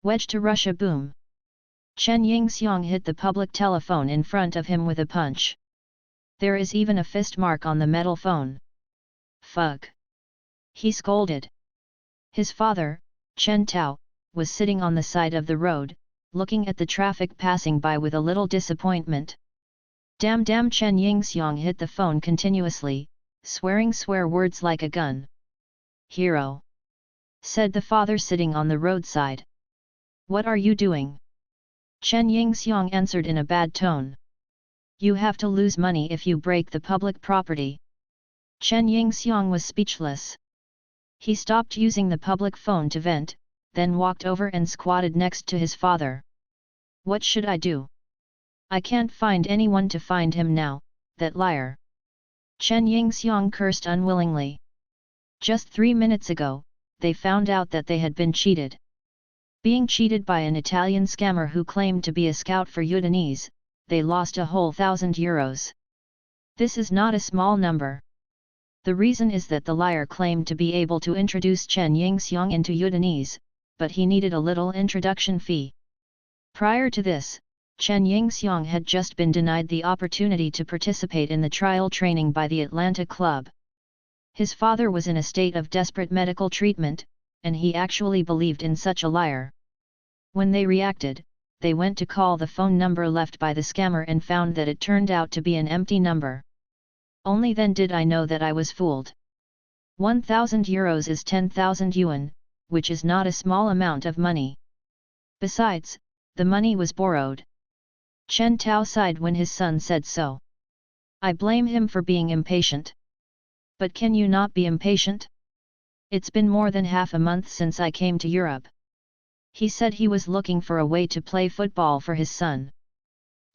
Wedge to Russia boom. Chen Yingxiang hit the public telephone in front of him with a punch. There is even a fist mark on the metal phone. Fuck! He scolded. His father, Chen Tao, was sitting on the side of the road, looking at the traffic passing by with a little disappointment. Damn! Chen Yingxiang hit the phone continuously, swearing swear words like a gun. Hero! Said the father sitting on the roadside. What are you doing? Chen Yingxiang answered in a bad tone. You have to lose money if you break the public property. Chen Yingxiang was speechless. He stopped using the public phone to vent, then walked over and squatted next to his father. What should I do? I can't find anyone to find him now, that liar. Chen Yingxiang cursed unwillingly. Just 3 minutes ago, they found out that they had been cheated. Being cheated by an Italian scammer who claimed to be a scout for Udinese, they lost a whole €1,000. This is not a small number. The reason is that the liar claimed to be able to introduce Chen Yingxiang into Udinese, but he needed a little introduction fee. Prior to this, Chen Yingxiang had just been denied the opportunity to participate in the trial training by the Atlanta club. His father was in a state of desperate medical treatment, and he actually believed in such a liar. When they reacted, they went to call the phone number left by the scammer and found that it turned out to be an empty number. Only then did I know that I was fooled. €1,000 is 10,000 yuan, which is not a small amount of money. Besides, the money was borrowed. Chen Tao sighed when his son said so. I blame him for being impatient. But can you not be impatient? It's been more than half a month since I came to Europe. He said he was looking for a way to play football for his son.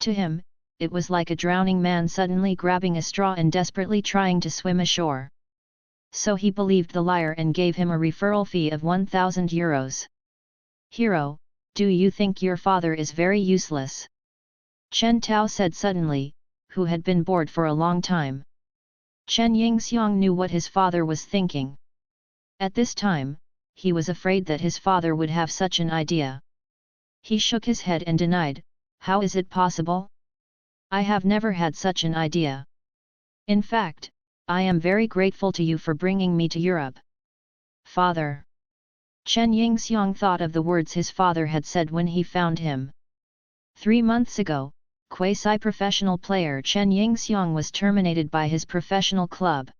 To him, it was like a drowning man suddenly grabbing a straw and desperately trying to swim ashore. So he believed the liar and gave him a referral fee of €1,000. Hero, do you think your father is very useless? Chen Tao said suddenly, who had been bored for a long time. Chen Yingxiang knew what his father was thinking. At this time, he was afraid that his father would have such an idea. He shook his head and denied, how is it possible? I have never had such an idea. In fact, I am very grateful to you for bringing me to Europe. Father. Chen Yingxiang thought of the words his father had said when he found him. 3 months ago, quasi-professional player Chen Yingxiang was terminated by his professional club.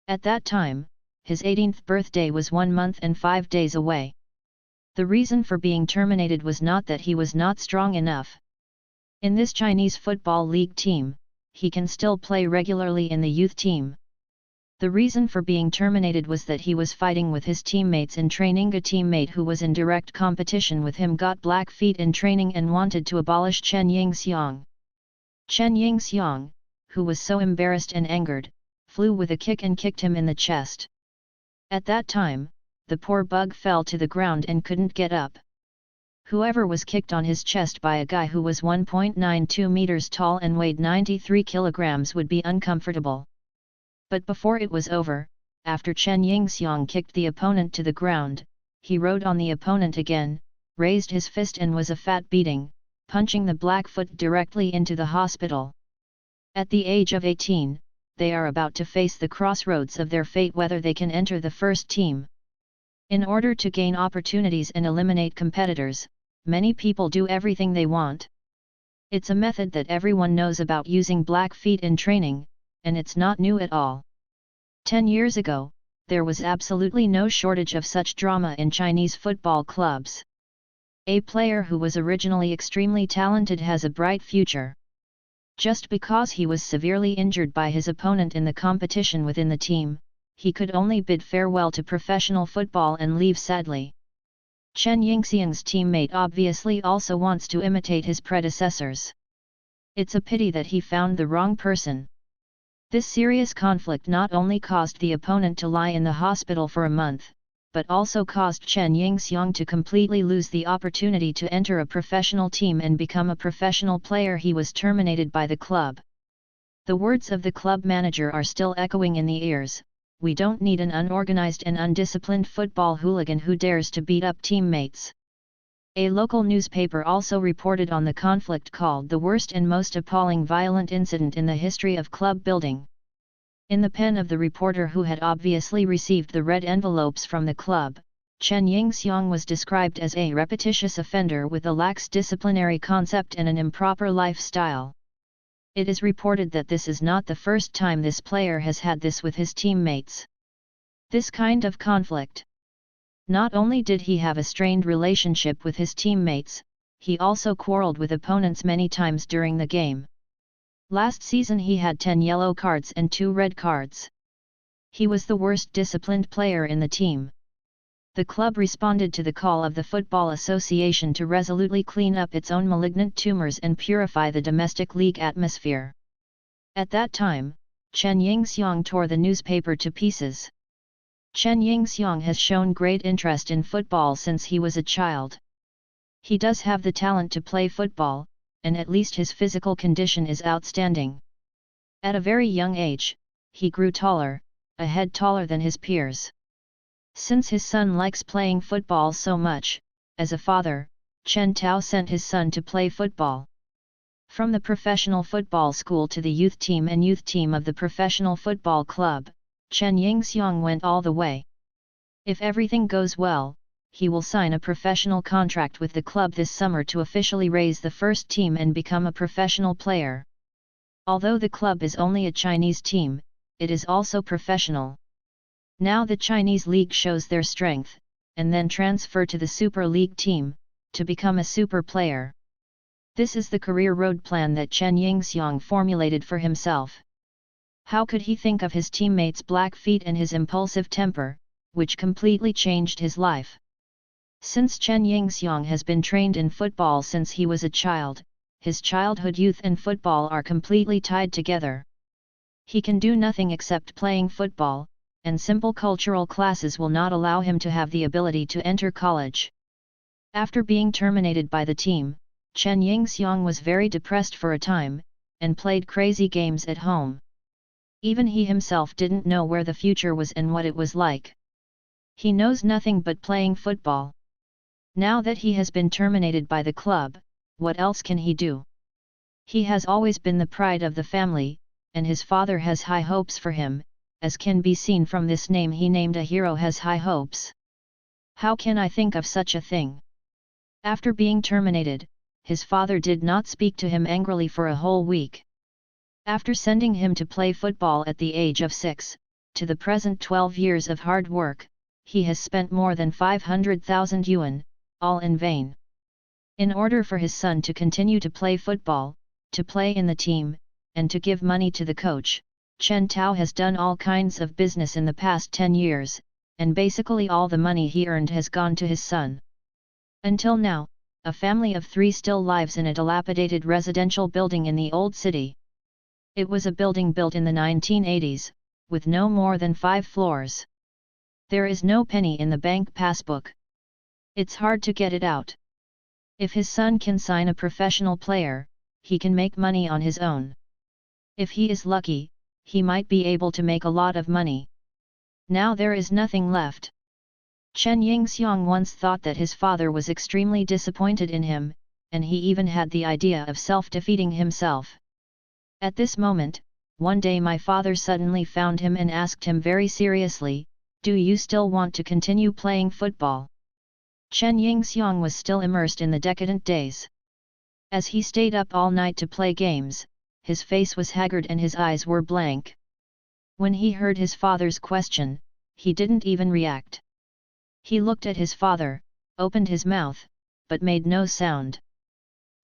At that time, his 18th birthday was 1 month and 5 days away. The reason for being terminated was not that he was not strong enough. In this Chinese football league team, he can still play regularly in the youth team. The reason for being terminated was that he was fighting with his teammates in training. A teammate who was in direct competition with him got black feet in training and wanted to abolish Chen Yingxiang. Chen Yingxiang, who was so embarrassed and angered, flew with a kick and kicked him in the chest. At that time, the poor bug fell to the ground and couldn't get up. Whoever was kicked on his chest by a guy who was 1.92 meters tall and weighed 93 kilograms would be uncomfortable. But before it was over, after Chen Yingxiang kicked the opponent to the ground, he rode on the opponent again, raised his fist and was a fat beating, punching the Blackfoot directly into the hospital. At the age of 18, they are about to face the crossroads of their fate whether they can enter the first team. In order to gain opportunities and eliminate competitors, many people do everything they want. It's a method that everyone knows about using black feet in training, and it's not new at all. 10 years ago, there was absolutely no shortage of such drama in Chinese football clubs. A player who was originally extremely talented has a bright future. Just because he was severely injured by his opponent in the competition within the team, he could only bid farewell to professional football and leave sadly. Chen Yingxiang's teammate obviously also wants to imitate his predecessors. It's a pity that he found the wrong person. This serious conflict not only caused the opponent to lie in the hospital for a month, but also caused Chen Yingxiang to completely lose the opportunity to enter a professional team and become a professional player. He was terminated by the club. The words of the club manager are still echoing in the ears. We don't need an unorganized and undisciplined football hooligan who dares to beat up teammates. A local newspaper also reported on the conflict called the worst and most appalling violent incident in the history of club building. In the pen of the reporter who had obviously received the red envelopes from the club, Chen Yingxiang was described as a repetitious offender with a lax disciplinary concept and an improper lifestyle. It is reported that this is not the first time this player has had this with his teammates. This kind of conflict. Not only did he have a strained relationship with his teammates, he also quarreled with opponents many times during the game. Last season he had 10 yellow cards and 2 red cards. He was the worst disciplined player in the team. The club responded to the call of the Football Association to resolutely clean up its own malignant tumors and purify the domestic league atmosphere. At that time, Chen Yingxiang tore the newspaper to pieces. Chen Yingxiang has shown great interest in football since he was a child. He does have the talent to play football, and at least his physical condition is outstanding. At a very young age, he grew taller, a head taller than his peers. Since his son likes playing football so much, as a father, Chen Tao sent his son to play football. From the professional football school to the youth team and youth team of the professional football club, Chen Yingxiang went all the way. If everything goes well, he will sign a professional contract with the club this summer to officially raise the first team and become a professional player. Although the club is only a Chinese team, it is also professional. Now the Chinese league shows their strength, and then transfer to the Super League team, to become a super player. This is the career road plan that Chen Yingxiang formulated for himself. How could he think of his teammates' black feet and his impulsive temper, which completely changed his life? Since Chen Yingxiang has been trained in football since he was a child, his childhood, youth and football are completely tied together. He can do nothing except playing football, and simple cultural classes will not allow him to have the ability to enter college. After being terminated by the team, Chen Yingxiang was very depressed for a time, and played crazy games at home. Even he himself didn't know where the future was and what it was like. He knows nothing but playing football. Now that he has been terminated by the club, what else can he do? He has always been the pride of the family, and his father has high hopes for him, as can be seen from this name he named a hero has high hopes. How can I think of such a thing? After being terminated, his father did not speak to him angrily for a whole week. After sending him to play football at the age of 6, to the present 12 years of hard work, he has spent more than 500,000 yuan, all in vain. In order for his son to continue to play football, to play in the team, and to give money to the coach, Chen Tao has done all kinds of business in the past 10 years, and basically all the money he earned has gone to his son. Until now, a family of 3 still lives in a dilapidated residential building in the old city. It was a building built in the 1980s, with no more than 5 floors. There is no penny in the bank passbook. It's hard to get it out. If his son can sign a professional player, he can make money on his own. If he is lucky, he might be able to make a lot of money. Now there is nothing left. Chen Yingxiang once thought that his father was extremely disappointed in him, and he even had the idea of self-defeating himself. At this moment, one day my father suddenly found him and asked him very seriously, "Do you still want to continue playing football?" Chen Yingxiang was still immersed in the decadent days. As he stayed up all night to play games, his face was haggard and his eyes were blank. When he heard his father's question, he didn't even react. He looked at his father, opened his mouth, but made no sound.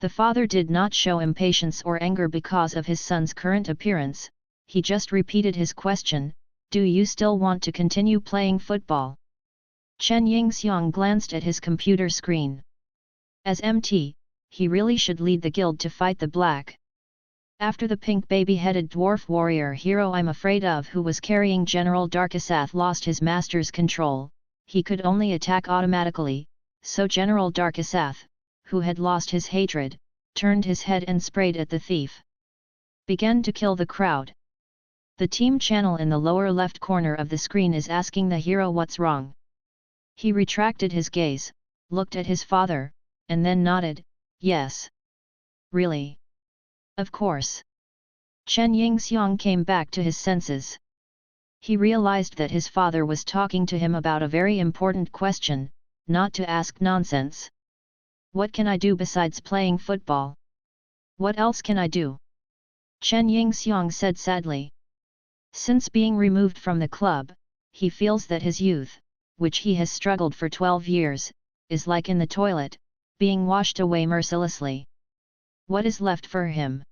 The father did not show impatience or anger because of his son's current appearance, he just repeated his question, "Do you still want to continue playing football?" Chen Yingxiang glanced at his computer screen. As MT, he really should lead the guild to fight the black. After the pink baby-headed dwarf warrior hero I'm afraid of who was carrying General Darkasath lost his master's control, he could only attack automatically, so General Darkasath, who had lost his hatred, turned his head and sprayed at the thief. Began to kill the crowd. The team channel in the lower left corner of the screen is asking the hero what's wrong. He retracted his gaze, looked at his father, and then nodded, yes. Really? Of course. Chen Yingxiang came back to his senses. He realized that his father was talking to him about a very important question, not to ask nonsense. What can I do besides playing football? What else can I do? Chen Yingxiang said sadly. Since being removed from the club, he feels that his youth, which he has struggled for 12 years, is like in the toilet, being washed away mercilessly. What is left for him?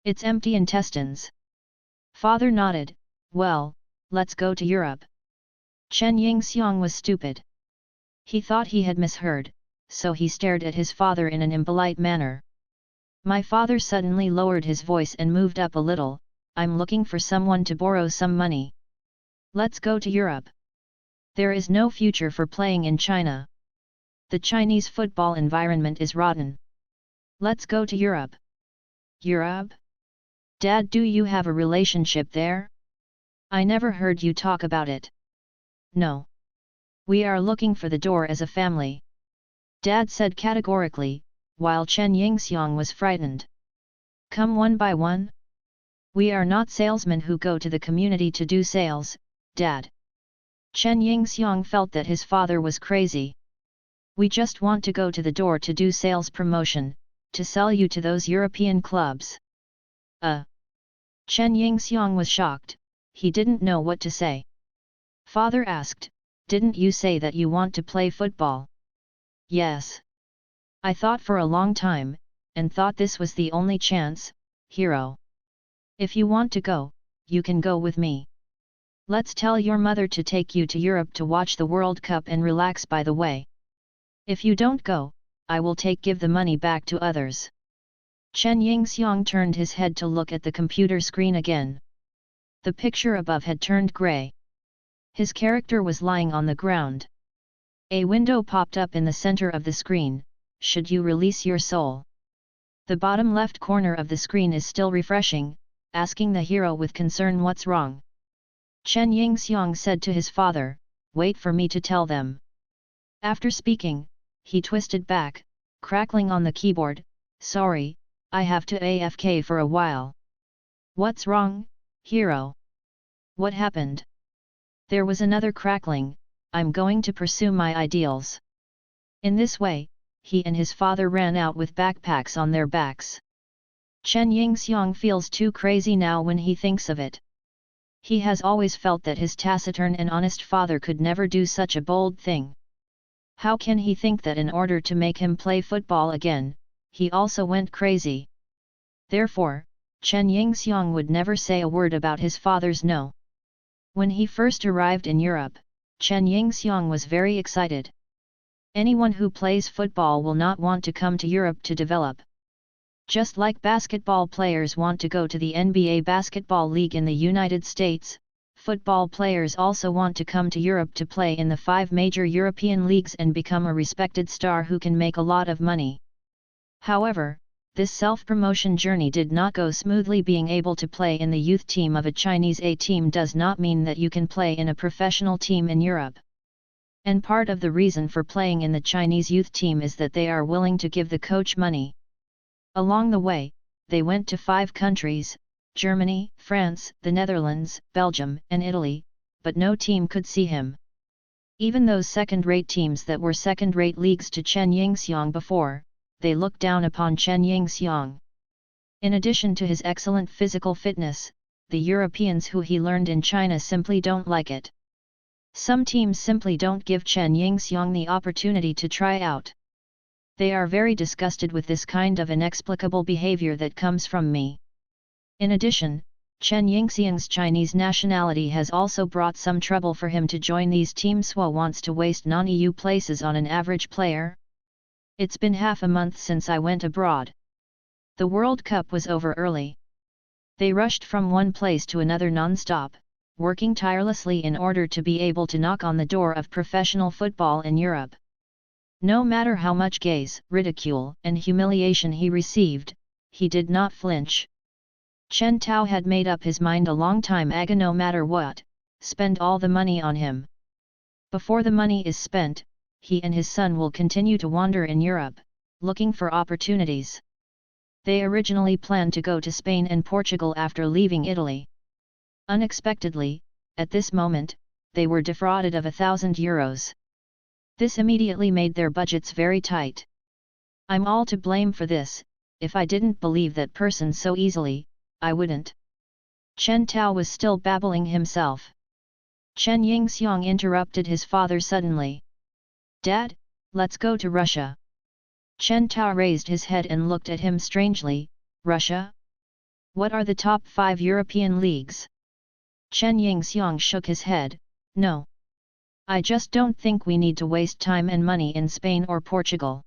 It's empty intestines. Father nodded, well, let's go to Europe. Chen Yingxiang was stupid. He thought he had misheard, so he stared at his father in an impolite manner. My father suddenly lowered his voice and moved up a little, I'm looking for someone to borrow some money. Let's go to Europe. There is no future for playing in China. The Chinese football environment is rotten. Let's go to Europe. Europe? Dad, do you have a relationship there? I never heard you talk about it. No. We are looking for the door as a family. Dad said categorically, while Chen Yingxiang was frightened. Come one by one? We are not salesmen who go to the community to do sales, Dad. Chen Yingxiang felt that his father was crazy. We just want to go to the door to do sales promotion, to sell you to those European clubs. Chen Yingxiang was shocked, he didn't know what to say. Father asked, didn't you say that you want to play football? Yes. I thought for a long time, and thought this was the only chance, hero. If you want to go, you can go with me. Let's tell your mother to take you to Europe to watch the World Cup and relax by the way. If you don't go, I will give the money back to others. Chen Yingxiang turned his head to look at the computer screen again. The picture above had turned grey. His character was lying on the ground. A window popped up in the center of the screen, should you release your soul? The bottom left corner of the screen is still refreshing, asking the hero with concern what's wrong. Chen Yingxiang said to his father, wait for me to tell them. After speaking, he twisted back, crackling on the keyboard, sorry, I have to AFK for a while. What's wrong, hero? What happened? There was another crackling, I'm going to pursue my ideals. In this way, he and his father ran out with backpacks on their backs. Chen Yingxiang feels too crazy now when he thinks of it. He has always felt that his taciturn and honest father could never do such a bold thing. How can he think that in order to make him play football again, he also went crazy? Therefore, Chen Yingxiang would never say a word about his father's no. When he first arrived in Europe, Chen Yingxiang was very excited. Anyone who plays football will not want to come to Europe to develop. Just like basketball players want to go to the NBA basketball league in the United States, football players also want to come to Europe to play in the 5 major European leagues and become a respected star who can make a lot of money. However, this self-promotion journey did not go smoothly. Being able to play in the youth team of a Chinese A team does not mean that you can play in a professional team in Europe. And part of the reason for playing in the Chinese youth team is that they are willing to give the coach money. Along the way, they went to 5 countries, Germany, France, the Netherlands, Belgium, and Italy, but no team could see him. Even those second-rate teams that were second-rate leagues to Chen Yingxiang before, they looked down upon Chen Yingxiang. In addition to his excellent physical fitness, the Europeans who he learned in China simply don't like it. Some teams simply don't give Chen Yingxiang the opportunity to try out. They are very disgusted with this kind of inexplicable behavior that comes from me. In addition, Chen Yingxiang's Chinese nationality has also brought some trouble for him to join these teams. Who wants to waste non-EU places on an average player? It's been half a month since I went abroad. The World Cup was over early. They rushed from one place to another non-stop, working tirelessly in order to be able to knock on the door of professional football in Europe. No matter how much gaze, ridicule, and humiliation he received, he did not flinch. Chen Tao had made up his mind a long time ago, no matter what, spend all the money on him. Before the money is spent, he and his son will continue to wander in Europe, looking for opportunities. They originally planned to go to Spain and Portugal after leaving Italy. Unexpectedly, at this moment, they were defrauded of €1,000. This immediately made their budgets very tight. I'm all to blame for this. If I didn't believe that person so easily, I wouldn't. Chen Tao was still babbling himself. Chen Yingxiang interrupted his father suddenly. Dad, let's go to Russia. Chen Tao raised his head and looked at him strangely. Russia? What are the top 5 European leagues? Chen Yingxiang shook his head. No. I just don't think we need to waste time and money in Spain or Portugal.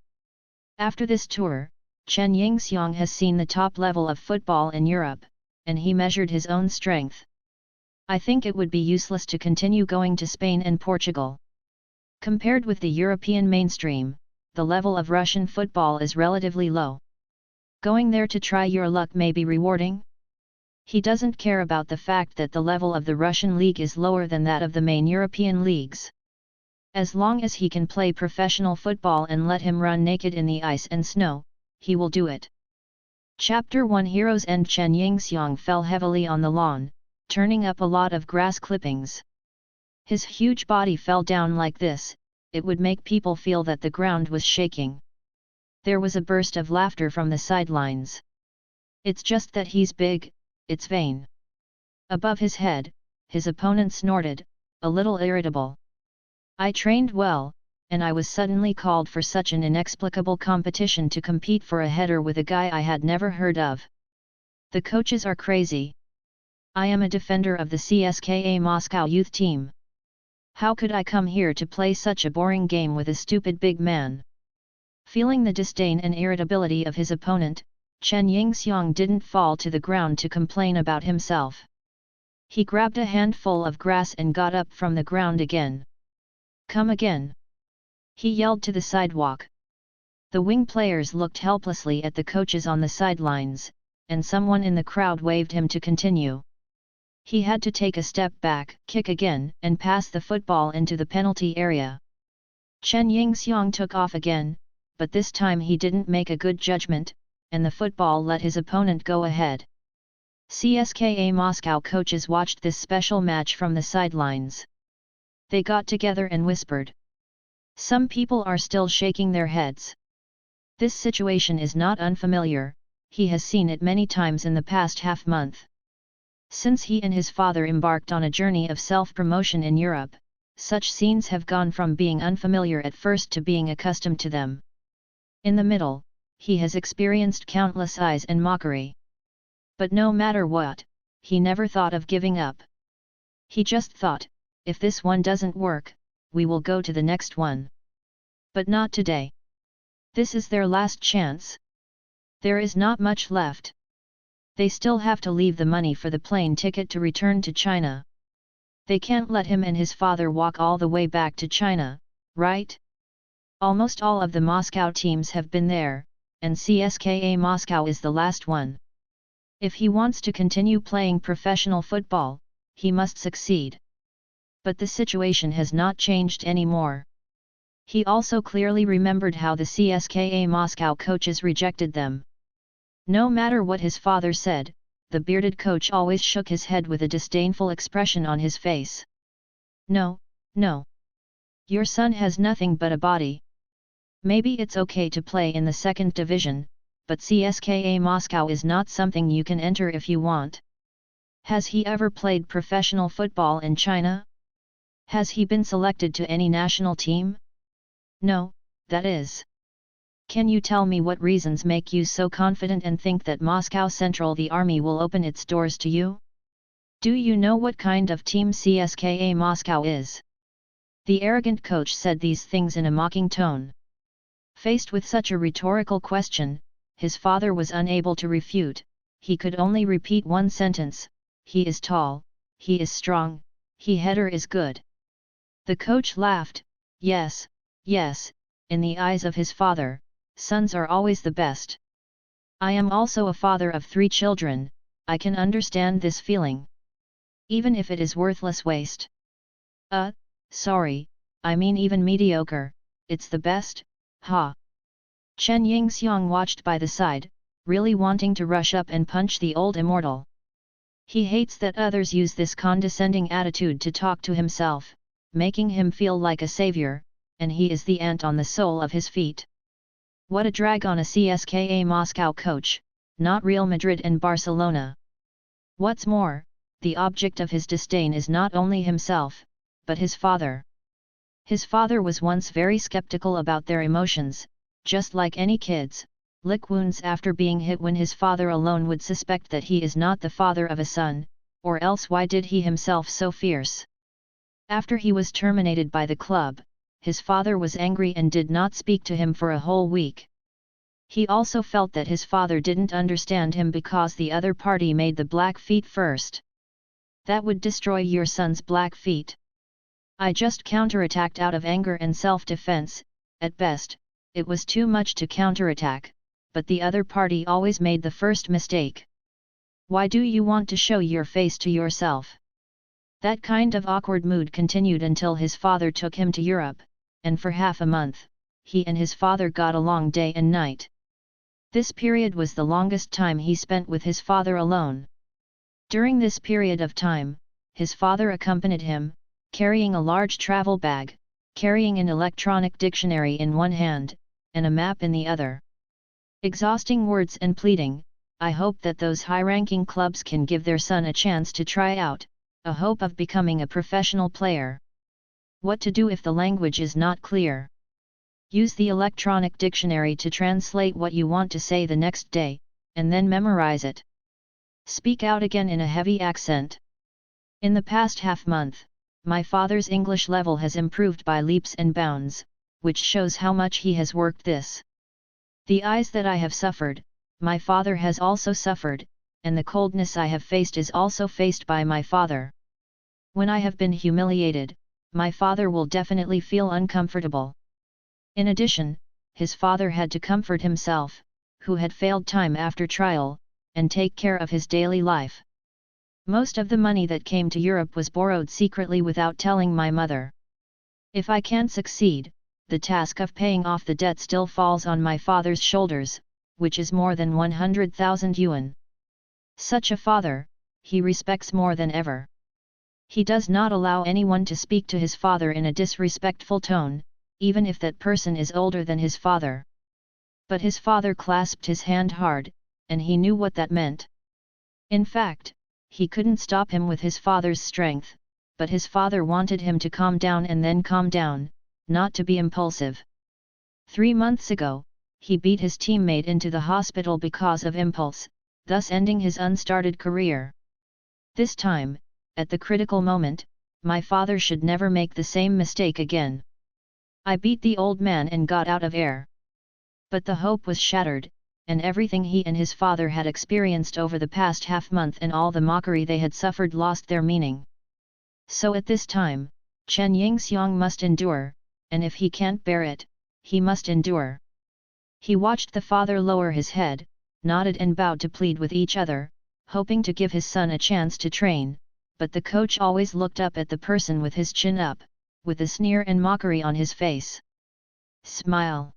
After this tour, Chen Yingxiang has seen the top level of football in Europe, and he measured his own strength. I think it would be useless to continue going to Spain and Portugal. Compared with the European mainstream, the level of Russian football is relatively low. Going there to try your luck may be rewarding. He doesn't care about the fact that the level of the Russian league is lower than that of the main European leagues. As long as he can play professional football and let him run naked in the ice and snow, he will do it. Chapter 1 Heroes End. Chen Yingxiang fell heavily on the lawn, turning up a lot of grass clippings. His huge body fell down like this, it would make people feel that the ground was shaking. There was a burst of laughter from the sidelines. It's just that he's big, it's vain. Above his head, his opponent snorted, a little irritable. I trained well, and I was suddenly called for such an inexplicable competition to compete for a header with a guy I had never heard of. The coaches are crazy. I am a defender of the CSKA Moscow youth team. How could I come here to play such a boring game with a stupid big man? Feeling the disdain and irritability of his opponent, Chen Yingxiang didn't fall to the ground to complain about himself. He grabbed a handful of grass and got up from the ground again. Come again! He yelled to the sidewalk. The wing players looked helplessly at the coaches on the sidelines, and someone in the crowd waved him to continue. He had to take a step back, kick again, and pass the football into the penalty area. Chen Yingxiang took off again, but this time he didn't make a good judgment, and the football let his opponent go ahead. CSKA Moscow coaches watched this special match from the sidelines. They got together and whispered. Some people are still shaking their heads. This situation is not unfamiliar, he has seen it many times in the past half-month. Since he and his father embarked on a journey of self-promotion in Europe, such scenes have gone from being unfamiliar at first to being accustomed to them. In the middle, he has experienced countless eyes and mockery. But no matter what, he never thought of giving up. He just thought, if this one doesn't work, we will go to the next one. But not today. This is their last chance. There is not much left. They still have to leave the money for the plane ticket to return to China. They can't let him and his father walk all the way back to China, right? Almost all of the Moscow teams have been there, and CSKA Moscow is the last one. If he wants to continue playing professional football, he must succeed. But the situation has not changed anymore. He also clearly remembered how the CSKA Moscow coaches rejected them. No matter what his father said, the bearded coach always shook his head with a disdainful expression on his face. No, no. Your son has nothing but a body. Maybe it's okay to play in the second division, but CSKA Moscow is not something you can enter if you want. Has he ever played professional football in China? Has he been selected to any national team? No, that is. Can you tell me what reasons make you so confident and think that Moscow Central the army will open its doors to you? Do you know what kind of team CSKA Moscow is? The arrogant coach said these things in a mocking tone. Faced with such a rhetorical question, his father was unable to refute, he could only repeat one sentence, he is tall, he is strong, he header is good. The coach laughed, yes, yes, in the eyes of his father, sons are always the best. I am also a father of 3 children, I can understand this feeling. Even if it is worthless waste. Sorry, I mean even mediocre, it's the best, ha. Chen Yingxiang watched by the side, really wanting to rush up and punch the old immortal. He hates that others use this condescending attitude to talk to himself, making him feel like a savior, and he is the ant on the sole of his feet. What a drag on a CSKA Moscow coach, not Real Madrid and Barcelona. What's more, the object of his disdain is not only himself, but his father. His father was once very skeptical about their emotions, just like any kids, lick wounds after being hit when his father alone would suspect that he is not the father of a son, or else why did he himself so fierce? After he was terminated by the club, his father was angry and did not speak to him for a whole week. He also felt that his father didn't understand him because the other party made the black feet first. That would destroy your son's black feet. I just counterattacked out of anger and self-defense. At best, it was too much to counterattack, but the other party always made the first mistake. Why do you want to show your face to yourself? That kind of awkward mood continued until his father took him to Europe, and for half a month, he and his father got along day and night. This period was the longest time he spent with his father alone. During this period of time, his father accompanied him, carrying a large travel bag, carrying an electronic dictionary in one hand, and a map in the other. Exhausting words and pleading, I hope that those high-ranking clubs can give their son a chance to try out, a hope of becoming a professional player. What to do if the language is not clear? Use the electronic dictionary to translate what you want to say the next day, and then memorize it. Speak out again in a heavy accent. In the past half-month, my father's English level has improved by leaps and bounds, which shows how much he has worked this. The eyes that I have suffered, my father has also suffered, and the coldness I have faced is also faced by my father. When I have been humiliated, my father will definitely feel uncomfortable. In addition, his father had to comfort himself, who had failed time after trial, and take care of his daily life. Most of the money that came to Europe was borrowed secretly without telling my mother. If I can't succeed, the task of paying off the debt still falls on my father's shoulders, which is more than 100,000 yuan. Such a father, he respects more than ever. He does not allow anyone to speak to his father in a disrespectful tone, even if that person is older than his father. But his father clasped his hand hard, and he knew what that meant. In fact, he couldn't stop him with his father's strength, but his father wanted him to calm down and then calm down, not to be impulsive. 3 months ago, he beat his teammate into the hospital because of impulse, thus ending his unstarted career. This time, at the critical moment, my father should never make the same mistake again. I beat the old man and got out of air. But the hope was shattered, and everything he and his father had experienced over the past half-month and all the mockery they had suffered lost their meaning. So at this time, Chen Yingxiang must endure, and if he can't bear it, he must endure. He watched the father lower his head, nodded and bowed to plead with each other, hoping to give his son a chance to train, but the coach always looked up at the person with his chin up, with a sneer and mockery on his face. Smile.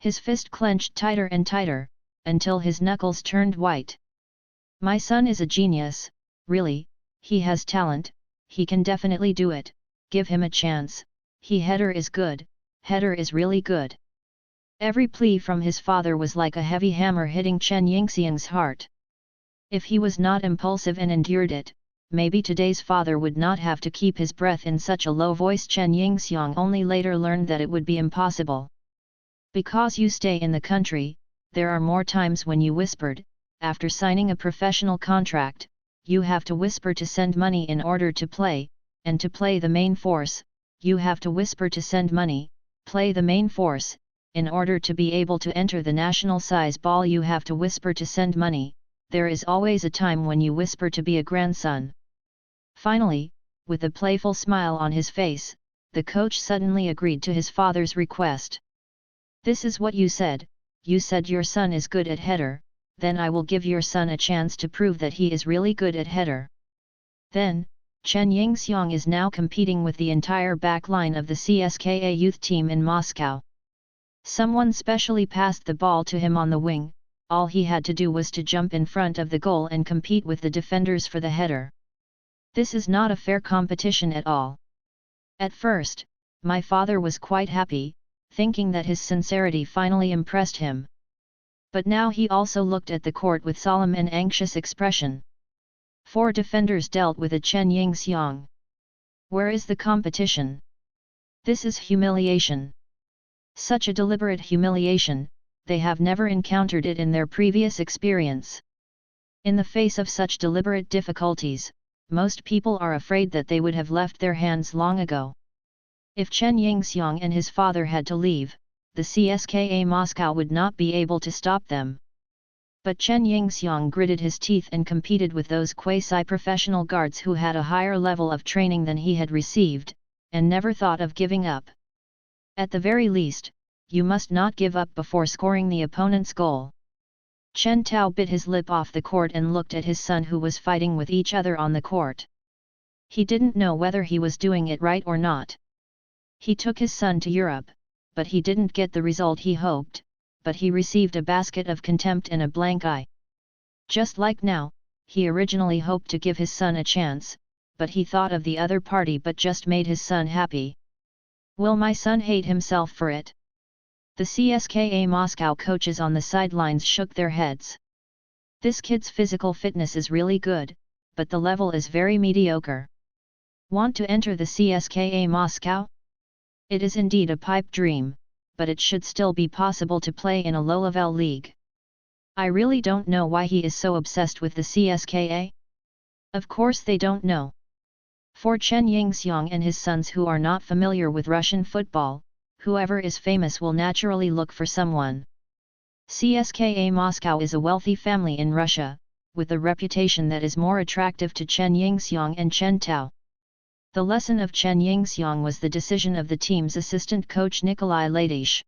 His fist clenched tighter and tighter, until his knuckles turned white. My son is a genius, really, he has talent, he can definitely do it, give him a chance, header is good, header is really good. Every plea from his father was like a heavy hammer hitting Chen Yingxiang's heart. If he was not impulsive and endured it, maybe today's father would not have to keep his breath in such a low voice. Chen Yingxiang only later learned that it would be impossible. Because you stay in the country, there are more times when you whispered, after signing a professional contract, you have to whisper to send money in order to play, and to play the main force, you have to whisper to send money, play the main force, in order to be able to enter the national size ball you have to whisper to send money, there is always a time when you whisper to be a grandson. Finally, with a playful smile on his face, the coach suddenly agreed to his father's request. This is what you said your son is good at header, then I will give your son a chance to prove that he is really good at header. Then, Chen Yingxiang is now competing with the entire back line of the CSKA youth team in Moscow. Someone specially passed the ball to him on the wing, all he had to do was to jump in front of the goal and compete with the defenders for the header. This is not a fair competition at all. At first, my father was quite happy, thinking that his sincerity finally impressed him. But now he also looked at the court with solemn and anxious expression. 4 defenders dealt with a Chen Yingxiang. Where is the competition? This is humiliation. Such a deliberate humiliation, they have never encountered it in their previous experience. In the face of such deliberate difficulties, most people are afraid that they would have left their hands long ago. If Chen Yingxiang and his father had to leave, the CSKA Moscow would not be able to stop them. But Chen Yingxiang gritted his teeth and competed with those quasi-professional guards who had a higher level of training than he had received, and never thought of giving up. At the very least, you must not give up before scoring the opponent's goal. Chen Tao bit his lip off the court and looked at his son who was fighting with each other on the court. He didn't know whether he was doing it right or not. He took his son to Europe, but he didn't get the result he hoped, but he received a basket of contempt and a blank eye. Just like now, he originally hoped to give his son a chance, but he thought of the other party but just made his son happy. Will my son hate himself for it? The CSKA Moscow coaches on the sidelines shook their heads. This kid's physical fitness is really good, but the level is very mediocre. Want to enter the CSKA Moscow? It is indeed a pipe dream, but it should still be possible to play in a low-level league. I really don't know why he is so obsessed with the CSKA. Of course they don't know. For Chen Yingxiang and his sons who are not familiar with Russian football, whoever is famous will naturally look for someone. CSKA Moscow is a wealthy family in Russia, with a reputation that is more attractive to Chen Yingxiang and Chen Tao. The lesson of Chen Yingxiang was the decision of the team's assistant coach Nikolai Ladish.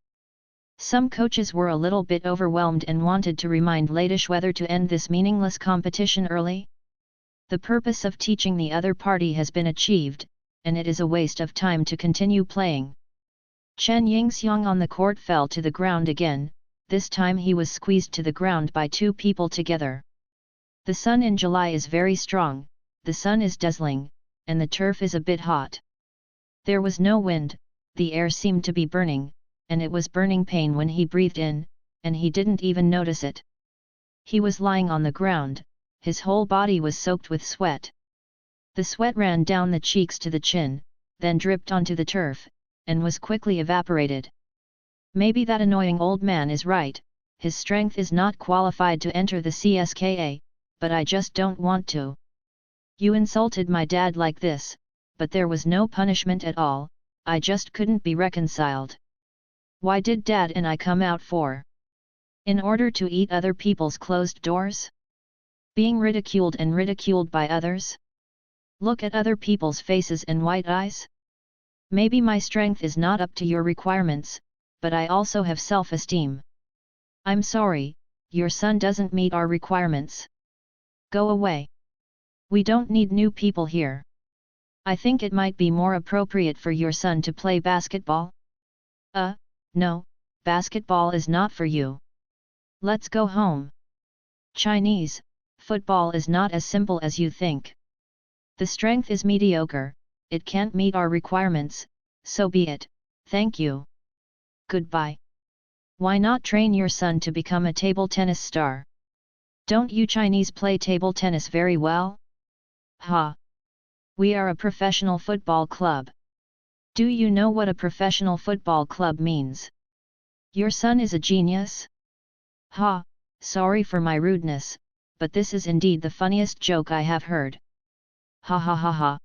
Some coaches were a little bit overwhelmed and wanted to remind Ladish whether to end this meaningless competition early. The purpose of teaching the other party has been achieved, and it is a waste of time to continue playing. Chen Yingxiang on the court fell to the ground again, this time he was squeezed to the ground by 2 people together. The sun in July is very strong, the sun is dazzling, and the turf is a bit hot. There was no wind, the air seemed to be burning, and it was burning pain when he breathed in, and he didn't even notice it. He was lying on the ground, his whole body was soaked with sweat. The sweat ran down the cheeks to the chin, then dripped onto the turf, and was quickly evaporated. Maybe that annoying old man is right, his strength is not qualified to enter the CSKA, but I just don't want to. You insulted my dad like this, but there was no punishment at all, I just couldn't be reconciled. Why did Dad and I come out for? In order to eat other people's closed doors? Being ridiculed and ridiculed by others? Look at other people's faces and white eyes? Maybe my strength is not up to your requirements, but I also have self-esteem. I'm sorry, your son doesn't meet our requirements. Go away. We don't need new people here. I think it might be more appropriate for your son to play basketball. No, basketball is not for you. Let's go home. Chinese, football is not as simple as you think. The strength is mediocre, it can't meet our requirements, so be it, thank you. Goodbye. Why not train your son to become a table tennis star? Don't you Chinese play table tennis very well? Ha! We are a professional football club. Do you know what a professional football club means? Your son is a genius? Ha! Sorry for my rudeness, but this is indeed the funniest joke I have heard. Ha ha ha ha.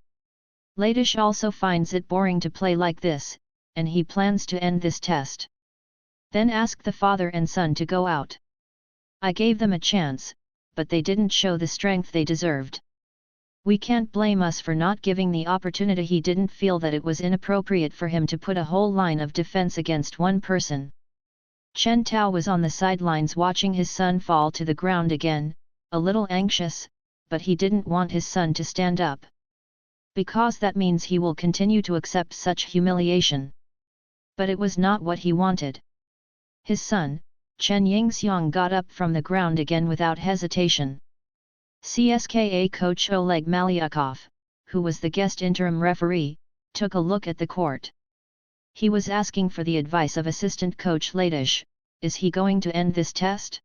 Ladish also finds it boring to play like this, and he plans to end this test. Then ask the father and son to go out. I gave them a chance, but they didn't show the strength they deserved. We can't blame us for not giving the opportunity. He didn't feel that it was inappropriate for him to put a whole line of defense against one person. Chen Tao was on the sidelines watching his son fall to the ground again, a little anxious, but he didn't want his son to stand up. Because that means he will continue to accept such humiliation. But it was not what he wanted. His son, Chen Yingxiang, got up from the ground again without hesitation. CSKA coach Oleg Malyukov, who was the guest interim referee, took a look at the court. He was asking for the advice of assistant coach Ladish. Is he going to end this test?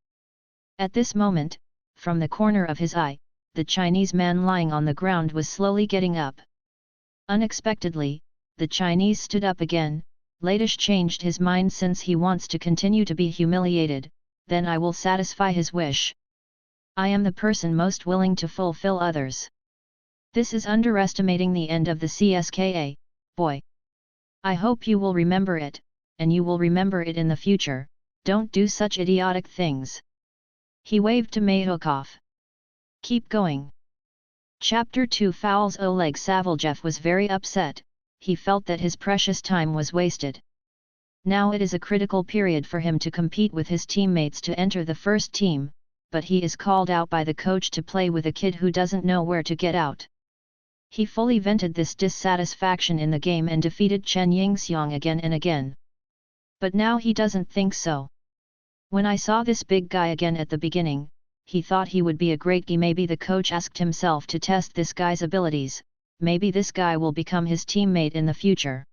At this moment, from the corner of his eye, the Chinese man lying on the ground was slowly getting up. Unexpectedly, the Chinese stood up again. Ladish changed his mind. Since he wants to continue to be humiliated, then I will satisfy his wish. I am the person most willing to fulfill others. This is underestimating the end of the CSKA, boy. I hope you will remember it, and you will remember it in the future. Don't do such idiotic things. He waved to Mayukov. Keep going. Chapter 2 Fouls. Oleg Saveljev was very upset. He felt that his precious time was wasted. Now it is a critical period for him to compete with his teammates to enter the first team, but he is called out by the coach to play with a kid who doesn't know where to get out. He fully vented this dissatisfaction in the game and defeated Chen Yingxiang again and again. But now he doesn't think so. When I saw this big guy again at the beginning, he thought he would be a great guy. Maybe the coach asked himself to test this guy's abilities, maybe this guy will become his teammate in the future.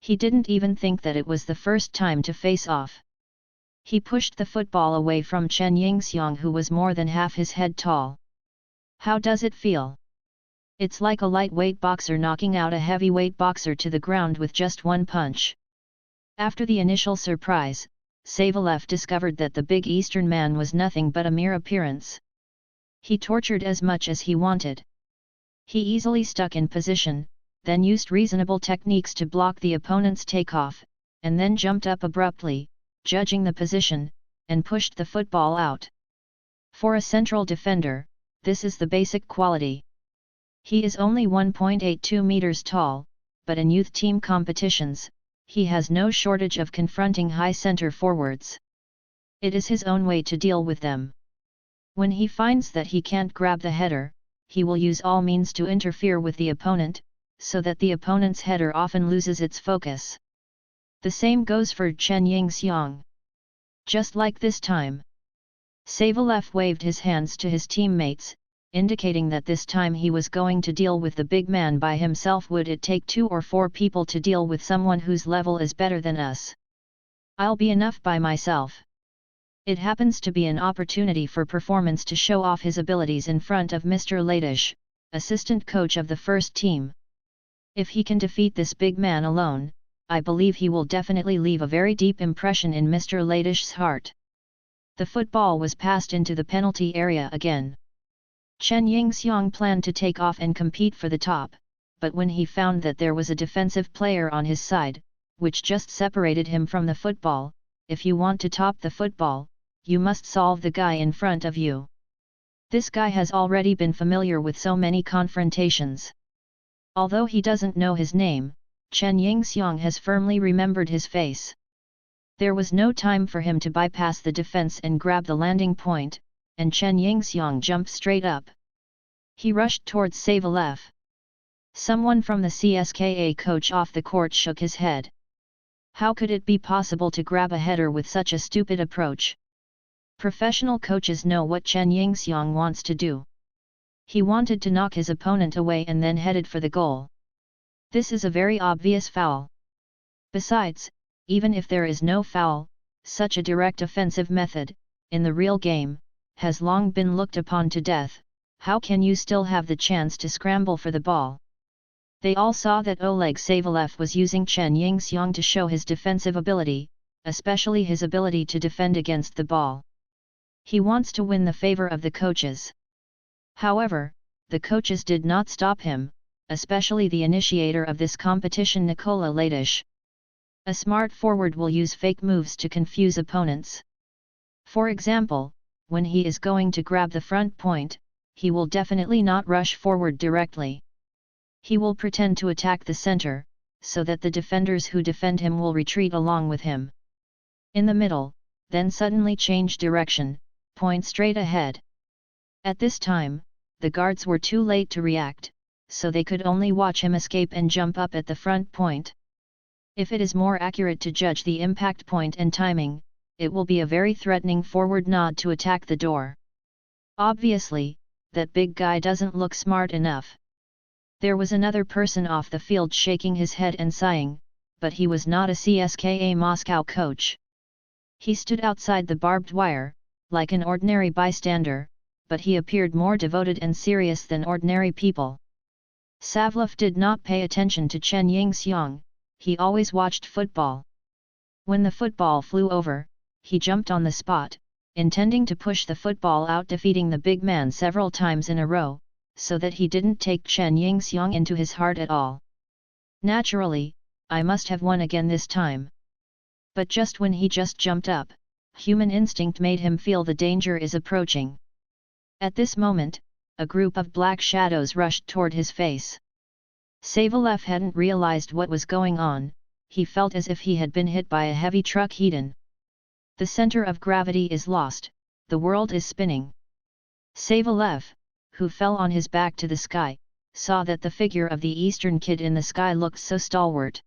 He didn't even think that it was the first time to face off. He pushed the football away from Chen Yingxiang, who was more than half his head tall. How does it feel? It's like a lightweight boxer knocking out a heavyweight boxer to the ground with just one punch. After the initial surprise, Savalev discovered that the big Eastern man was nothing but a mere appearance. He tortured as much as he wanted. He easily stuck in position, then used reasonable techniques to block the opponent's takeoff, and then jumped up abruptly, judging the position, and pushed the football out. For a central defender, this is the basic quality. He is only 1.82 meters tall, but in youth team competitions, he has no shortage of confronting high center forwards. It is his own way to deal with them. When he finds that he can't grab the header, he will use all means to interfere with the opponent, so that the opponent's header often loses its focus. The same goes for Chen Yingxiang. Just like this time. Savalev waved his hands to his teammates, indicating that this time he was going to deal with the big man by himself. Would it take 2 or 4 people to deal with someone whose level is better than us? I'll be enough by myself. It happens to be an opportunity for performance to show off his abilities in front of Mr. Ladish, assistant coach of the first team. If he can defeat this big man alone, I believe he will definitely leave a very deep impression in Mr. Ladish's heart. The football was passed into the penalty area again. Chen Yingxiang planned to take off and compete for the top, but when he found that there was a defensive player on his side, which just separated him from the football, if you want to top the football, you must solve the guy in front of you. This guy has already been familiar with so many confrontations. Although he doesn't know his name, Chen Yingxiang has firmly remembered his face. There was no time for him to bypass the defense and grab the landing point, and Chen Yingxiang jumped straight up. He rushed towards Savalev. Someone from the CSKA coach off the court shook his head. How could it be possible to grab a header with such a stupid approach? Professional coaches know what Chen Yingxiang wants to do. He wanted to knock his opponent away and then headed for the goal. This is a very obvious foul. Besides, even if there is no foul, such a direct offensive method, in the real game, has long been looked upon to death. How can you still have the chance to scramble for the ball? They all saw that Oleg Savalev was using Chen Yingxiang to show his defensive ability, especially his ability to defend against the ball. He wants to win the favor of the coaches. However, the coaches did not stop him, especially the initiator of this competition, Nikola Ladish. A smart forward will use fake moves to confuse opponents. For example, when he is going to grab the front point, he will definitely not rush forward directly. He will pretend to attack the center, so that the defenders who defend him will retreat along with him. In the middle, then suddenly change direction, point straight ahead. At this time, the guards were too late to react, so they could only watch him escape and jump up at the front point. If it is more accurate to judge the impact point and timing, it will be a very threatening forward nod to attack the door. Obviously, that big guy doesn't look smart enough. There was another person off the field shaking his head and sighing, but he was not a CSKA Moscow coach. He stood outside the barbed wire, like an ordinary bystander, but he appeared more devoted and serious than ordinary people. Savlov did not pay attention to Chen Yingxiang, he always watched football. When the football flew over, he jumped on the spot, intending to push the football out, defeating the big man several times in a row, so that he didn't take Chen Yingxiang into his heart at all. Naturally, I must have won again this time. But just when he just jumped up, human instinct made him feel the danger is approaching. At this moment, a group of black shadows rushed toward his face. Savalev hadn't realized what was going on, he felt as if he had been hit by a heavy truck head-on. The center of gravity is lost, the world is spinning. Savalev, who fell on his back to the sky, saw that the figure of the eastern kid in the sky looked so stalwart.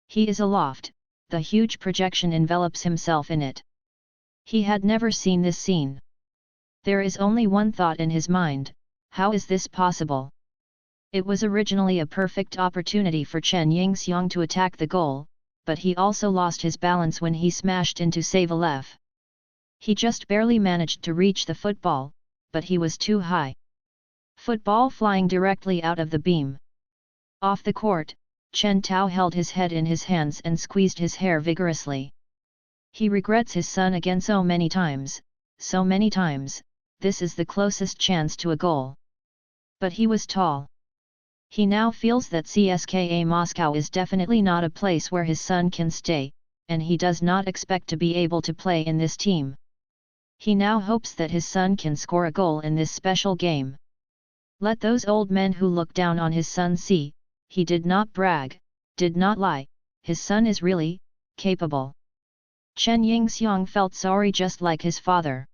He is aloft, the huge projection envelops himself in it. He had never seen this scene. There is only one thought in his mind: how is this possible? It was originally a perfect opportunity for Chen Yingxiang to attack the goal, but he also lost his balance when he smashed into Savalev. He just barely managed to reach the football, but he was too high. Football flying directly out of the beam. Off the court, Chen Tao held his head in his hands and squeezed his hair vigorously. He regrets his son again so many times, this is the closest chance to a goal. But he was tall. He now feels that CSKA Moscow is definitely not a place where his son can stay, and he does not expect to be able to play in this team. He now hopes that his son can score a goal in this special game. Let those old men who look down on his son see, he did not brag, did not lie, his son is really capable. Chen Yingxiang felt sorry just like his father.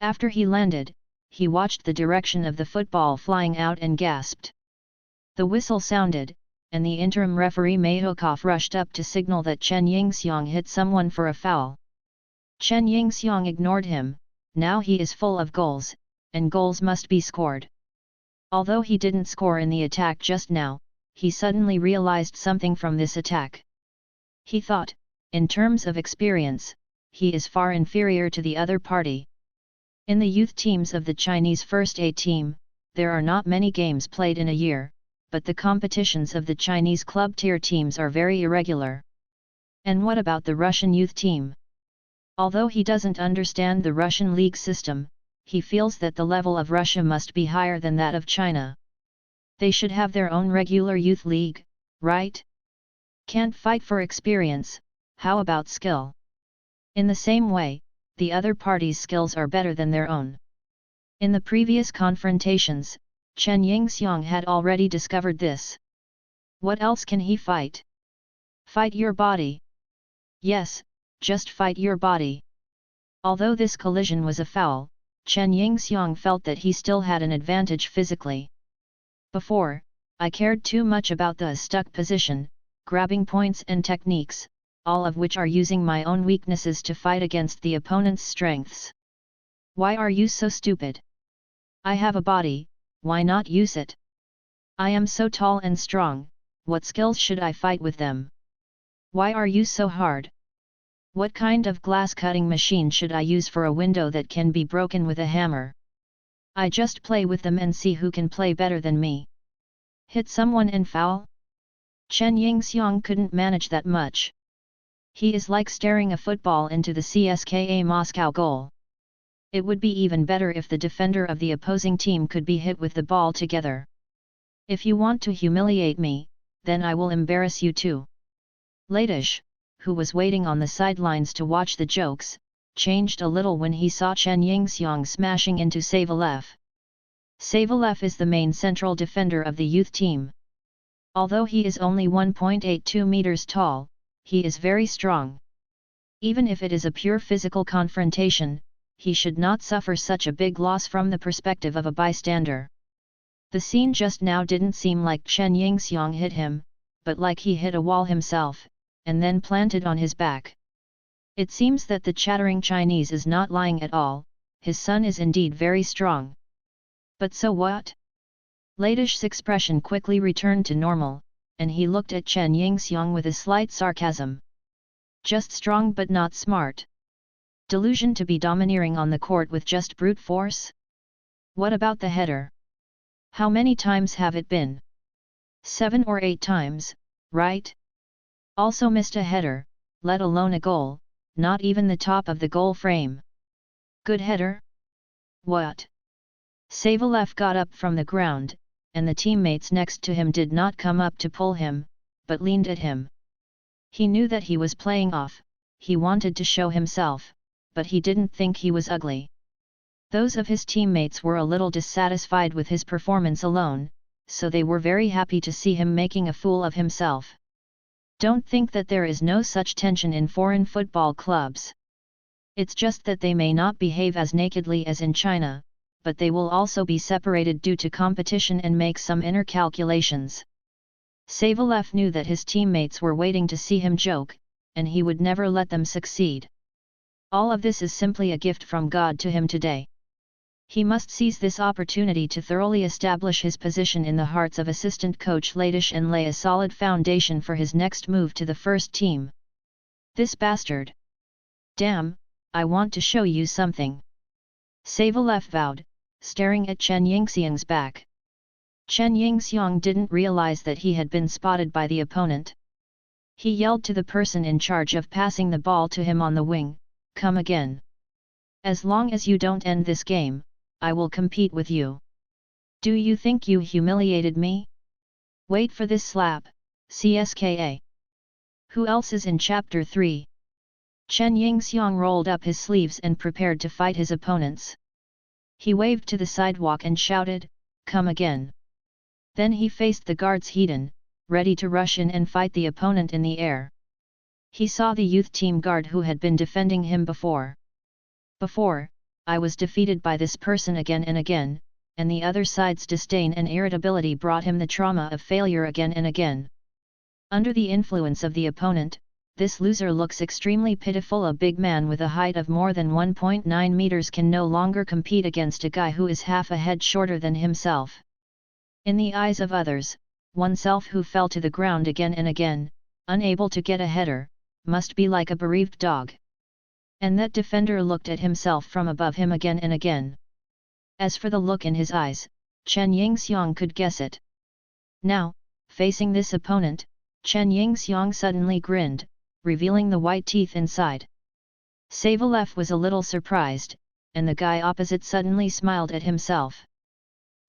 After he landed, he watched the direction of the football flying out and gasped. The whistle sounded, and the interim referee Mayokov rushed up to signal that Chen Yingxiang hit someone for a foul. Chen Yingxiang ignored him, now he is full of goals, and goals must be scored. Although he didn't score in the attack just now, he suddenly realized something from this attack. He thought, in terms of experience, he is far inferior to the other party. In the youth teams of the Chinese First A team, there are not many games played in a year, but the competitions of the Chinese club tier teams are very irregular. And what about the Russian youth team? Although he doesn't understand the Russian league system, he feels that the level of Russia must be higher than that of China. They should have their own regular youth league, right? Can't fight for experience, how about skill? In the same way, the other party's skills are better than their own. In the previous confrontations, Chen Yingxiang had already discovered this. What else can he fight? Fight your body. Yes, just fight your body. Although this collision was a foul, Chen Yingxiang felt that he still had an advantage physically. Before, I cared too much about the stuck position, grabbing points and techniques, all of which are using my own weaknesses to fight against the opponent's strengths. Why are you so stupid? I have a body, why not use it? I am so tall and strong, what skills should I fight with them? Why are you so hard? What kind of glass cutting machine should I use for a window that can be broken with a hammer? I just play with them and see who can play better than me. Hit someone and foul? Chen Yingxiang couldn't manage that much. He is like staring a football into the CSKA Moscow goal. It would be even better if the defender of the opposing team could be hit with the ball together. If you want to humiliate me, then I will embarrass you too. Ladish, who was waiting on the sidelines to watch the jokes, changed a little when he saw Chen Yingxiang smashing into Savalev. Savalev is the main central defender of the youth team. Although he is only 1.82 meters tall, he is very strong. Even if it is a pure physical confrontation, he should not suffer such a big loss from the perspective of a bystander. The scene just now didn't seem like Chen Yingxiang hit him, but like he hit a wall himself, and then planted on his back. It seems that the chattering Chinese is not lying at all, his son is indeed very strong. But so what? Ladish's expression quickly returned to normal, and he looked at Chen Yingxiang with a slight sarcasm. Just strong but not smart. Delusion to be domineering on the court with just brute force? What about the header? How many times have it been? 7 or 8 times, right? Also missed a header, let alone a goal, not even the top of the goal frame. Good header? What? Savalev got up from the ground, and the teammates next to him did not come up to pull him, but leaned at him. He knew that he was playing off, he wanted to show himself, but he didn't think he was ugly. Those of his teammates were a little dissatisfied with his performance alone, so they were very happy to see him making a fool of himself. Don't think that there is no such tension in foreign football clubs. It's just that they may not behave as nakedly as in China, but they will also be separated due to competition and make some inner calculations. Savalev knew that his teammates were waiting to see him joke, and he would never let them succeed. All of this is simply a gift from God to him today. He must seize this opportunity to thoroughly establish his position in the hearts of assistant coach Ladish and lay a solid foundation for his next move to the first team. This bastard! Damn, I want to show you something. Savalev vowed, staring at Chen Yingxiang's back. Chen Yingxiang didn't realize that he had been spotted by the opponent. He yelled to the person in charge of passing the ball to him on the wing, "Come again. As long as you don't end this game, I will compete with you. Do you think you humiliated me? Wait for this slap, CSKA." Who else is in Chapter 3? Chen Yingxiang rolled up his sleeves and prepared to fight his opponents. He waved to the sidewalk and shouted, "Come again." Then he faced the guards Hedon, ready to rush in and fight the opponent in the air. He saw the youth team guard who had been defending him before. Before, I was defeated by this person again and again, and the other side's disdain and irritability brought him the trauma of failure again and again. Under the influence of the opponent, this loser looks extremely pitiful. A big man with a height of more than 1.9 meters can no longer compete against a guy who is half a head shorter than himself. In the eyes of others, oneself who fell to the ground again and again, unable to get a header, must be like a bereaved dog. And that defender looked at himself from above him again and again. As for the look in his eyes, Chen Yingxiang could guess it. Now, facing this opponent, Chen Yingxiang suddenly grinned, revealing the white teeth inside. Savalev was a little surprised, and the guy opposite suddenly smiled at himself.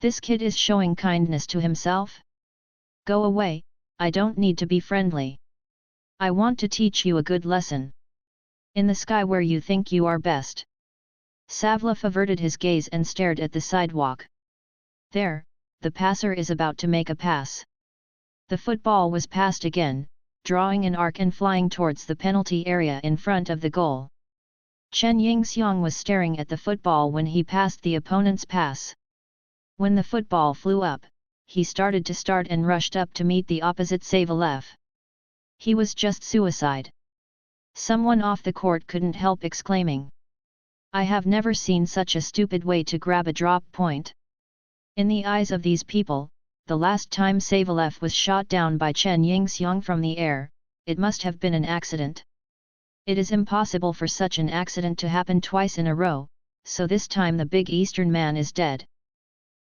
This kid is showing kindness to himself? Go away, I don't need to be friendly. I want to teach you a good lesson. In the sky where you think you are best. Savalev averted his gaze and stared at the sidewalk. There, the passer is about to make a pass. The football was passed again, drawing an arc and flying towards the penalty area in front of the goal. Chen Yingxiang was staring at the football when he passed the opponent's pass. When the football flew up, he started and rushed up to meet the opposite Savalev. He was just suicide. Someone off the court couldn't help exclaiming. I have never seen such a stupid way to grab a drop point. In the eyes of these people, the last time Savalev was shot down by Chen Yingxiang from the air, it must have been an accident. It is impossible for such an accident to happen twice in a row, so this time the big Eastern man is dead.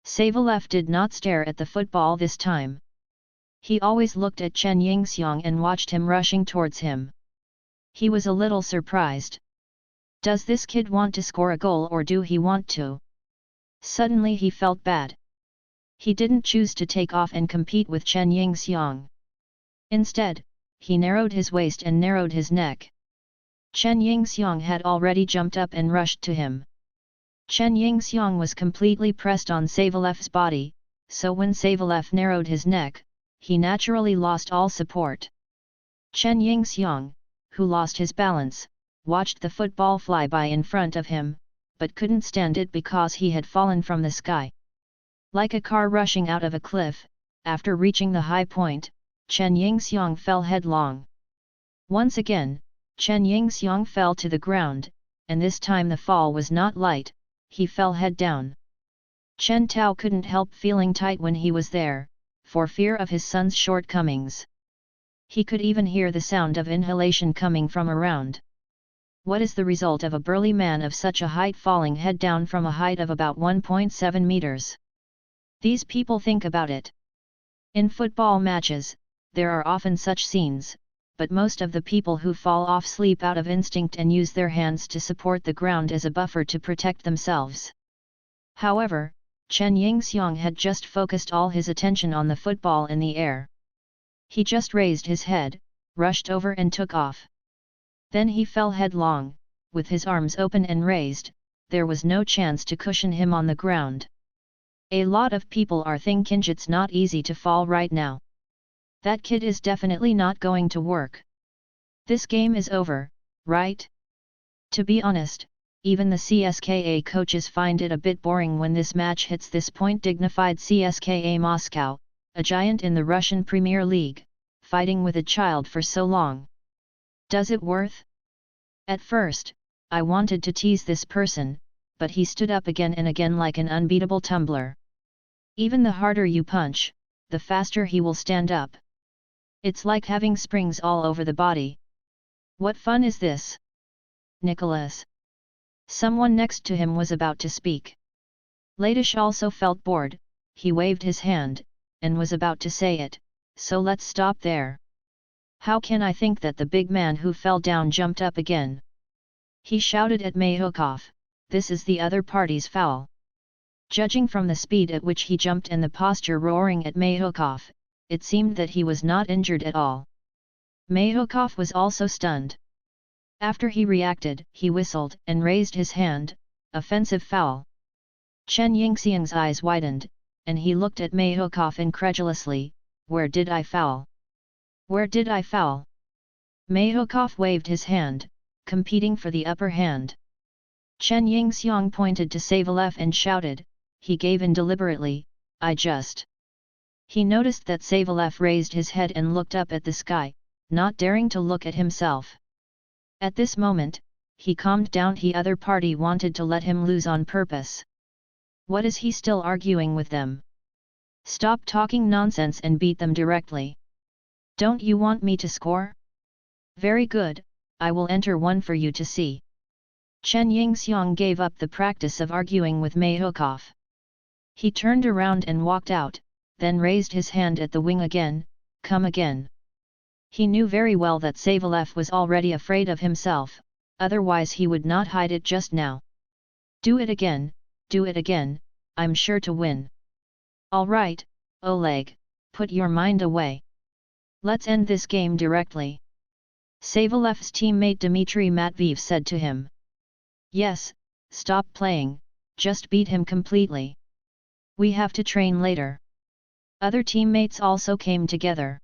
Savalev did not stare at the football this time. He always looked at Chen Yingxiang and watched him rushing towards him. He was a little surprised. Does this kid want to score a goal or do he want to? Suddenly he felt bad. He didn't choose to take off and compete with Chen Yingxiang. Instead, he narrowed his waist and narrowed his neck. Chen Yingxiang had already jumped up and rushed to him. Chen Yingxiang was completely pressed on Savalev's body, so when Savalev narrowed his neck, he naturally lost all support. Chen Yingxiang, who lost his balance, watched the football fly by in front of him, but couldn't stand it because he had fallen from the sky. Like a car rushing out of a cliff, after reaching the high point, Chen Yingxiang fell headlong. Once again, Chen Yingxiang fell to the ground, and this time the fall was not light, he fell head down. Chen Tao couldn't help feeling tight when he was there, for fear of his son's shortcomings. He could even hear the sound of inhalation coming from around. What is the result of a burly man of such a height falling head down from a height of about 1.7 meters? These people think about it. In football matches, there are often such scenes, but most of the people who fall off sleep out of instinct and use their hands to support the ground as a buffer to protect themselves. However, Chen Yingxiang had just focused all his attention on the football in the air. He just raised his head, rushed over and took off. Then he fell headlong, with his arms open and raised, there was no chance to cushion him on the ground. A lot of people are thinking it's not easy to fall right now. That kid is definitely not going to work. This game is over, right? To be honest, even the CSKA coaches find it a bit boring when this match hits this point. Dignified CSKA Moscow, a giant in the Russian Premier League, fighting with a child for so long. Does it worth? At first, I wanted to tease this person, but he stood up again and again like an unbeatable tumbler. Even the harder you punch, the faster he will stand up. It's like having springs all over the body. What fun is this? Nicholas. Someone next to him was about to speak. Ladish also felt bored, he waved his hand, and was about to say it, so let's stop there. How can I think that the big man who fell down jumped up again? He shouted at Mayhukov, this is the other party's foul. Judging from the speed at which he jumped and the posture roaring at Mayhukov, it seemed that he was not injured at all. Mayhukov was also stunned. After he reacted, he whistled and raised his hand, offensive foul. Chen Yingxiang's eyes widened, and he looked at Mayhukov incredulously, where did I foul? Where did I foul? Mayhukov waved his hand, competing for the upper hand. Chen Yingxiang pointed to Savalev and shouted, he gave in deliberately, I just. He noticed that Savalev raised his head and looked up at the sky, not daring to look at himself. At this moment, he calmed down. The other party wanted to let him lose on purpose. What is he still arguing with them? Stop talking nonsense and beat them directly. Don't you want me to score? Very good, I will enter one for you to see. Chen Yingxiang gave up the practice of arguing with Mayhukov. He turned around and walked out, then raised his hand at the wing again, come again. He knew very well that Savalev was already afraid of himself, otherwise he would not hide it just now. Do it again, I'm sure to win. All right, Oleg, put your mind away. Let's end this game directly. Savalev's teammate Dmitry Matveev said to him. Yes, stop playing, just beat him completely. We have to train later. Other teammates also came together.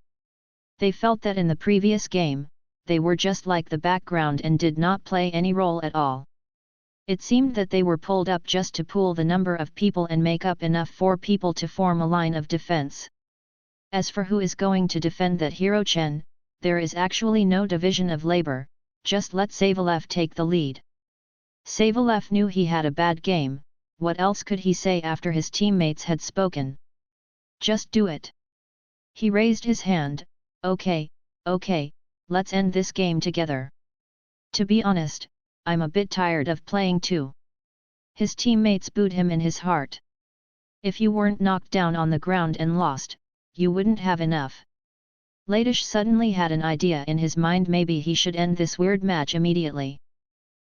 They felt that in the previous game, they were just like the background and did not play any role at all. It seemed that they were pulled up just to pool the number of people and make up enough for people to form a line of defense. As for who is going to defend that hero Chen, there is actually no division of labor, just let Savalev take the lead. Savalev knew he had a bad game, what else could he say after his teammates had spoken? Just do it. He raised his hand, okay, let's end this game together. To be honest, I'm a bit tired of playing too. His teammates booed him in his heart. If you weren't knocked down on the ground and lost, you wouldn't have enough. Ladish suddenly had an idea in his mind, maybe he should end this weird match immediately.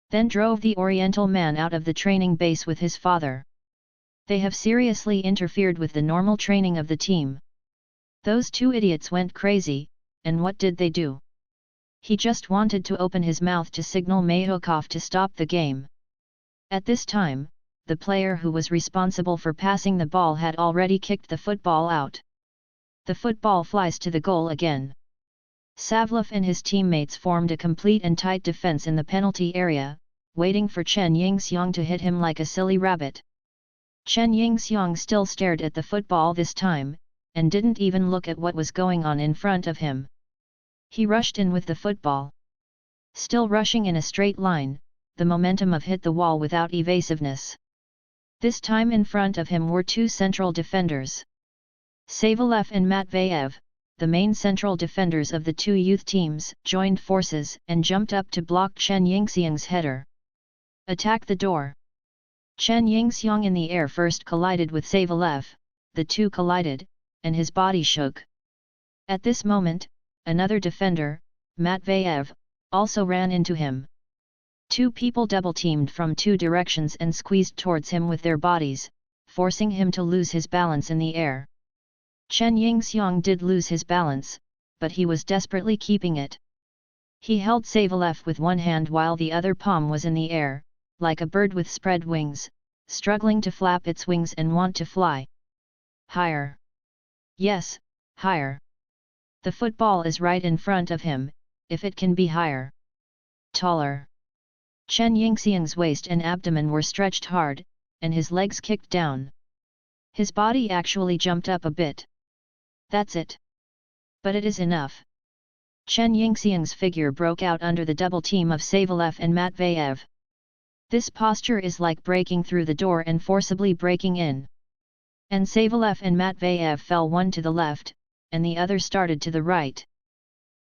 Then drove the Oriental man out of the training base with his father. They have seriously interfered with the normal training of the team. Those two idiots went crazy, and what did they do? He just wanted to open his mouth to signal Mayhukov to stop the game. At this time, the player who was responsible for passing the ball had already kicked the football out. The football flies to the goal again. Savalev and his teammates formed a complete and tight defense in the penalty area, waiting for Chen Yingxiang to hit him like a silly rabbit. Chen Yingxiang still stared at the football this time, and didn't even look at what was going on in front of him. He rushed in with the football. Still rushing in a straight line, the momentum of hit the wall without evasiveness. This time in front of him were two central defenders. Savalev and Matveyev, the main central defenders of the two youth teams, joined forces and jumped up to block Chen Yingxiang's header. Attack the door! Chen Yingxiang in the air first collided with Savalev, the two collided, and his body shook. At this moment, another defender, Matveyev, also ran into him. Two people double-teamed from two directions and squeezed towards him with their bodies, forcing him to lose his balance in the air. Chen Yingxiang did lose his balance, but he was desperately keeping it. He held Savalev with one hand while the other palm was in the air, like a bird with spread wings, struggling to flap its wings and want to fly. Higher! Yes, higher! The football is right in front of him, if it can be higher. Taller! Chen Yingxiang's waist and abdomen were stretched hard, and his legs kicked down. His body actually jumped up a bit. That's it. But it is enough. Chen Yingxiang's figure broke out under the double team of Savalev and Matveyev. This posture is like breaking through the door and forcibly breaking in. And Savalev and Matveyev fell one to the left, and the other started to the right.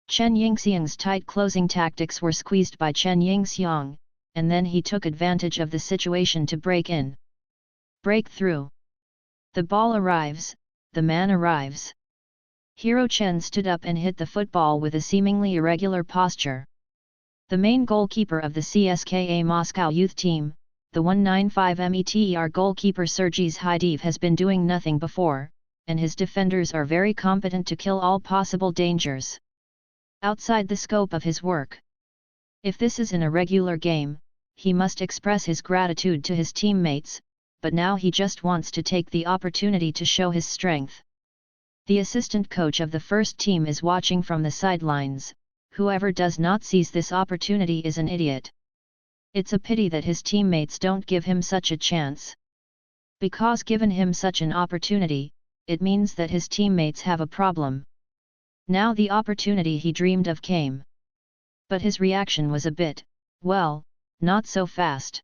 Chen Yingxiang's tight closing tactics were squeezed by Chen Yingxiang, and then he took advantage of the situation to break in. Break through. The ball arrives, the man arrives. Hero Chen stood up and hit the football with a seemingly irregular posture. The main goalkeeper of the CSKA Moscow youth team, the 195-meter goalkeeper Sergei Zhaidev, has been doing nothing before, and his defenders are very competent to kill all possible dangers outside the scope of his work. If this is in a regular game, he must express his gratitude to his teammates, but now he just wants to take the opportunity to show his strength. The assistant coach of the first team is watching from the sidelines. Whoever does not seize this opportunity is an idiot. It's a pity that his teammates don't give him such a chance. Because given him such an opportunity, it means that his teammates have a problem. Now the opportunity he dreamed of came. But his reaction was a bit, well, not so fast.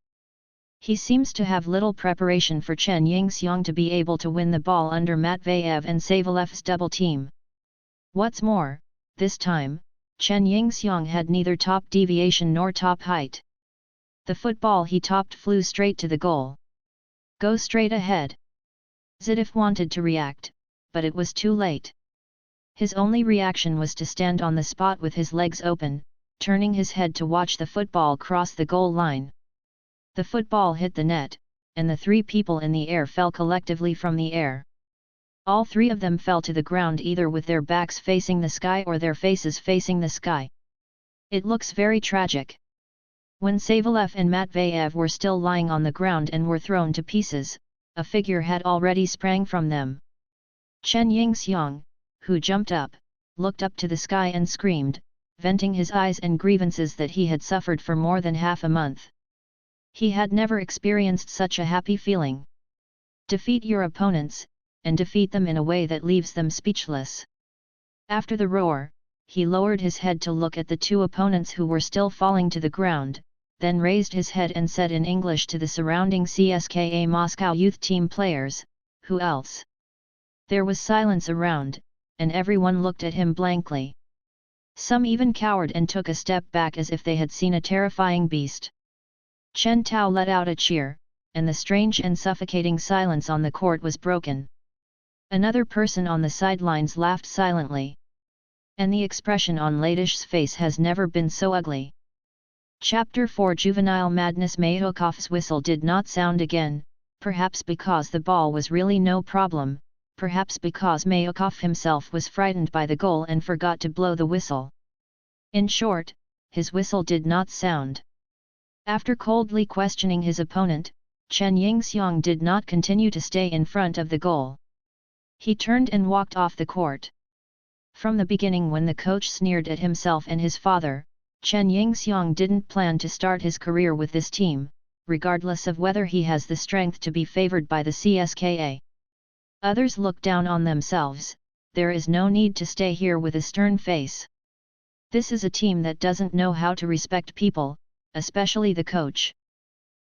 He seems to have little preparation for Chen Yingxiang to be able to win the ball under Matveyev and Savalev's double team. What's more, this time, Chen Yingxiang had neither top deviation nor top height. The football he topped flew straight to the goal. Go straight ahead. Zhaidev wanted to react, but it was too late. His only reaction was to stand on the spot with his legs open, turning his head to watch the football cross the goal line. The football hit the net, and the three people in the air fell collectively from the air. All three of them fell to the ground either with their backs facing the sky or their faces facing the sky. It looks very tragic. When Savalev and Matveyev were still lying on the ground and were thrown to pieces, a figure had already sprang from them. Chen Yingxiang, who jumped up, looked up to the sky and screamed, venting his eyes and grievances that he had suffered for more than half a month. He had never experienced such a happy feeling. Defeat your opponents, and defeat them in a way that leaves them speechless. After the roar, he lowered his head to look at the two opponents who were still falling to the ground, then raised his head and said in English to the surrounding CSKA Moscow youth team players, "Who else?" There was silence around, and everyone looked at him blankly. Some even cowered and took a step back as if they had seen a terrifying beast. Chen Tao let out a cheer, and the strange and suffocating silence on the court was broken. Another person on the sidelines laughed silently. And the expression on Ladish's face has never been so ugly. Chapter 4 Juvenile Madness. Mayakov's whistle did not sound again, perhaps because the ball was really no problem, perhaps because Mayakov himself was frightened by the goal and forgot to blow the whistle. In short, his whistle did not sound. After coldly questioning his opponent, Chen Yingxiang did not continue to stay in front of the goal. He turned and walked off the court. From the beginning, when the coach sneered at himself and his father, Chen Yingxiang didn't plan to start his career with this team, regardless of whether he has the strength to be favored by the CSKA. Others look down on themselves. There is no need to stay here with a stern face. This is a team that doesn't know how to respect people, especially the coach.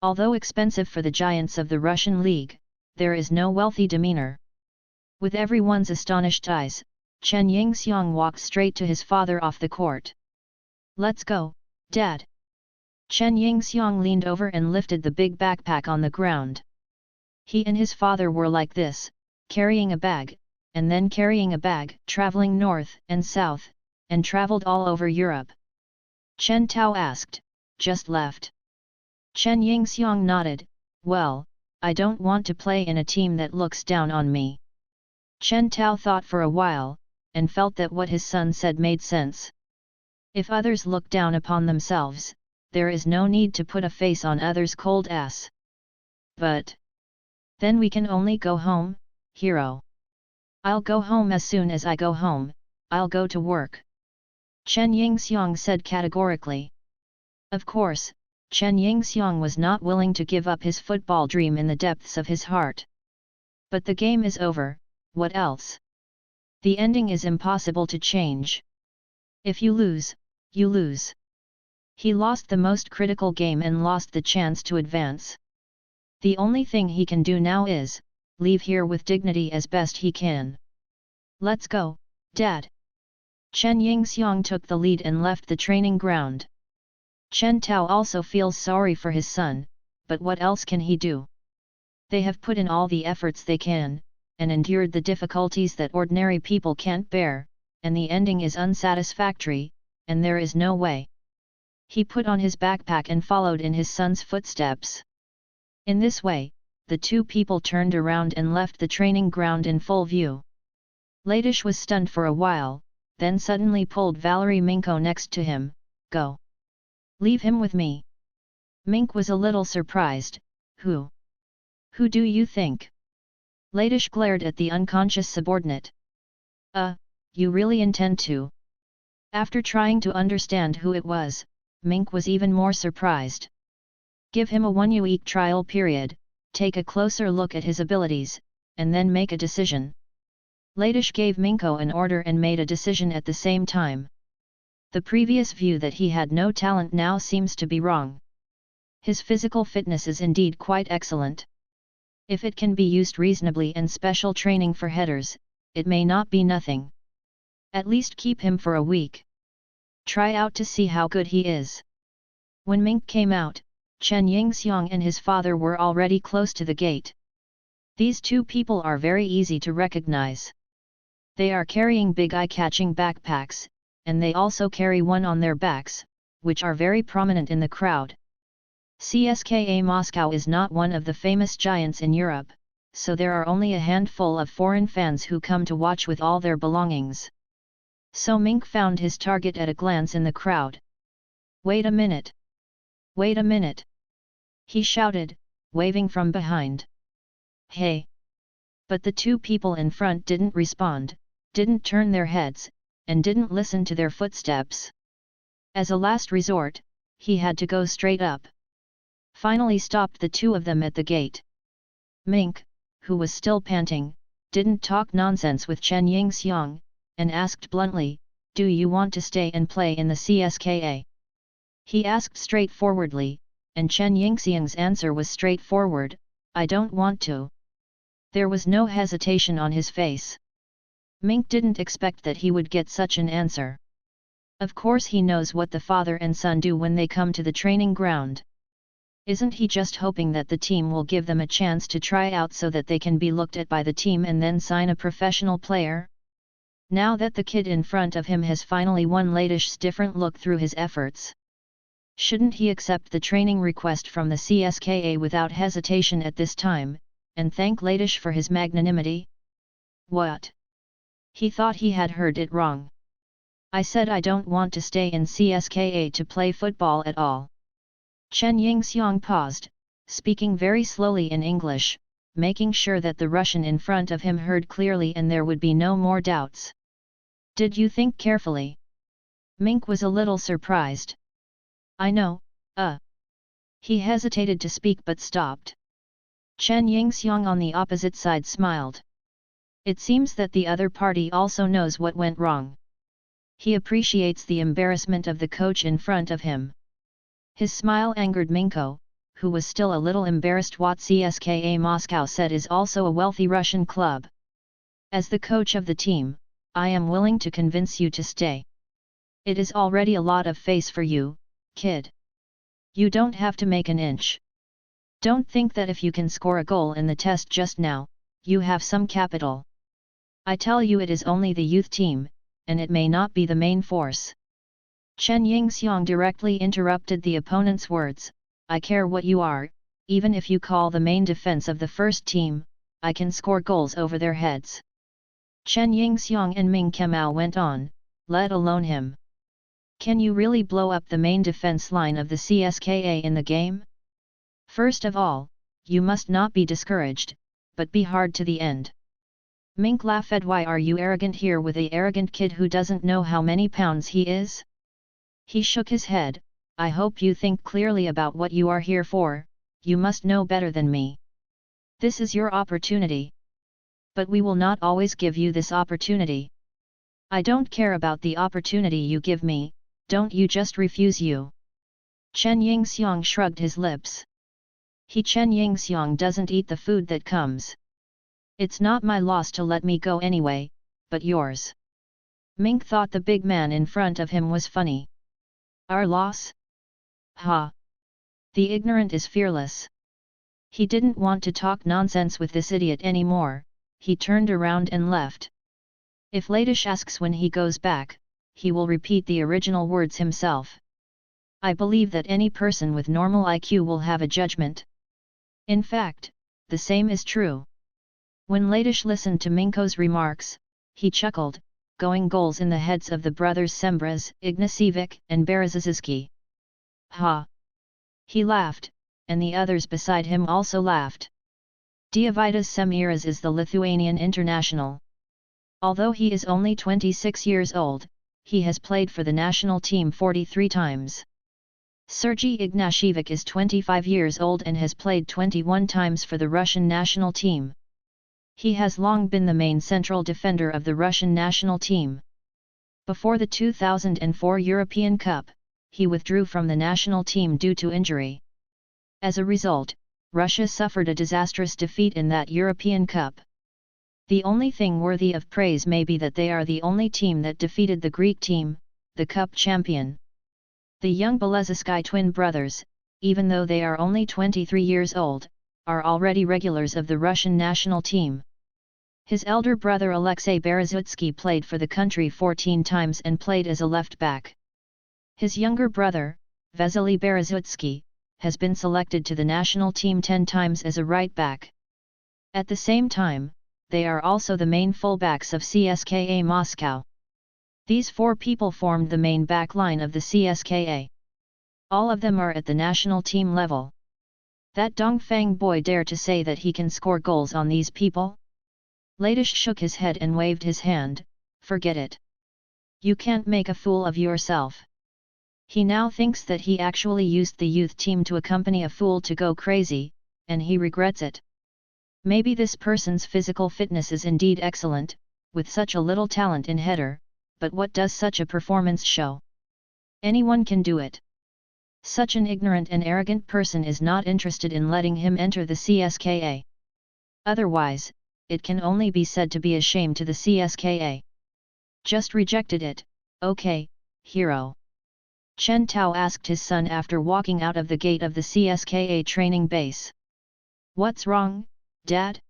Although expensive for the giants of the Russian league, there is no wealthy demeanor. With everyone's astonished eyes, Chen Yingxiang walked straight to his father off the court. "Let's go, Dad." Chen Yingxiang leaned over and lifted the big backpack on the ground. He and his father were like this, carrying a bag, and then carrying a bag, traveling north and south, and traveled all over Europe. Chen Tao asked, "Just left?" Chen Yingxiang nodded, "Well, I don't want to play in a team that looks down on me." Chen Tao thought for a while, and felt that what his son said made sense. If others look down upon themselves, there is no need to put a face on others' cold ass. But then we can only go home, hero. I'll go home as soon as I go home, I'll go to work. Chen Yingxiang said categorically. Of course, Chen Yingxiang was not willing to give up his football dream in the depths of his heart. But the game is over, what else? The ending is impossible to change. If you lose, you lose. He lost the most critical game and lost the chance to advance. The only thing he can do now is, leave here with dignity as best he can. Let's go, Dad. Chen Yingxiang took the lead and left the training ground. Chen Tao also feels sorry for his son, but what else can he do? They have put in all the efforts they can, and endured the difficulties that ordinary people can't bear, and the ending is unsatisfactory, and there is no way. He put on his backpack and followed in his son's footsteps. In this way, the two people turned around and left the training ground in full view. Ladish was stunned for a while, then suddenly pulled Valerie Minko next to him, "Go. Leave him with me." Mink was a little surprised, Who do you think?" Ladish glared at the unconscious subordinate. You really intend to?" After trying to understand who it was, Mink was even more surprised. "Give him a 1 week trial period, take a closer look at his abilities, and then make a decision." Ladish gave Minko an order and made a decision at the same time. The previous view that he had no talent now seems to be wrong. His physical fitness is indeed quite excellent. If it can be used reasonably and special training for headers, it may not be nothing. At least keep him for a week. Try out to see how good he is. When Mink came out, Chen Yingxiang and his father were already close to the gate. These two people are very easy to recognize. They are carrying big eye-catching backpacks, and they also carry one on their backs, which are very prominent in the crowd. CSKA Moscow is not one of the famous giants in Europe, so there are only a handful of foreign fans who come to watch with all their belongings. So Mink found his target at a glance in the crowd. "Wait a minute! Wait a minute!" he shouted, waving from behind. "Hey!" But the two people in front didn't respond, didn't turn their heads, and didn't listen to their footsteps. As a last resort, he had to go straight up. Finally stopped the two of them at the gate. Mink, who was still panting, didn't talk nonsense with Chen Yingxiang, and asked bluntly, "Do you want to stay and play in the CSKA?" He asked straightforwardly, and Chen Yingxiang's answer was straightforward, "I don't want to." There was no hesitation on his face. Mink didn't expect that he would get such an answer. Of course he knows what the father and son do when they come to the training ground. Isn't he just hoping that the team will give them a chance to try out so that they can be looked at by the team and then sign a professional player? Now that the kid in front of him has finally won Ladish's different look through his efforts, shouldn't he accept the training request from the CSKA without hesitation at this time, and thank Ladish for his magnanimity? What? He thought he had heard it wrong. "I said I don't want to stay in CSKA to play football at all." Chen Yingxiang paused, speaking very slowly in English, making sure that the Russian in front of him heard clearly and there would be no more doubts. "Did you think carefully?" Mink was a little surprised. "I know, He hesitated to speak but stopped. Chen Yingxiang on the opposite side smiled. It seems that the other party also knows what went wrong. He appreciates the embarrassment of the coach in front of him. His smile angered Minko, who was still a little embarrassed. What CSKA Moscow said is also a wealthy Russian club. As the coach of the team, I am willing to convince you to stay. It is already a lot of face for you, kid. You don't have to make an inch. Don't think that if you can score a goal in the test just now, you have some capital. I tell you, it is only the youth team, and it may not be the main force. Chen Yingxiang directly interrupted the opponent's words. I care what you are, even if you call the main defense of the first team, I can score goals over their heads. Chen Yingxiang and Ming Kemao went on, let alone him. Can you really blow up the main defense line of the CSKA in the game? First of all, you must not be discouraged, but be hard to the end. Mink laughed. Why are you arrogant here with a arrogant kid who doesn't know how many pounds he is? He shook his head. I hope you think clearly about what you are here for, you must know better than me. This is your opportunity. But we will not always give you this opportunity. I don't care about the opportunity you give me, don't you just refuse you. Chen Yingxiang shrugged his lips. Chen Yingxiang doesn't eat the food that comes. It's not my loss to let me go anyway, but yours. Mink thought the big man in front of him was funny. Our loss? Ha! The ignorant is fearless. He didn't want to talk nonsense with this idiot anymore, he turned around and left. If Ladish asks when he goes back, he will repeat the original words himself. I believe that any person with normal IQ will have a judgment. In fact, the same is true. When Ladish listened to Minko's remarks, he chuckled, going goals in the heads of the brothers Sembras, Ignacevich and Berezizki. Ha! He laughed, and the others beside him also laughed. Dievidas Semiras is the Lithuanian international. Although he is only 26 years old, he has played for the national team 43 times. Sergei Ignashevich is 25 years old and has played 21 times for the Russian national team. He has long been the main central defender of the Russian national team. Before the 2004 European Cup, he withdrew from the national team due to injury. As a result, Russia suffered a disastrous defeat in that European Cup. The only thing worthy of praise may be that they are the only team that defeated the Greek team, the Cup champion. The young Belezovsky twin brothers, even though they are only 23 years old, are already regulars of the Russian national team. His elder brother Alexei Berezutsky played for the country 14 times and played as a left back. His younger brother, Vasily Berezutsky, has been selected to the national team 10 times as a right back. At the same time, they are also the main fullbacks of CSKA Moscow. These four people formed the main back line of the CSKA. All of them are at the national team level. That Dongfang boy dare to say that he can score goals on these people? Ladish shook his head and waved his hand, forget it. You can't make a fool of yourself. He now thinks that he actually used the youth team to accompany a fool to go crazy, and he regrets it. Maybe this person's physical fitness is indeed excellent, with such a little talent in header, but what does such a performance show? Anyone can do it. Such an ignorant and arrogant person is not interested in letting him enter the CSKA. Otherwise, it can only be said to be a shame to the CSKA. Just rejected it, okay, hero. Chen Tao asked his son after walking out of the gate of the CSKA training base. What's wrong, Dad?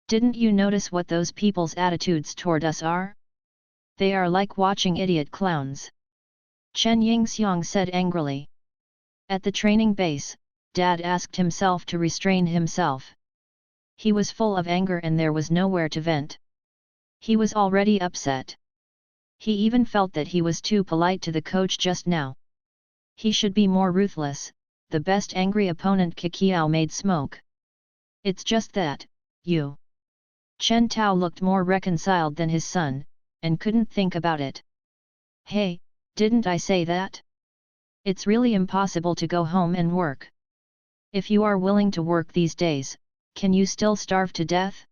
Didn't you notice what those people's attitudes toward us are? They are like watching idiot clowns. Chen Yingxiang said angrily. At the training base, Dad asked himself to restrain himself. He was full of anger and there was nowhere to vent. He was already upset. He even felt that he was too polite to the coach just now. He should be more ruthless. The best angry opponent Kikiao made smoke. It's just that, you. Chen Tao looked more reconciled than his son, and couldn't think about it. Hey, didn't I say that? It's really impossible to go home and work. If you are willing to work these days, can you still starve to death?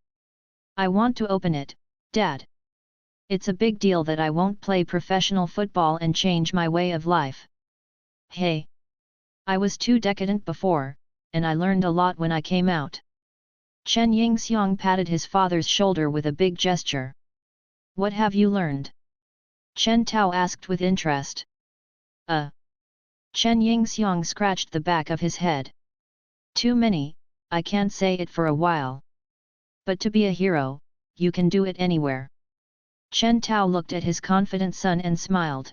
I want to open it, Dad. It's a big deal that I won't play professional football and change my way of life. Hey! I was too decadent before, and I learned a lot when I came out. Chen Yingxiang patted his father's shoulder with a big gesture. What have you learned? Chen Tao asked with interest. Chen Yingxiang scratched the back of his head. Too many, I can't say it for a while. But to be a hero, you can do it anywhere. Chen Tao looked at his confident son and smiled.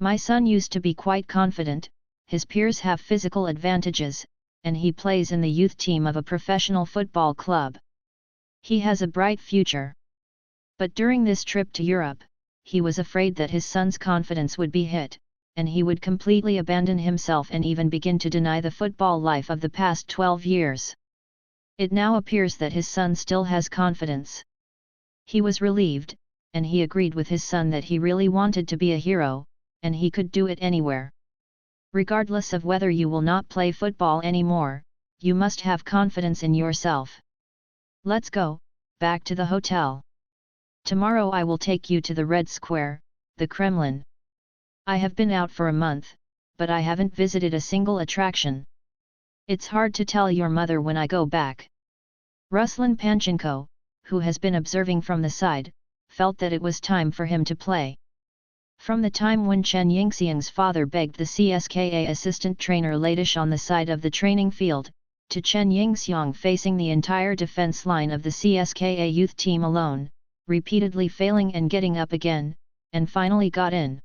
My son used to be quite confident, his peers have physical advantages, and he plays in the youth team of a professional football club. He has a bright future. But during this trip to Europe, he was afraid that his son's confidence would be hit, and he would completely abandon himself and even begin to deny the football life of the past 12 years. It now appears that his son still has confidence. He was relieved, and he agreed with his son that he really wanted to be a hero, and he could do it anywhere. Regardless of whether you will not play football anymore, you must have confidence in yourself. Let's go, back to the hotel. Tomorrow I will take you to the Red Square, the Kremlin. I have been out for a month, but I haven't visited a single attraction. It's hard to tell your mother when I go back. Ruslan Panchenko, who has been observing from the side, felt that it was time for him to play. From the time when Chen Yingxiang's father begged the CSKA assistant trainer Ladish on the side of the training field, to Chen Yingxiang facing the entire defense line of the CSKA youth team alone, repeatedly failing and getting up again, and finally got in.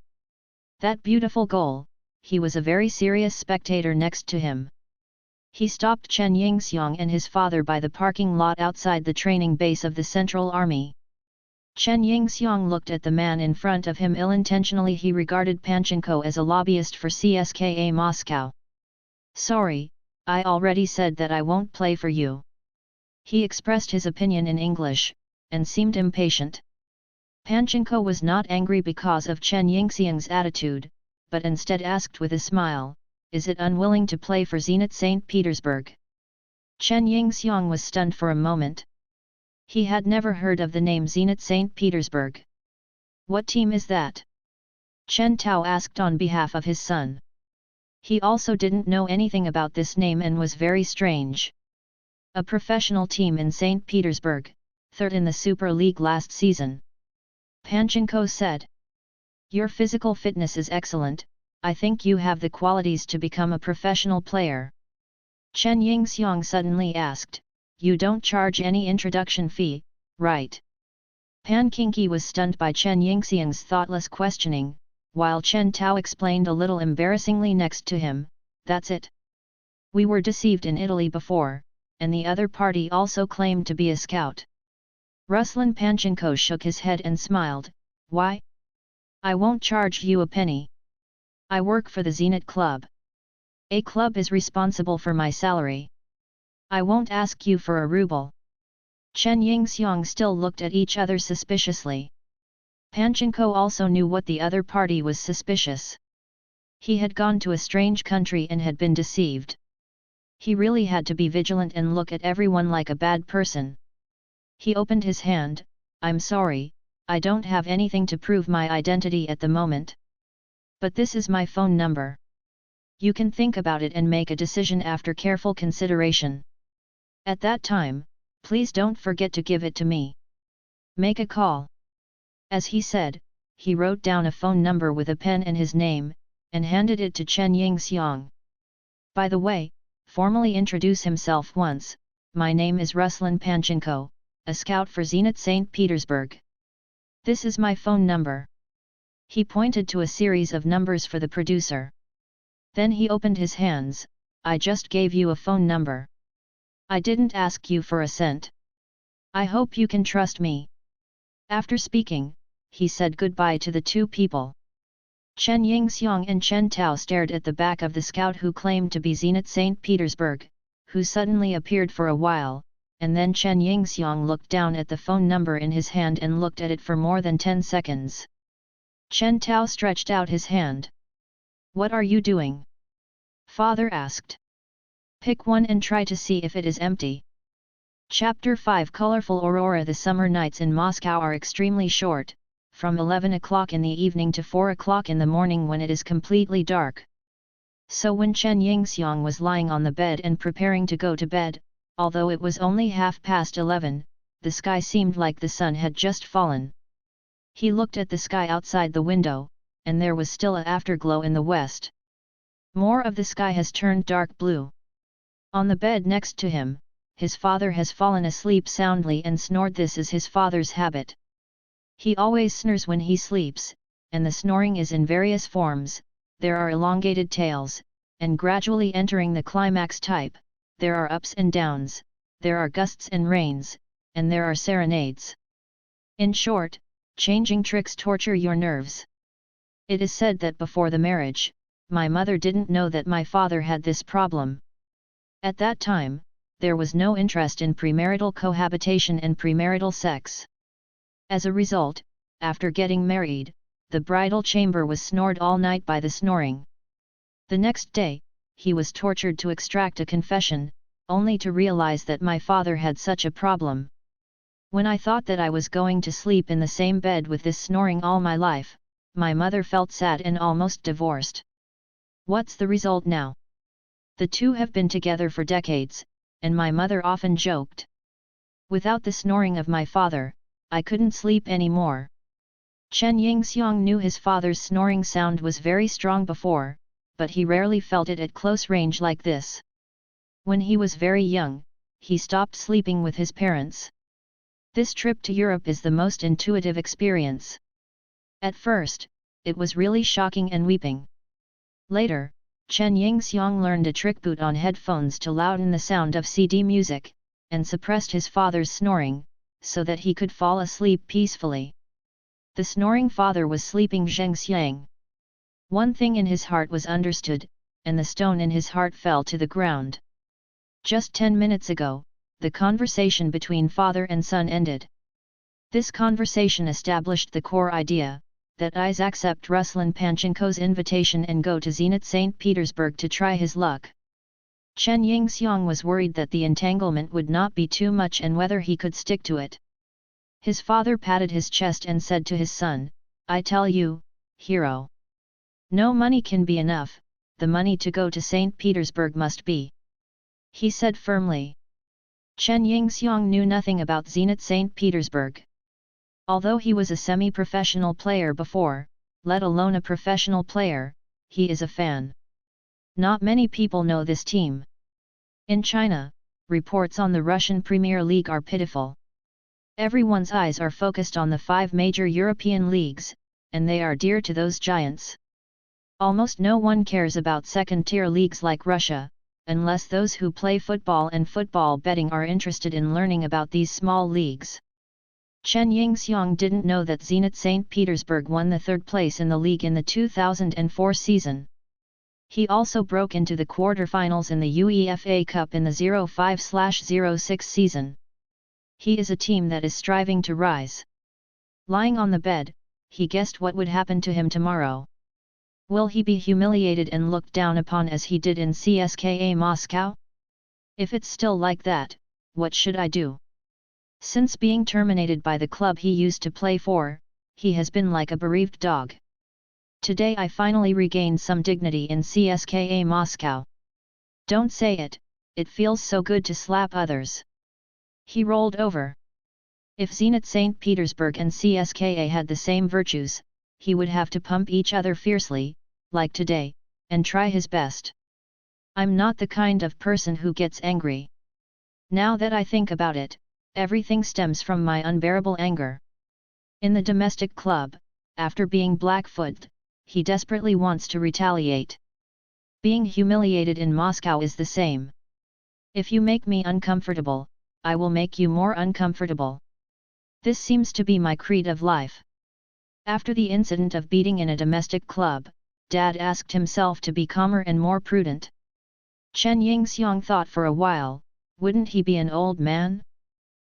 That beautiful goal, he was a very serious spectator next to him. He stopped Chen Yingxiang and his father by the parking lot outside the training base of the Central Army. Chen Yingxiang looked at the man in front of him ill-intentionally. He regarded Panchenko as a lobbyist for CSKA Moscow. Sorry, I already said that I won't play for you. He expressed his opinion in English, and seemed impatient. Panchenko was not angry because of Chen Yingxiang's attitude, but instead asked with a smile, is it unwilling to play for Zenit St. Petersburg? Chen Yingxiang was stunned for a moment. He had never heard of the name Zenit St. Petersburg. What team is that? Chen Tao asked on behalf of his son. He also didn't know anything about this name and was very strange. A professional team in St. Petersburg, third in the Super League last season. Panchenko said. Your physical fitness is excellent, I think you have the qualities to become a professional player. Chen Yingxiang suddenly asked, you don't charge any introduction fee, right? Pan Kinki was stunned by Chen Yingxiang's thoughtless questioning, while Chen Tao explained a little embarrassingly next to him, that's it. We were deceived in Italy before, and the other party also claimed to be a scout. Ruslan Panchenko shook his head and smiled, why? I won't charge you a penny. I work for the Zenit Club. A club is responsible for my salary. I won't ask you for a ruble. Chen Yingxiang still looked at each other suspiciously. Panchenko also knew what the other party was suspicious. He had gone to a strange country and had been deceived. He really had to be vigilant and look at everyone like a bad person. He opened his hand, I'm sorry, I don't have anything to prove my identity at the moment. But this is my phone number. You can think about it and make a decision after careful consideration. At that time, please don't forget to give it to me. Make a call. As he said, he wrote down a phone number with a pen and his name, and handed it to Chen Yingxiang. By the way, formally introduce himself once, my name is Ruslan Panchenko, a scout for Zenit St. Petersburg. This is my phone number. He pointed to a series of numbers for the producer. Then he opened his hands, I just gave you a phone number. I didn't ask you for a cent. I hope you can trust me. After speaking, he said goodbye to the two people. Chen Yingxiang and Chen Tao stared at the back of the scout who claimed to be Zenit St. Petersburg, who suddenly appeared for a while, and then Chen Yingxiang looked down at the phone number in his hand and looked at it for more than 10 seconds. Chen Tao stretched out his hand. What are you doing? Father asked. Pick one and try to see if it is empty. Chapter 5 Colorful Aurora. The summer nights in Moscow are extremely short, from 11 o'clock in the evening to 4 o'clock in the morning when it is completely dark. So when Chen Yingxiang was lying on the bed and preparing to go to bed, although it was only 11:30, the sky seemed like the sun had just fallen. He looked at the sky outside the window, and there was still an afterglow in the west. More of the sky has turned dark blue. On the bed next to him, his father has fallen asleep soundly and snored. This is his father's habit. He always snores when he sleeps, and the snoring is in various forms. There are elongated tails, and gradually entering the climax type, there are ups and downs, there are gusts and rains, and there are serenades. In short, changing tricks torture your nerves. It is said that before the marriage, my mother didn't know that my father had this problem. At that time, there was no interest in premarital cohabitation and premarital sex. As a result, after getting married, the bridal chamber was snored all night by the snoring. The next day, he was tortured to extract a confession, only to realize that my father had such a problem. When I thought that I was going to sleep in the same bed with this snoring all my life, my mother felt sad and almost divorced. What's the result now? The two have been together for decades, and my mother often joked. Without the snoring of my father, I couldn't sleep anymore. Chen Yingxiang knew his father's snoring sound was very strong before, but he rarely felt it at close range like this. When he was very young, he stopped sleeping with his parents. This trip to Europe is the most intuitive experience. At first, it was really shocking and weeping. Later, Chen Yingxiang learned a trick: put on headphones to louden the sound of CD music, and suppressed his father's snoring, so that he could fall asleep peacefully. The snoring father was sleeping Zhengxiang. One thing in his heart was understood, and the stone in his heart fell to the ground. Just 10 minutes ago, the conversation between father and son ended. This conversation established the core idea, that Is accept Ruslan Panchenko's invitation and go to Zenit St. Petersburg to try his luck. Chen Yingxiang was worried that the entanglement would not be too much and whether he could stick to it. His father patted his chest and said to his son, "I tell you, hero. No money can be enough, the money to go to St. Petersburg must be," he said firmly. Chen Yingxiang knew nothing about Zenit St. Petersburg. Although he was a semi-professional player before, let alone a professional player, he is a fan. Not many people know this team. In China, reports on the Russian Premier League are pitiful. Everyone's eyes are focused on the 5 major European leagues, and they are dear to those giants. Almost no one cares about second-tier leagues like Russia, unless those who play football and football betting are interested in learning about these small leagues. Chen Yingxiang didn't know that Zenit St. Petersburg won the 3rd place in the league in the 2004 season. He also broke into the quarterfinals in the UEFA Cup in the 05/06 season. He is a team that is striving to rise. Lying on the bed, he guessed what would happen to him tomorrow. Will he be humiliated and looked down upon as he did in CSKA Moscow? If it's still like that, what should I do? Since being terminated by the club he used to play for, he has been like a bereaved dog. Today I finally regained some dignity in CSKA Moscow. Don't say it, it feels so good to slap others. He rolled over. If Zenit St. Petersburg and CSKA had the same virtues, he would have to pump each other fiercely, like today, and try his best. I'm not the kind of person who gets angry. Now that I think about it, everything stems from my unbearable anger. In the domestic club, after being blackfooted, he desperately wants to retaliate. Being humiliated in Moscow is the same. If you make me uncomfortable, I will make you more uncomfortable. This seems to be my creed of life. After the incident of beating in a domestic club, Dad asked himself to be calmer and more prudent. Chen Yingxiang thought for a while, wouldn't he be an old man?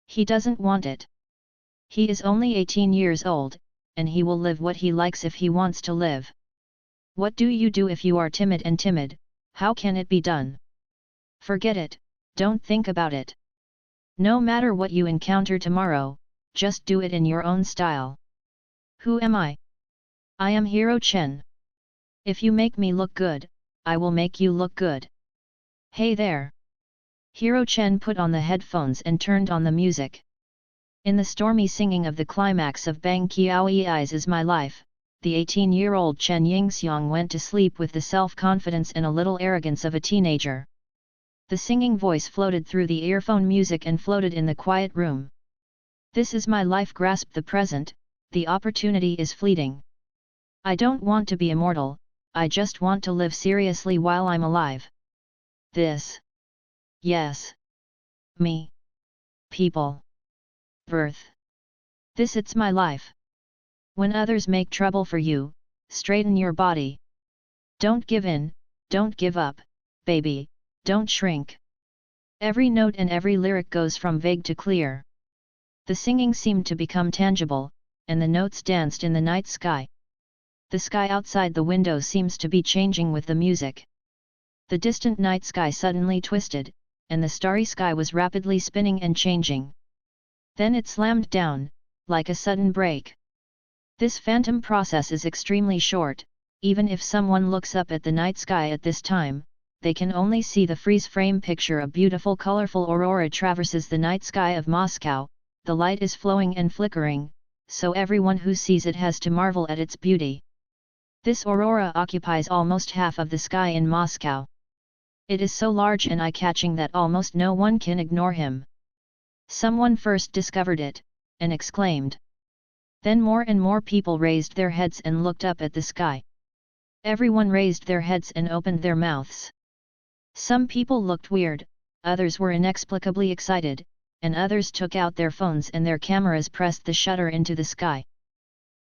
He doesn't want it. He is only 18 years old, and he will live what he likes if he wants to live. What do you do if you are timid and timid, how can it be done? Forget it, don't think about it. No matter what you encounter tomorrow, just do it in your own style. Who am I? I am Hero Chen. If you make me look good, I will make you look good. Hey there! Hero Chen put on the headphones and turned on the music. In the stormy singing of the climax of Bang Qiao Eyes Is My Life, the 18-year-old Chen Yingxiang went to sleep with the self-confidence and a little arrogance of a teenager. The singing voice floated through the earphone music and floated in the quiet room. This is my life, grasp the present, the opportunity is fleeting. I don't want to be immortal, I just want to live seriously while I'm alive. This. Yes. Me. People. Birth. This it's my life. When others make trouble for you, straighten your body. Don't give in, don't give up, baby, don't shrink. Every note and every lyric goes from vague to clear. The singing seemed to become tangible, and the notes danced in the night sky. The sky outside the window seems to be changing with the music. The distant night sky suddenly twisted, and the starry sky was rapidly spinning and changing. Then it slammed down, like a sudden break. This phantom process is extremely short. Even if someone looks up at the night sky at this time, they can only see the freeze-frame picture. A beautiful colorful aurora traverses the night sky of Moscow. The light is flowing and flickering, so everyone who sees it has to marvel at its beauty. This aurora occupies almost half of the sky in Moscow. It is so large and eye-catching that almost no one can ignore him. Someone first discovered it, and exclaimed. Then more and more people raised their heads and looked up at the sky. Everyone raised their heads and opened their mouths. Some people looked weird, others were inexplicably excited, and others took out their phones and their cameras pressed the shutter into the sky.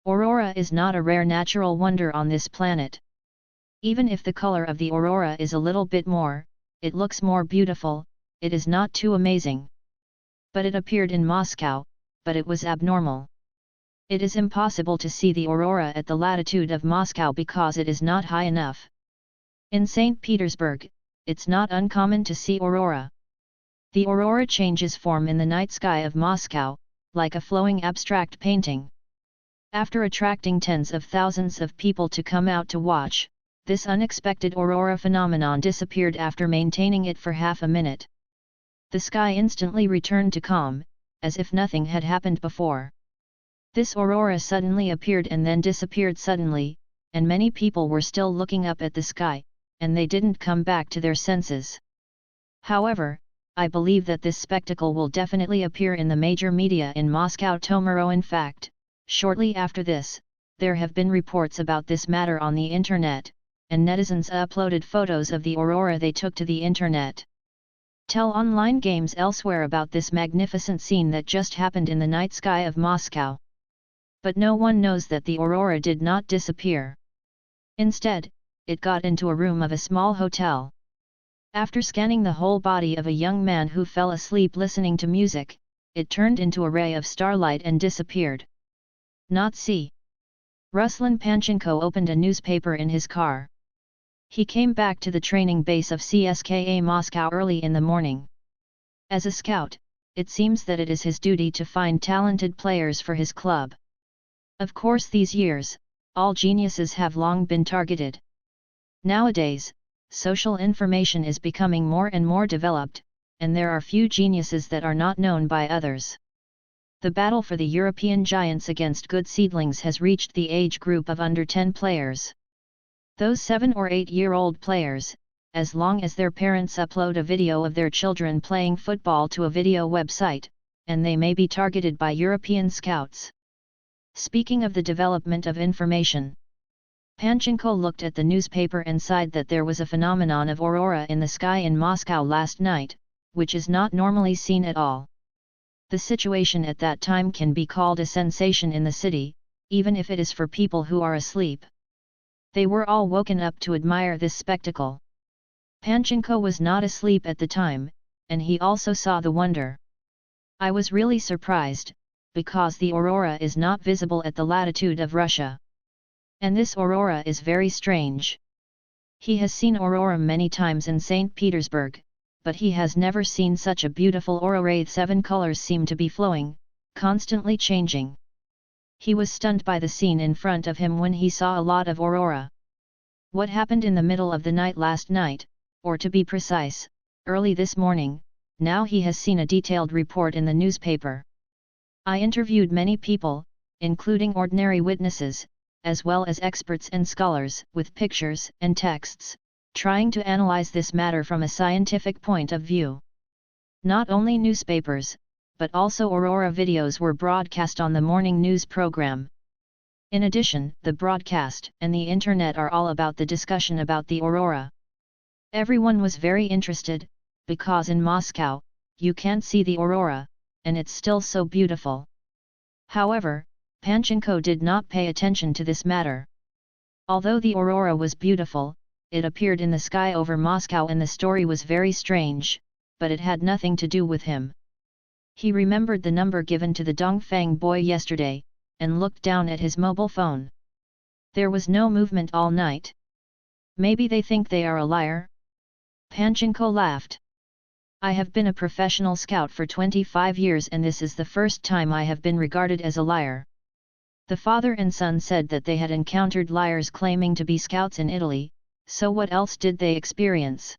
Aurora is not a rare natural wonder on this planet. Even if the color of the aurora is a little bit more, it looks more beautiful, it is not too amazing. But it appeared in Moscow, but it was abnormal. It is impossible to see the aurora at the latitude of Moscow because it is not high enough. In St. Petersburg, it's not uncommon to see aurora. The aurora changes form in the night sky of Moscow, like a flowing abstract painting. After attracting tens of thousands of people to come out to watch, this unexpected aurora phenomenon disappeared after maintaining it for half a minute. The sky instantly returned to calm, as if nothing had happened before. This aurora suddenly appeared and then disappeared suddenly, and many people were still looking up at the sky, and they didn't come back to their senses. However, I believe that this spectacle will definitely appear in the major media in Moscow tomorrow. In fact, shortly after this, there have been reports about this matter on the internet, and netizens uploaded photos of the aurora they took to the internet. Tell online games elsewhere about this magnificent scene that just happened in the night sky of Moscow. But no one knows that the aurora did not disappear. Instead, it got into a room of a small hotel. After scanning the whole body of a young man who fell asleep listening to music, it turned into a ray of starlight and disappeared. Not see. Ruslan Panchenko opened a newspaper in his car. He came back to the training base of CSKA Moscow early in the morning. As a scout, it seems that it is his duty to find talented players for his club. Of course, these years, all geniuses have long been targeted. Nowadays, social information is becoming more and more developed, and there are few geniuses that are not known by others. The battle for the European giants against good seedlings has reached the age group of under 10 players. Those 7 or 8-year-old players, as long as their parents upload a video of their children playing football to a video website, and they may be targeted by European scouts. Speaking of the development of information, Panchenko looked at the newspaper and sighed that there was a phenomenon of aurora in the sky in Moscow last night, which is not normally seen at all. The situation at that time can be called a sensation in the city, even if it is for people who are asleep. They were all woken up to admire this spectacle. Panchenko was not asleep at the time, and he also saw the wonder. I was really surprised, because the aurora is not visible at the latitude of Russia. And this aurora is very strange. He has seen aurora many times in St. Petersburg, but he has never seen such a beautiful aurora. 7 colors seem to be flowing, constantly changing. He was stunned by the scene in front of him when he saw a lot of aurora. What happened in the middle of the night last night, or to be precise, early this morning, now he has seen a detailed report in the newspaper. I interviewed many people, including ordinary witnesses, as well as experts and scholars, with pictures and texts, trying to analyze this matter from a scientific point of view. Not only newspapers, but also aurora videos were broadcast on the morning news program. In addition, the broadcast and the internet are all about the discussion about the aurora. Everyone was very interested, because in Moscow, you can't see the aurora, and it's still so beautiful. However, Panchenko did not pay attention to this matter. Although the aurora was beautiful, it appeared in the sky over Moscow and the story was very strange, but it had nothing to do with him. He remembered the number given to the Dongfang boy yesterday, and looked down at his mobile phone. There was no movement all night. Maybe they think they are a liar? Panchenko laughed. I have been a professional scout for 25 years and this is the first time I have been regarded as a liar. The father and son said that they had encountered liars claiming to be scouts in Italy, so what else did they experience?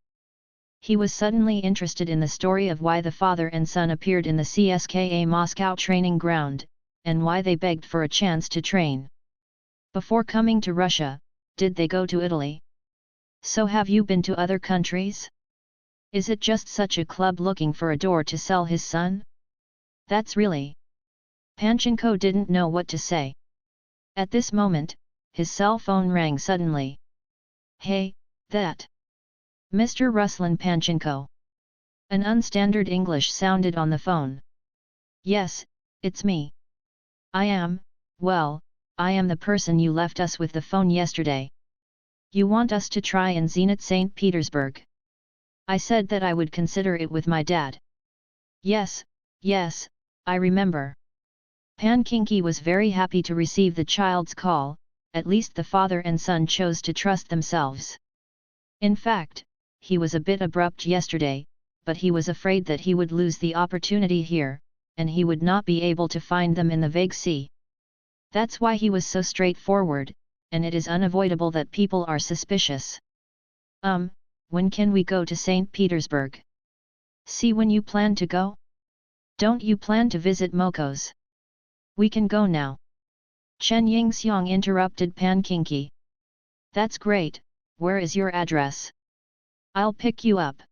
He was suddenly interested in the story of why the father and son appeared in the CSKA Moscow training ground, and why they begged for a chance to train. Before coming to Russia, did they go to Italy? So have you been to other countries? Is it just such a club looking for a door to sell his son? That's really... Panchenko didn't know what to say. At this moment, his cell phone rang suddenly. Hey, that... Mr. Ruslan Panchenko. An unstandard English sounded on the phone. Yes, it's me. I am the person you left us with the phone yesterday. You want us to try in Zenit St. Petersburg. I said that I would consider it with my dad. Yes, I remember. Panchenko was very happy to receive the child's call, at least the father and son chose to trust themselves. In fact, he was a bit abrupt yesterday, but he was afraid that he would lose the opportunity here, and he would not be able to find them in the vague sea. That's why he was so straightforward, and it is unavoidable that people are suspicious. When can we go to St. Petersburg? See when you plan to go? Don't you plan to visit Mokos? We can go now. Chen Yingxiang interrupted Panchenko. That's great, where is your address? I'll pick you up.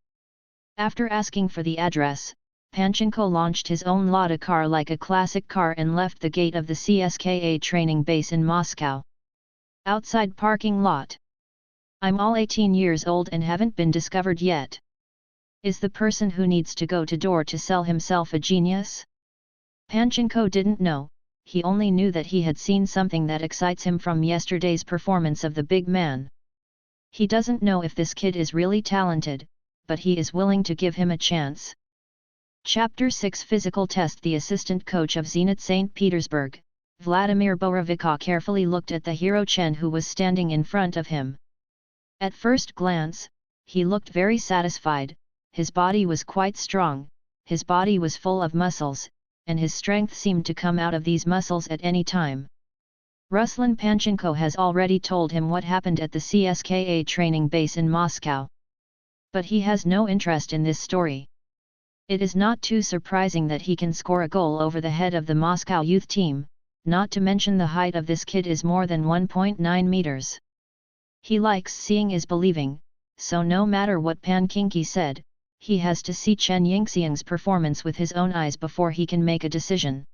After asking for the address, Panchenko launched his own Lada car like a classic car and left the gate of the CSKA training base in Moscow. Outside parking lot. I'm all 18 years old and haven't been discovered yet. Is the person who needs to go to door to sell himself a genius? Panchenko didn't know, he only knew that he had seen something that excites him from yesterday's performance of the big man. He doesn't know if this kid is really talented, but he is willing to give him a chance. Chapter 6 Physical Test. The assistant coach of Zenit St. Petersburg, Vladimir Borovikov, carefully looked at the hero Chen who was standing in front of him. At first glance, he looked very satisfied, his body was quite strong, his body was full of muscles, and his strength seemed to come out of these muscles at any time. Ruslan Panchenko has already told him what happened at the CSKA training base in Moscow. But he has no interest in this story. It is not too surprising that he can score a goal over the head of the Moscow youth team, not to mention the height of this kid is more than 1.9 meters. He likes seeing is believing, so no matter what Panchenko said, he has to see Chen Yingxiang's performance with his own eyes before he can make a decision.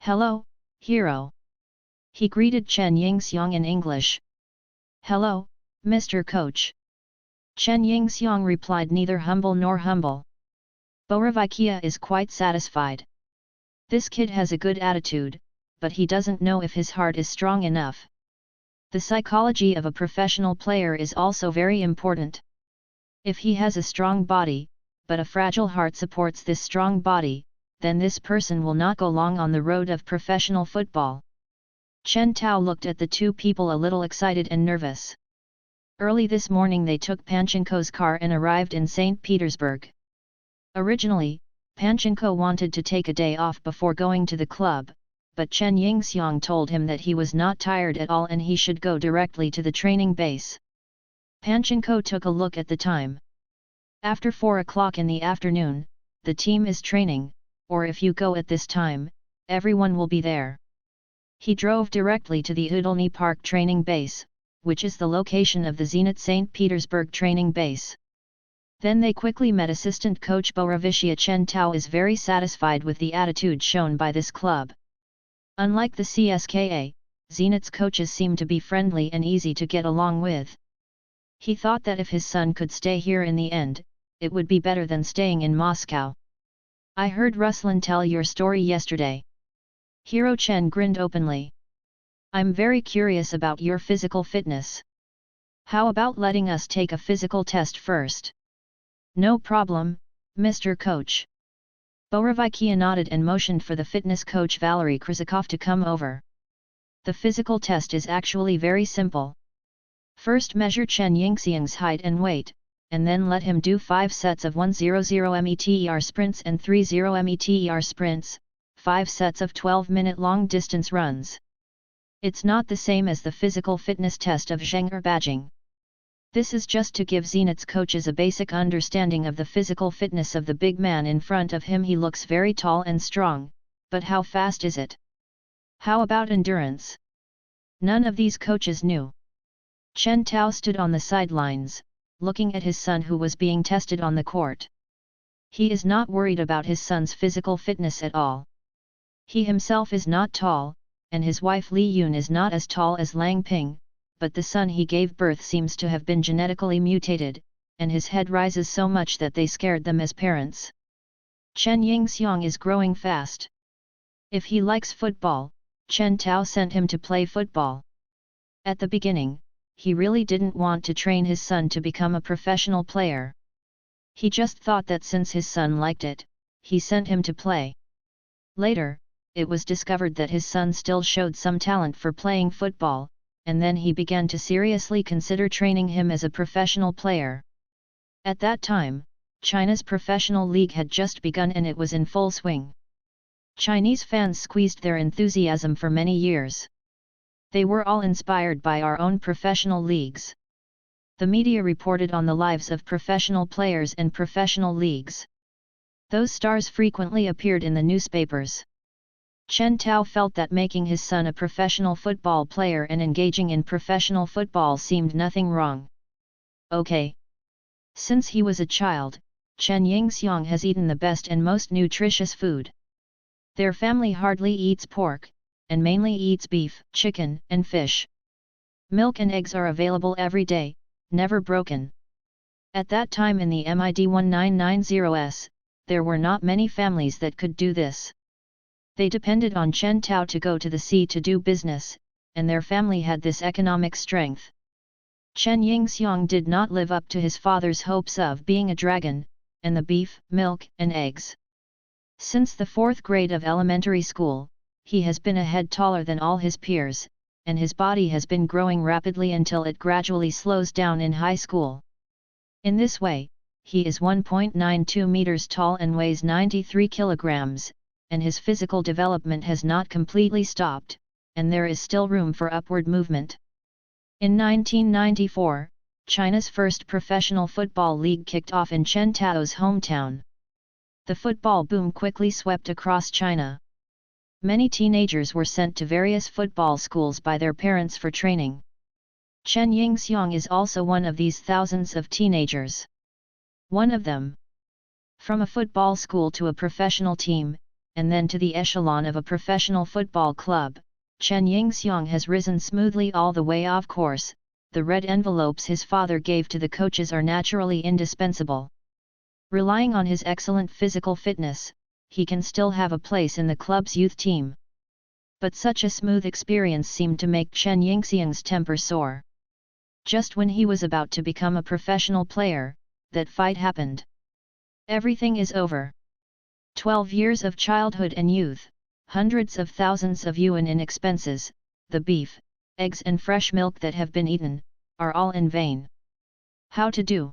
Hello, hero. He greeted Chen Yingxiang in English. Hello, Mr. Coach. Chen Yingxiang replied, neither humble nor humble. Borovikov is quite satisfied. This kid has a good attitude, but he doesn't know if his heart is strong enough. The psychology of a professional player is also very important. If he has a strong body, but a fragile heart supports this strong body, then this person will not go long on the road of professional football. Chen Tao looked at the two people a little excited and nervous. Early this morning they took Panchenko's car and arrived in St. Petersburg. Originally, Panchenko wanted to take a day off before going to the club, but Chen Yingxiang told him that he was not tired at all and he should go directly to the training base. Panchenko took a look at the time. After 4 o'clock in the afternoon, the team is training, or if you go at this time, everyone will be there. He drove directly to the Udalny Park training base, which is the location of the Zenit St. Petersburg training base. Then they quickly met assistant coach Borovishia. Chen Tao is very satisfied with the attitude shown by this club. Unlike the CSKA, Zenit's coaches seem to be friendly and easy to get along with. He thought that if his son could stay here in the end, it would be better than staying in Moscow. I heard Ruslan tell your story yesterday. Hero Chen grinned openly. I'm very curious about your physical fitness. How about letting us take a physical test first? No problem, Mr. Coach. Borovikia nodded and motioned for the fitness coach Valery Krzyzakov to come over. The physical test is actually very simple. First measure Chen Yingxiang's height and weight, and then let him do 5 sets of 100 meter sprints and 30 meter sprints, 5 sets of 12-minute long distance runs. It's not the same as the physical fitness test of Zheng or Beijing. This is just to give Zenit's coaches a basic understanding of the physical fitness of the big man in front of him. He looks very tall and strong, but how fast is it? How about endurance? None of these coaches knew. Chen Tao stood on the sidelines, looking at his son who was being tested on the court. He is not worried about his son's physical fitness at all. He himself is not tall, and his wife Li Yun is not as tall as Lang Ping, but the son he gave birth seems to have been genetically mutated, and his head rises so much that they scared them as parents. Chen Yingxiang is growing fast. If he likes football, Chen Tao sent him to play football. At the beginning, he really didn't want to train his son to become a professional player. He just thought that since his son liked it, he sent him to play. Later, it was discovered that his son still showed some talent for playing football, and then he began to seriously consider training him as a professional player. At that time, China's professional league had just begun and it was in full swing. Chinese fans squeezed their enthusiasm for many years. They were all inspired by our own professional leagues. The media reported on the lives of professional players and professional leagues. Those stars frequently appeared in the newspapers. Chen Tao felt that making his son a professional football player and engaging in professional football seemed nothing wrong. Okay. Since he was a child, Chen Yingxiang has eaten the best and most nutritious food. Their family hardly eats pork, and mainly eats beef, chicken, and fish. Milk and eggs are available every day, never broken. At that time in the MID 1990s, there were not many families that could do this. They depended on Chen Tao to go to the sea to do business, and their family had this economic strength. Chen Yingxiang did not live up to his father's hopes of being a dragon, and the beef, milk, and eggs. Since the 4th grade of elementary school, he has been a head taller than all his peers, and his body has been growing rapidly until it gradually slows down in high school. In this way, he is 1.92 meters tall and weighs 93 kilograms, and his physical development has not completely stopped, and there is still room for upward movement. In 1994, China's first professional football league kicked off in Chen Tao's hometown. The football boom quickly swept across China. Many teenagers were sent to various football schools by their parents for training. Chen Yingxiang is also one of these thousands of teenagers. One of them. From a football school to a professional team, and then to the echelon of a professional football club, Chen Yingxiang has risen smoothly all the way. Of course, the red envelopes his father gave to the coaches are naturally indispensable. Relying on his excellent physical fitness, he can still have a place in the club's youth team. But such a smooth experience seemed to make Chen Yingxiang's temper soar. Just when he was about to become a professional player, that fight happened. Everything is over. 12 years of childhood and youth, hundreds of thousands of yuan in expenses, the beef, eggs and fresh milk that have been eaten, are all in vain. How to do?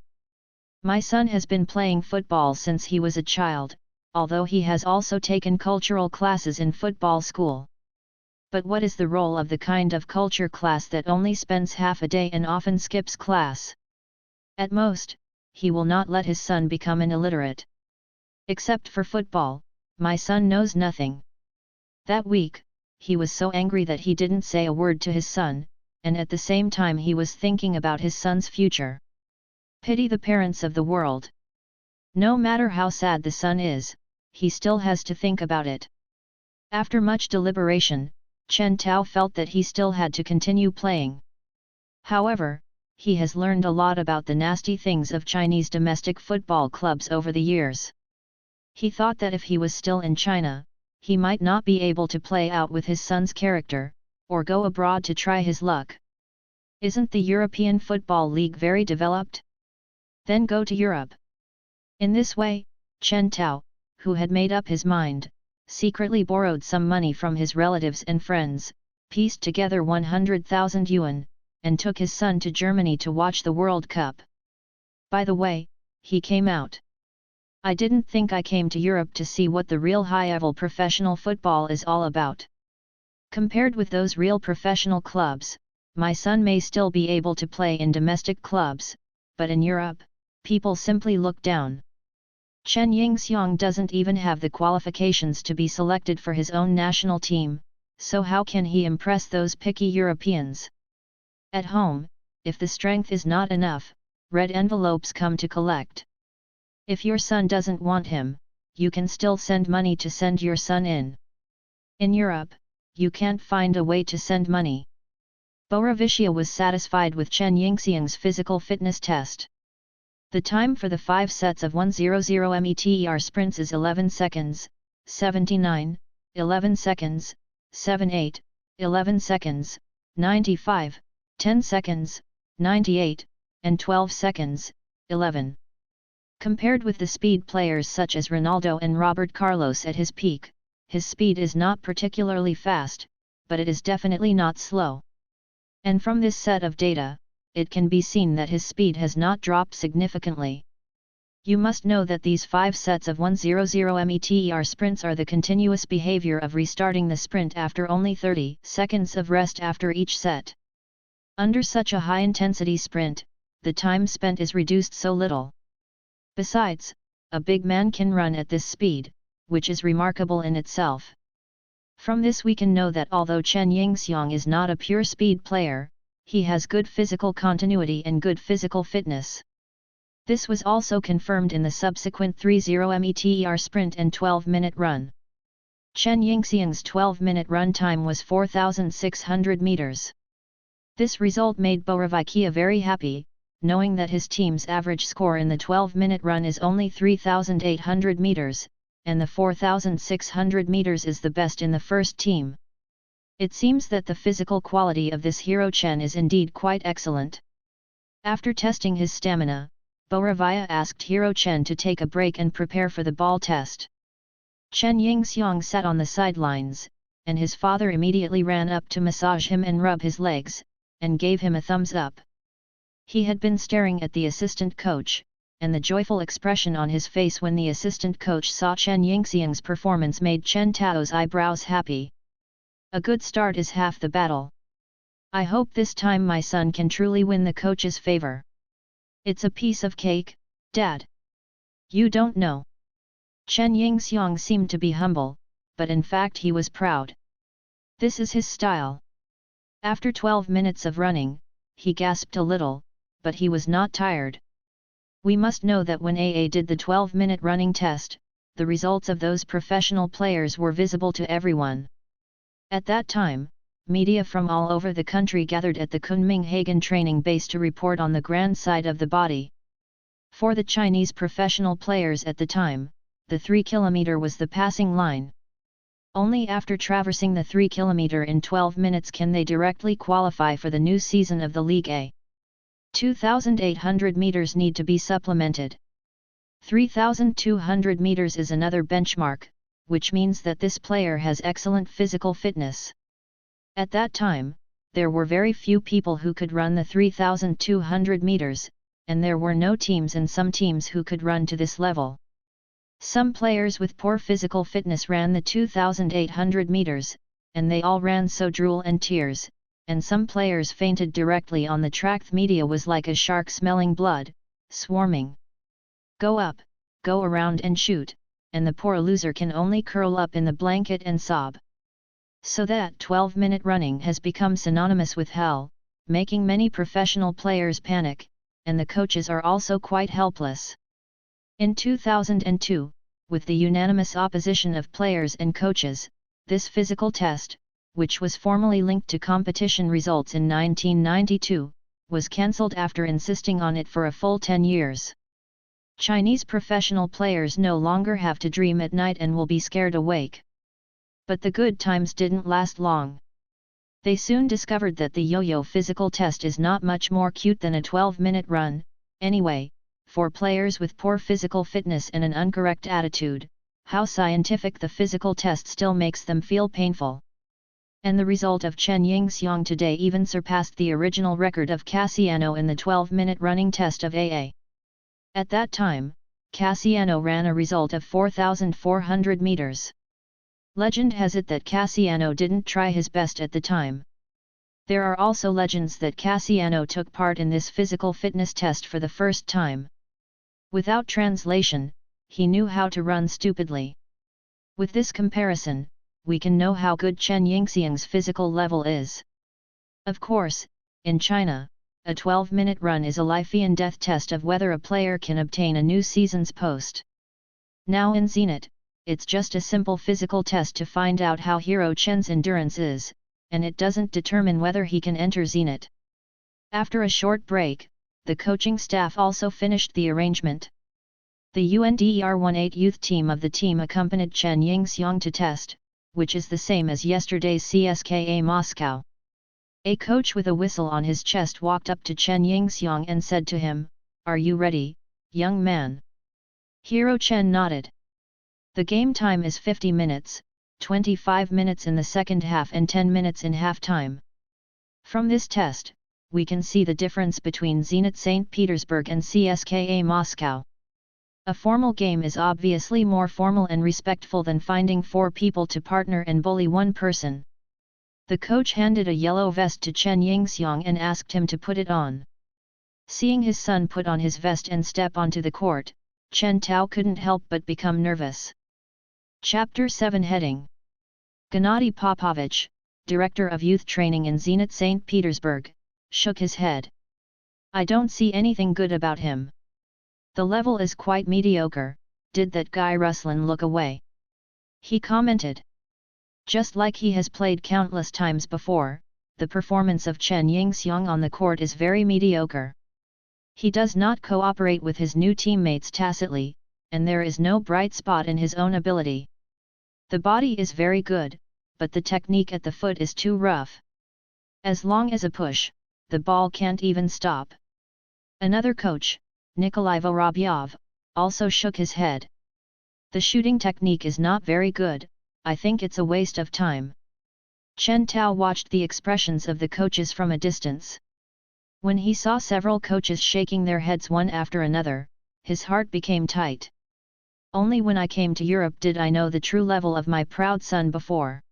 My son has been playing football since he was a child, although he has also taken cultural classes in football school. But what is the role of the kind of culture class that only spends half a day and often skips class? At most, he will not let his son become an illiterate. Except for football, my son knows nothing. That week, he was so angry that he didn't say a word to his son, and at the same time he was thinking about his son's future. Pity the parents of the world. No matter how sad the son is, he still has to think about it. After much deliberation, Chen Tao felt that he still had to continue playing. However, he has learned a lot about the nasty things of Chinese domestic football clubs over the years. He thought that if he was still in China, he might not be able to play out with his son's character, or go abroad to try his luck. Isn't the European Football League very developed? Then go to Europe. In this way, Chen Tao, who had made up his mind, secretly borrowed some money from his relatives and friends, pieced together 100,000 yuan, and took his son to Germany to watch the World Cup. By the way, he came out. I didn't think I came to Europe to see what the real high-level professional football is all about. Compared with those real professional clubs, my son may still be able to play in domestic clubs, but in Europe, people simply look down. Chen Yingxiang doesn't even have the qualifications to be selected for his own national team, so how can he impress those picky Europeans? At home, if the strength is not enough, red envelopes come to collect. If your son doesn't want him, you can still send money to send your son in. In Europe, you can't find a way to send money. Borovishia was satisfied with Chen Yingxiang's physical fitness test. The time for the 5 sets of 100 meter sprints is 11 seconds, 79, 11 seconds, 78, 11 seconds, 95, 10 seconds, 98, and 12 seconds, 11. Compared with the speed players such as Ronaldo and Robert Carlos at his peak, his speed is not particularly fast, but it is definitely not slow. And from this set of data, it can be seen that his speed has not dropped significantly. You must know that these 5 sets of 100 meter sprints are the continuous behavior of restarting the sprint after only 30 seconds of rest after each set. Under such a high-intensity sprint, the time spent is reduced so little. Besides, a big man can run at this speed, which is remarkable in itself. From this we can know that although Chen Yingxiang is not a pure speed player, he has good physical continuity and good physical fitness. This was also confirmed in the subsequent 30 meter sprint and 12-minute run. Chen Yingxiang's 12-minute run time was 4,600 meters. This result made Borovikia very happy, knowing that his team's average score in the 12-minute run is only 3,800 meters, and the 4,600 meters is the best in the first team. It seems that the physical quality of this hero Chen is indeed quite excellent. After testing his stamina, Borovia asked Hero Chen to take a break and prepare for the ball test. Chen Yingxiang sat on the sidelines, and his father immediately ran up to massage him and rub his legs, and gave him a thumbs up. He had been staring at the assistant coach, and the joyful expression on his face when the assistant coach saw Chen Yingxiang's performance made Chen Tao's eyebrows happy. A good start is half the battle. I hope this time my son can truly win the coach's favor. It's a piece of cake, Dad. You don't know. Chen Yingxiang seemed to be humble, but in fact he was proud. This is his style. After 12 minutes of running, he gasped a little, but he was not tired. We must know that when AA did the 12-minute running test, the results of those professional players were visible to everyone. At that time, media from all over the country gathered at the Kunming-Hagen training base to report on the grand side of the body. For the Chinese professional players at the time, the 3 km was the passing line. Only after traversing the 3 km in 12 minutes can they directly qualify for the new season of the League A. 2,800 meters need to be supplemented. 3,200 meters is another benchmark, which means that this player has excellent physical fitness. At that time, there were very few people who could run the 3,200 meters, and there were no teams and some teams who could run to this level. Some players with poor physical fitness ran the 2,800 meters, and they all ran so drool and tears, and some players fainted directly on the track. The media was like a shark smelling blood, swarming. Go up, go around and shoot, and the poor loser can only curl up in the blanket and sob. So that 12-minute running has become synonymous with hell, making many professional players panic, and the coaches are also quite helpless. In 2002, with the unanimous opposition of players and coaches, this physical test, which was formally linked to competition results in 1992, was cancelled after insisting on it for a full 10 years. Chinese professional players no longer have to dream at night and will be scared awake. But the good times didn't last long. They soon discovered that the yo-yo physical test is not much more cute than a 12-minute run. Anyway, for players with poor physical fitness and an incorrect attitude, how scientific the physical test still makes them feel painful. And the result of Chen Yingxiang today even surpassed the original record of Cassiano in the 12-minute running test of AA. At that time, Cassiano ran a result of 4,400 meters. Legend has it that Cassiano didn't try his best at the time. There are also legends that Cassiano took part in this physical fitness test for the first time. Without translation, he knew how to run stupidly. With this comparison, we can know how good Chen Yingxiang's physical level is. Of course, in China, a 12-minute run is a life-and-death test of whether a player can obtain a new season's post. Now in Zenit, it's just a simple physical test to find out how Hero Chen's endurance is, and it doesn't determine whether he can enter Zenit. After a short break, the coaching staff also finished the arrangement. The UNDER-18 youth team of the team accompanied Chen Yingxiang to test, which is the same as yesterday's CSKA Moscow. A coach with a whistle on his chest walked up to Chen Yingxiang and said to him, "Are you ready, young man?" Hero Chen nodded. The game time is 50 minutes, 25 minutes in the second half and 10 minutes in half-time. From this test, we can see the difference between Zenit St. Petersburg and CSKA Moscow. A formal game is obviously more formal and respectful than finding 4 people to partner and bully one person. The coach handed a yellow vest to Chen Yingxiang and asked him to put it on. Seeing his son put on his vest and step onto the court, Chen Tao couldn't help but become nervous. Chapter 7 Heading: Gennady Popovich, Director of Youth Training in Zenit St. Petersburg, shook his head. "I don't see anything good about him. The level is quite mediocre." "Did that guy Ruslan look away?" he commented. "Just like he has played countless times before, the performance of Chen Yingxiang on the court is very mediocre. He does not cooperate with his new teammates tacitly, and there is no bright spot in his own ability. The body is very good, but the technique at the foot is too rough. As long as a push, the ball can't even stop." Another coach, Nikolai Vorobyov, also shook his head. "The shooting technique is not very good. I think it's a waste of time." Chen Tao watched the expressions of the coaches from a distance. When he saw several coaches shaking their heads one after another, his heart became tight. "Only when I came to Europe did I know the true level of my proud son before.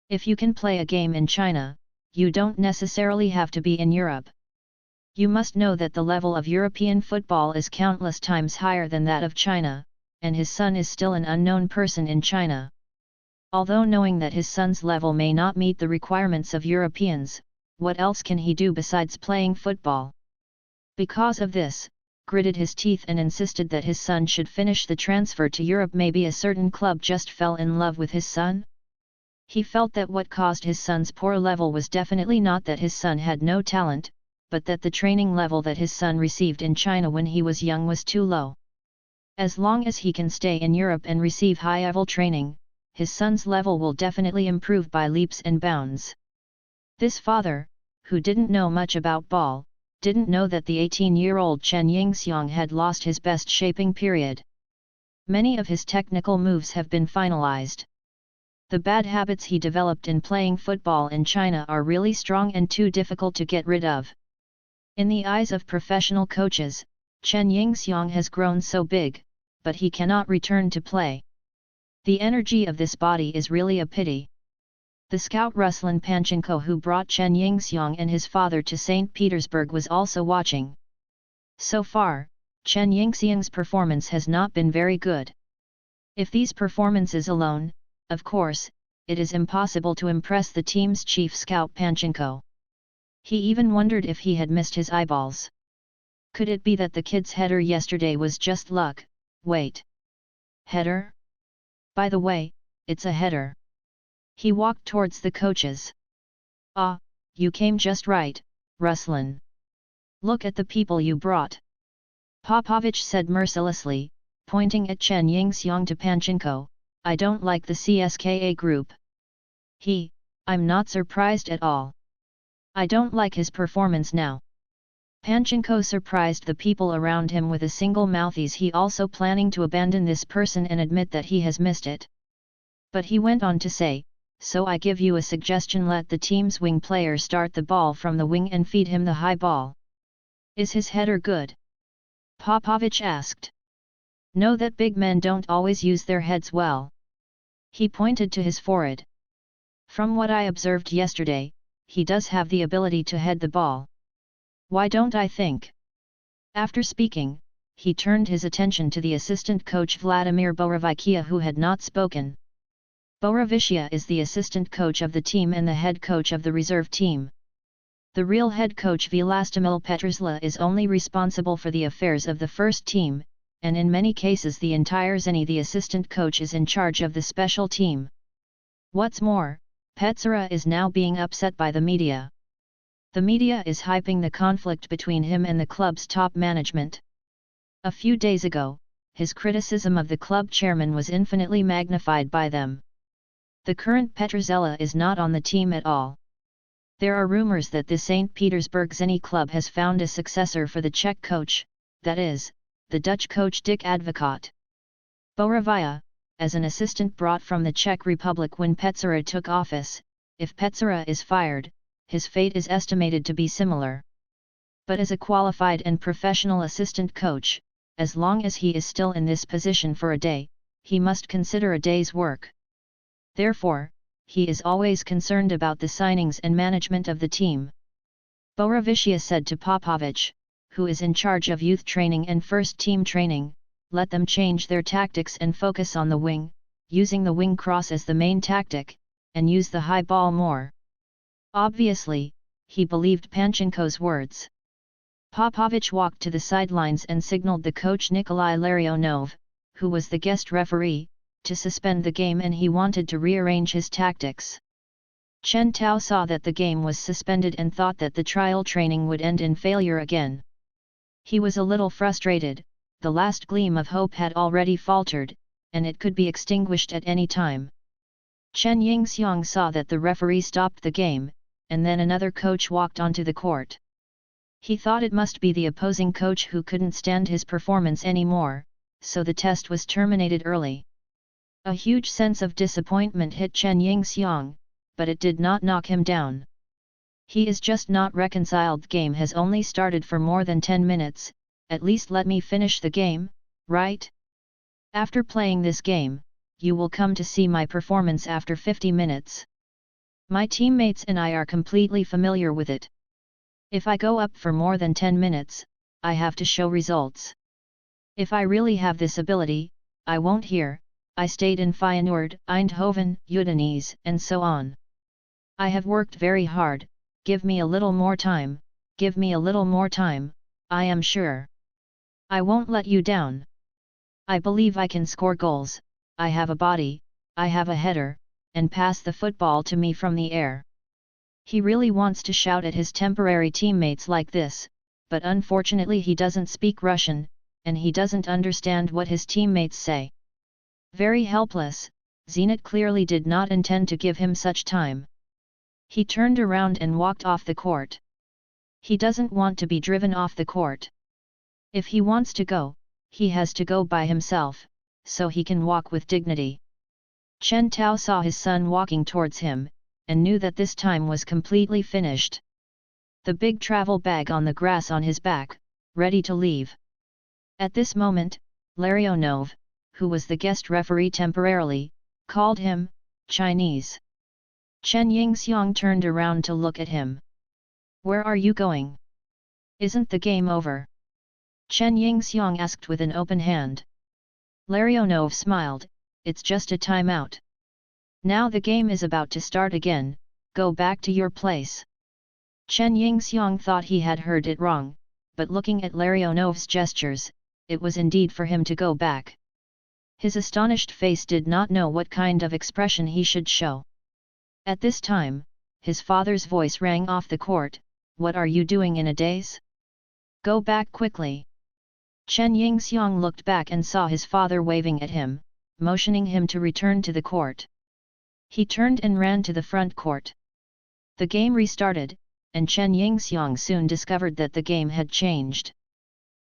If you can play a game in China, you don't necessarily have to be in Europe. You must know that the level of European football is countless times higher than that of China, and his son is still an unknown person in China. Although knowing that his son's level may not meet the requirements of Europeans, what else can he do besides playing football?" Because of this, gritted his teeth and insisted that his son should finish the transfer to Europe. Maybe a certain club just fell in love with his son? He felt that what caused his son's poor level was definitely not that his son had no talent, but that the training level that his son received in China when he was young was too low. As long as he can stay in Europe and receive high-level training, his son's level will definitely improve by leaps and bounds. This father, who didn't know much about ball, didn't know that the 18-year-old Chen Yingxiang had lost his best shaping period. Many of his technical moves have been finalized. The bad habits he developed in playing football in China are really strong and too difficult to get rid of. In the eyes of professional coaches, Chen Yingxiang has grown so big, but he cannot return to play. The energy of this body is really a pity. The scout Ruslan Panchenko who brought Chen Yingxiang and his father to St. Petersburg was also watching. So far, Chen Yingxiang's performance has not been very good. If these performances alone, of course, it is impossible to impress the team's chief scout Panchenko. He even wondered if he had missed his eyeballs. Could it be that the kid's header yesterday was just luck? Wait. Header? By the way, it's a header. He walked towards the coaches. Ah, you came just right, Ruslan. Look at the people you brought. Popovich said mercilessly, pointing at Chen Yingxiang to Panchenko, I don't like the CSKA group. I'm not surprised at all. I don't like his performance now. Panchenko surprised the people around him with a single mouth. Is he also planning to abandon this person and admit that he has missed it? But he went on to say, so I give you a suggestion, let the team's wing player start the ball from the wing and feed him the high ball. Is his header good? Popovich asked. Know that big men don't always use their heads well. He pointed to his forehead. From what I observed yesterday, he does have the ability to head the ball. Why don't I think? After speaking, he turned his attention to the assistant coach Vladimir Borovichia, who had not spoken. Borovichia is the assistant coach of the team and the head coach of the reserve team. The real head coach Vlastimil Petrsla is only responsible for the affairs of the first team, and in many cases the entire Zeni, the assistant coach, is in charge of the special team. What's more, Petrsla is now being upset by the media. The media is hyping the conflict between him and the club's top management. A few days ago, his criticism of the club chairman was infinitely magnified by them. The current Petrsla is not on the team at all. There are rumors that the St. Petersburg Zeni club has found a successor for the Czech coach, that is, the Dutch coach Dick Advocaat. Borovichia, as an assistant brought from the Czech Republic when Petrsla took office, if Petrsla is fired, his fate is estimated to be similar. But as a qualified and professional assistant coach, as long as he is still in this position for a day, he must consider a day's work. Therefore, he is always concerned about the signings and management of the team. Borovichia said to Popovich, who is in charge of youth training and first team training, let them change their tactics and focus on the wing, using the wing cross as the main tactic, and use the high ball more. Obviously, he believed Panchenko's words. Popovich walked to the sidelines and signaled the coach Nikolai Larionov, who was the guest referee, to suspend the game, and he wanted to rearrange his tactics. Chen Tao saw that the game was suspended and thought that the trial training would end in failure again. He was a little frustrated, the last gleam of hope had already faltered, and it could be extinguished at any time. Chen Yingxiang saw that the referee stopped the game, and then another coach walked onto the court. He thought it must be the opposing coach who couldn't stand his performance anymore, so the test was terminated early. A huge sense of disappointment hit Chen Yingxiang, but it did not knock him down. He is just not reconciled. The game has only started for more than 10 minutes, at least let me finish the game, right? After playing this game, you will come to see my performance after 50 minutes. My teammates and I are completely familiar with it. If I go up for more than 10 minutes, I have to show results. If I really have this ability, I won't hear, I stayed in Feyenoord, Eindhoven, Udinese, and so on. I have worked very hard, give me a little more time, give me a little more time, I am sure. I won't let you down. I believe I can score goals, I have a body, I have a header, and pass the football to me from the air. He really wants to shout at his temporary teammates like this, but unfortunately he doesn't speak Russian, and he doesn't understand what his teammates say. Very helpless, Zenit clearly did not intend to give him such time. He turned around and walked off the court. He doesn't want to be driven off the court. If he wants to go, he has to go by himself, so he can walk with dignity. Chen Tao saw his son walking towards him, and knew that this time was completely finished. The big travel bag on the grass on his back, ready to leave. At this moment, Larionov, who was the guest referee temporarily, called him, Chinese. Chen Yingxiang turned around to look at him. Where are you going? Isn't the game over? Chen Yingxiang asked with an open hand. Larionov smiled, it's just a timeout. Now the game is about to start again, go back to your place. Chen Yingxiang thought he had heard it wrong, but looking at Larionov's gestures, it was indeed for him to go back. His astonished face did not know what kind of expression he should show. At this time, his father's voice rang off the court, what are you doing in a daze? Go back quickly. Chen Yingxiang looked back and saw his father waving at him, motioning him to return to the court. He turned and ran to the front court. The game restarted, and Chen Yingxiang soon discovered that the game had changed.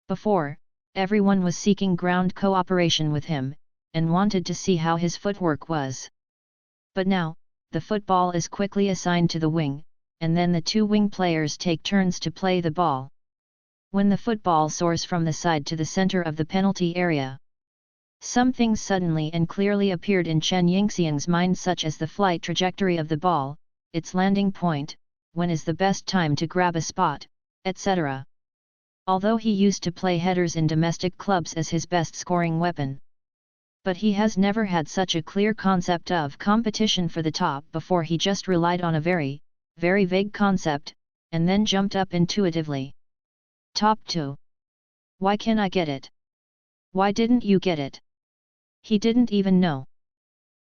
Before, everyone was seeking ground cooperation with him, and wanted to see how his footwork was. But now, the football is quickly assigned to the wing, and then the two wing players take turns to play the ball. When the football soars from the side to the center of the penalty area, something suddenly and clearly appeared in Chen Yingxiang's mind, such as the flight trajectory of the ball, its landing point, when is the best time to grab a spot, etc. Although he used to play headers in domestic clubs as his best scoring weapon, but he has never had such a clear concept of competition for the top before. He just relied on a very, very vague concept, and then jumped up intuitively. Top 2. Why can't I get it? Why didn't you get it? He didn't even know.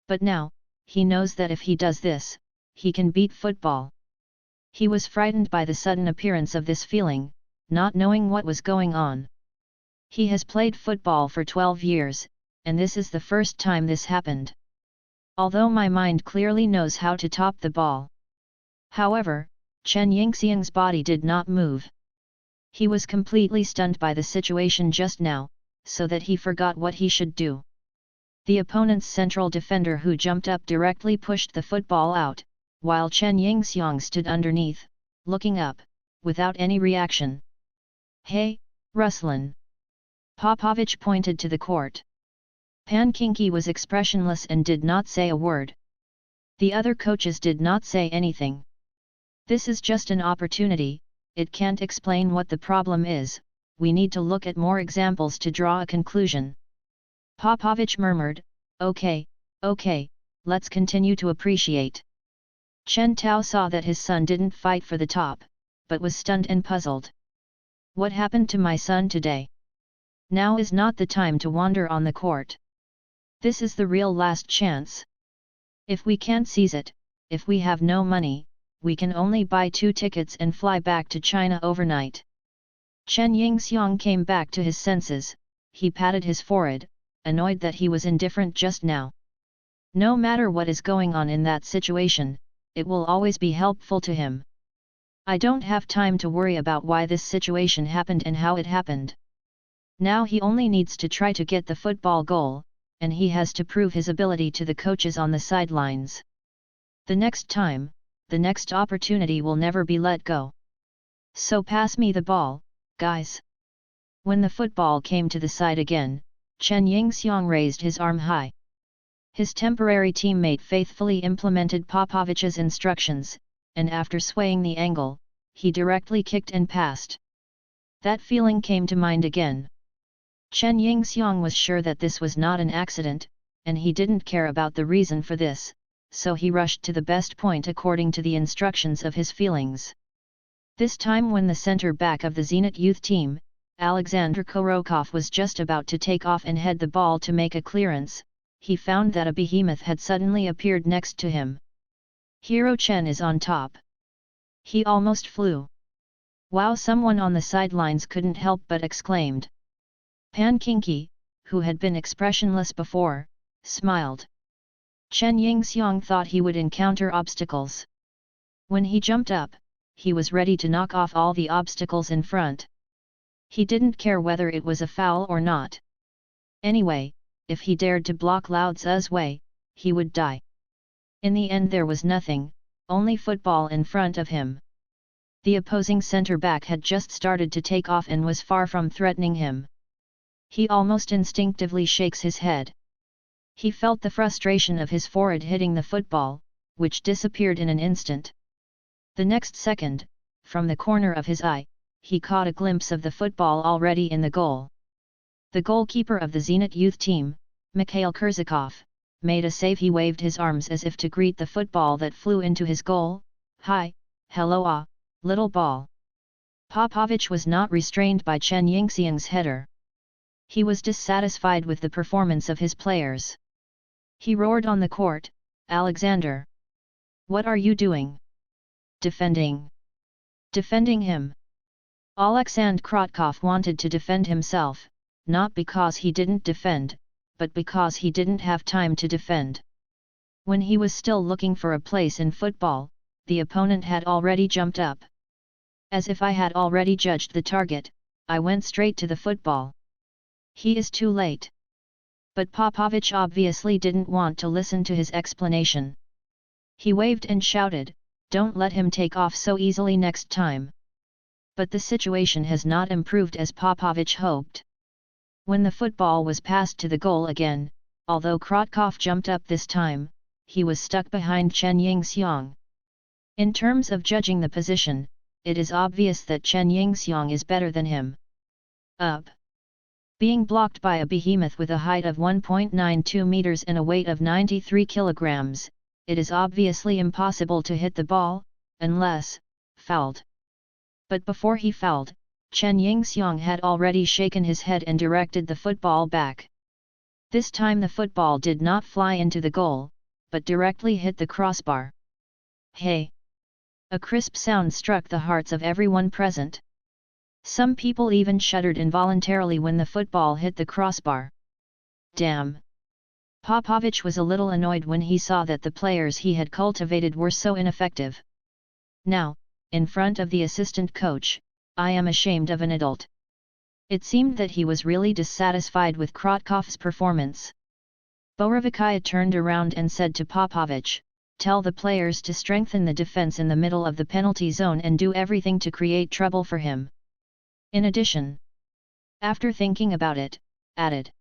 But now, he knows that if he does this, he can beat football. He was frightened by the sudden appearance of this feeling, not knowing what was going on. He has played football for 12 years, and this is the first time this happened. Although my mind clearly knows how to top the ball. However, Chen Yingxiang's body did not move. He was completely stunned by the situation just now, so that he forgot what he should do. The opponent's central defender who jumped up directly pushed the football out, while Chen Yingxiang stood underneath, looking up, without any reaction. Hey, Ruslan! Popovich pointed to the court. Pankinki was expressionless and did not say a word. The other coaches did not say anything. This is just an opportunity, it can't explain what the problem is, we need to look at more examples to draw a conclusion. Popovich murmured, okay, let's continue to appreciate. Chen Tao saw that his son didn't fight for the top, but was stunned and puzzled. What happened to my son today? Now is not the time to wander on the court. This is the real last chance. If we can't seize it, if we have no money, we can only buy 2 tickets and fly back to China overnight. Chen Yingxiang came back to his senses, he patted his forehead, annoyed that he was indifferent just now. No matter what is going on in that situation, it will always be helpful to him. I don't have time to worry about why this situation happened and how it happened. Now he only needs to try to get the football goal, and he has to prove his ability to the coaches on the sidelines. The next time, the next opportunity will never be let go. So pass me the ball, guys. When the football came to the side again, Chen Yingxiang raised his arm high. His temporary teammate faithfully implemented Popovich's instructions, and after swaying the angle, he directly kicked and passed. That feeling came to mind again. Chen Yingxiang was sure that this was not an accident, and he didn't care about the reason for this, so he rushed to the best point according to the instructions of his feelings. This time when the center back of the Zenit youth team, Alexander Korokov, was just about to take off and head the ball to make a clearance, he found that a behemoth had suddenly appeared next to him. Hero Chen is on top. He almost flew. Wow! Someone on the sidelines couldn't help but exclaimed. Pankinki, who had been expressionless before, smiled. Chen Yingxiang thought he would encounter obstacles. When he jumped up, he was ready to knock off all the obstacles in front. He didn't care whether it was a foul or not. Anyway, if he dared to block Lao Tzu's way, he would die. In the end there was nothing, only football in front of him. The opposing centre-back had just started to take off and was far from threatening him. He almost instinctively shakes his head. He felt the frustration of his forehead hitting the football, which disappeared in an instant. The next second, from the corner of his eye, he caught a glimpse of the football already in the goal. The goalkeeper of the Zenit youth team, Mikhail Kurzakov, made a save. He waved his arms as if to greet the football that flew into his goal. "Hi, hello little ball." Popovich was not restrained by Chen Yingxiang's header. He was dissatisfied with the performance of his players. He roared on the court, "Alexander! What are you doing? Defending! Defending him!" Alexander Krotkov wanted to defend himself, not because he didn't defend, but because he didn't have time to defend. When he was still looking for a place in football, the opponent had already jumped up. As if I had already judged the target, I went straight to the football. He is too late. But Popovich obviously didn't want to listen to his explanation. He waved and shouted, "Don't let him take off so easily next time." But the situation has not improved as Popovich hoped. When the football was passed to the goal again, although Krotkov jumped up this time, he was stuck behind Chen Yingxiang. In terms of judging the position, it is obvious that Chen Yingxiang is better than him. Up. Being blocked by a behemoth with a height of 1.92 meters and a weight of 93 kilograms, it is obviously impossible to hit the ball, unless fouled. But before he fouled, Chen Yingxiang had already shaken his head and directed the football back. This time the football did not fly into the goal, but directly hit the crossbar. "Hey!" A crisp sound struck the hearts of everyone present. Some people even shuddered involuntarily when the football hit the crossbar. Damn! Popovich was a little annoyed when he saw that the players he had cultivated were so ineffective. Now, in front of the assistant coach, I am ashamed of an adult. It seemed that he was really dissatisfied with Krotkov's performance. Borovikaya turned around and said to Popovich, "Tell the players to strengthen the defense in the middle of the penalty zone and do everything to create trouble for him." In addition, after thinking about it, added,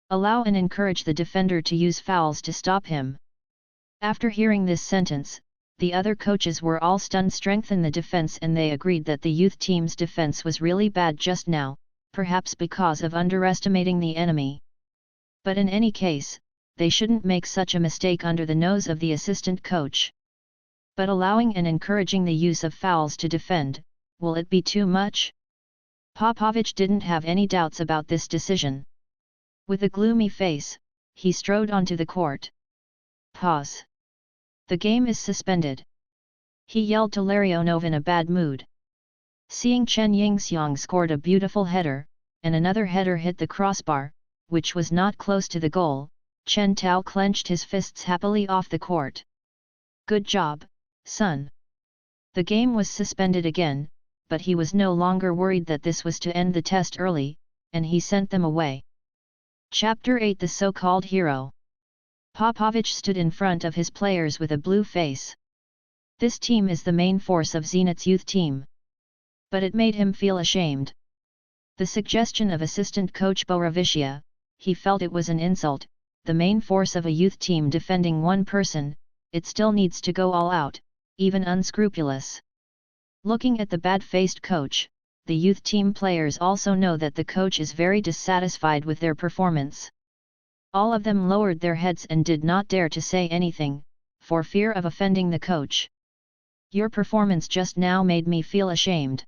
"Allow and encourage the defender to use fouls to stop him." After hearing this sentence, the other coaches were all stunned. Strengthen the defense, and they agreed that the youth team's defense was really bad just now, perhaps because of underestimating the enemy. But in any case, they shouldn't make such a mistake under the nose of the assistant coach. But allowing and encouraging the use of fouls to defend, will it be too much? Popovich didn't have any doubts about this decision. With a gloomy face, he strode onto the court. Pause. The game is suspended. He yelled to Larionov in a bad mood. Seeing Chen Yingxiang scored a beautiful header, and another header hit the crossbar, which was not close to the goal, Chen Tao clenched his fists happily off the court. "Good job, son." The game was suspended again, but he was no longer worried that this was to end the test early, and he sent them away. Chapter 8: The So-Called Hero. Popovich stood in front of his players with a blue face. This team is the main force of Zenit's youth team. But it made him feel ashamed. The suggestion of assistant coach Borovichia, he felt it was an insult. The main force of a youth team defending one person, it still needs to go all out, even unscrupulous. Looking at the bad-faced coach, the youth team players also know that the coach is very dissatisfied with their performance. All of them lowered their heads and did not dare to say anything, for fear of offending the coach. "Your performance just now made me feel ashamed."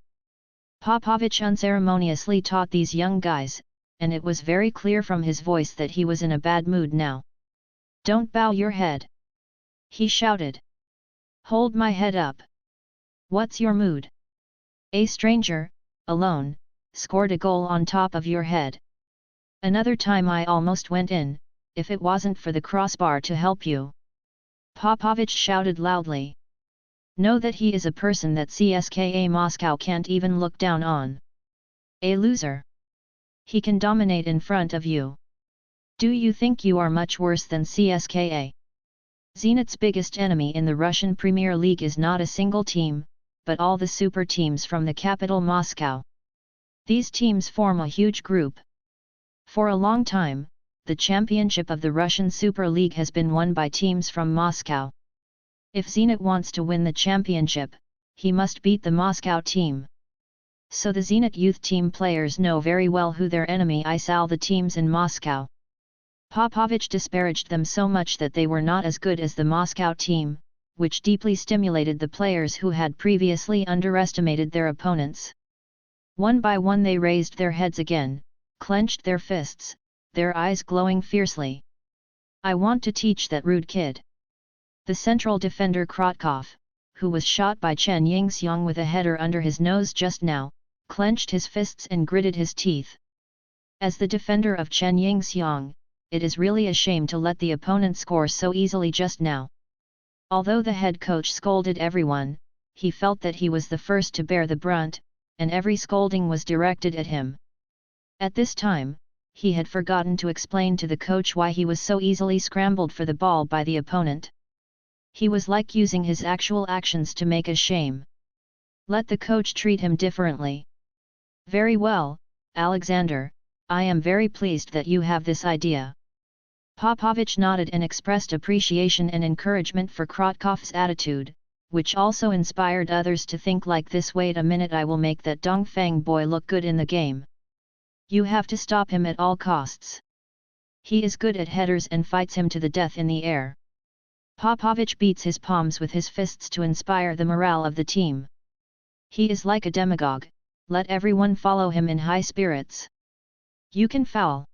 Popovich unceremoniously taught these young guys, and it was very clear from his voice that he was in a bad mood now. "Don't bow your head!" he shouted. "Hold my head up! What's your mood? A stranger, alone, scored a goal on top of your head. Another time I almost went in, if it wasn't for the crossbar to help you." Popovich shouted loudly. "Know that he is a person that CSKA Moscow can't even look down on. A loser. He can dominate in front of you. Do you think you are much worse than CSKA? Zenit's biggest enemy in the Russian Premier League is not a single team, but all the super teams from the capital Moscow. These teams form a huge group. For a long time, the championship of the Russian Super League has been won by teams from Moscow. If Zenit wants to win the championship, he must beat the Moscow team. So the Zenit youth team players know very well who their enemy is, all the teams in Moscow. Popovich disparaged them so much that they were not as good as the Moscow team, which deeply stimulated the players who had previously underestimated their opponents. One by one they raised their heads again, clenched their fists, their eyes glowing fiercely. I want to teach that rude kid. The central defender Krotkov, who was shot by Chen Yingxiang with a header under his nose just now, clenched his fists and gritted his teeth. As the defender of Chen Yingxiang, it is really a shame to let the opponent score so easily just now. Although the head coach scolded everyone, he felt that he was the first to bear the brunt, and every scolding was directed at him. At this time, he had forgotten to explain to the coach why he was so easily scrambled for the ball by the opponent. He was like using his actual actions to make a shame. Let the coach treat him differently. Very well, Alexander, I am very pleased that you have this idea. Popovich nodded and expressed appreciation and encouragement for Krotkov's attitude, which also inspired others to think like this. Wait a minute, I will make that Dongfang boy look good in the game. You have to stop him at all costs. He is good at headers and fights him to the death in the air. Popovich beats his palms with his fists to inspire the morale of the team. He is like a demagogue, let everyone follow him in high spirits. You can foul.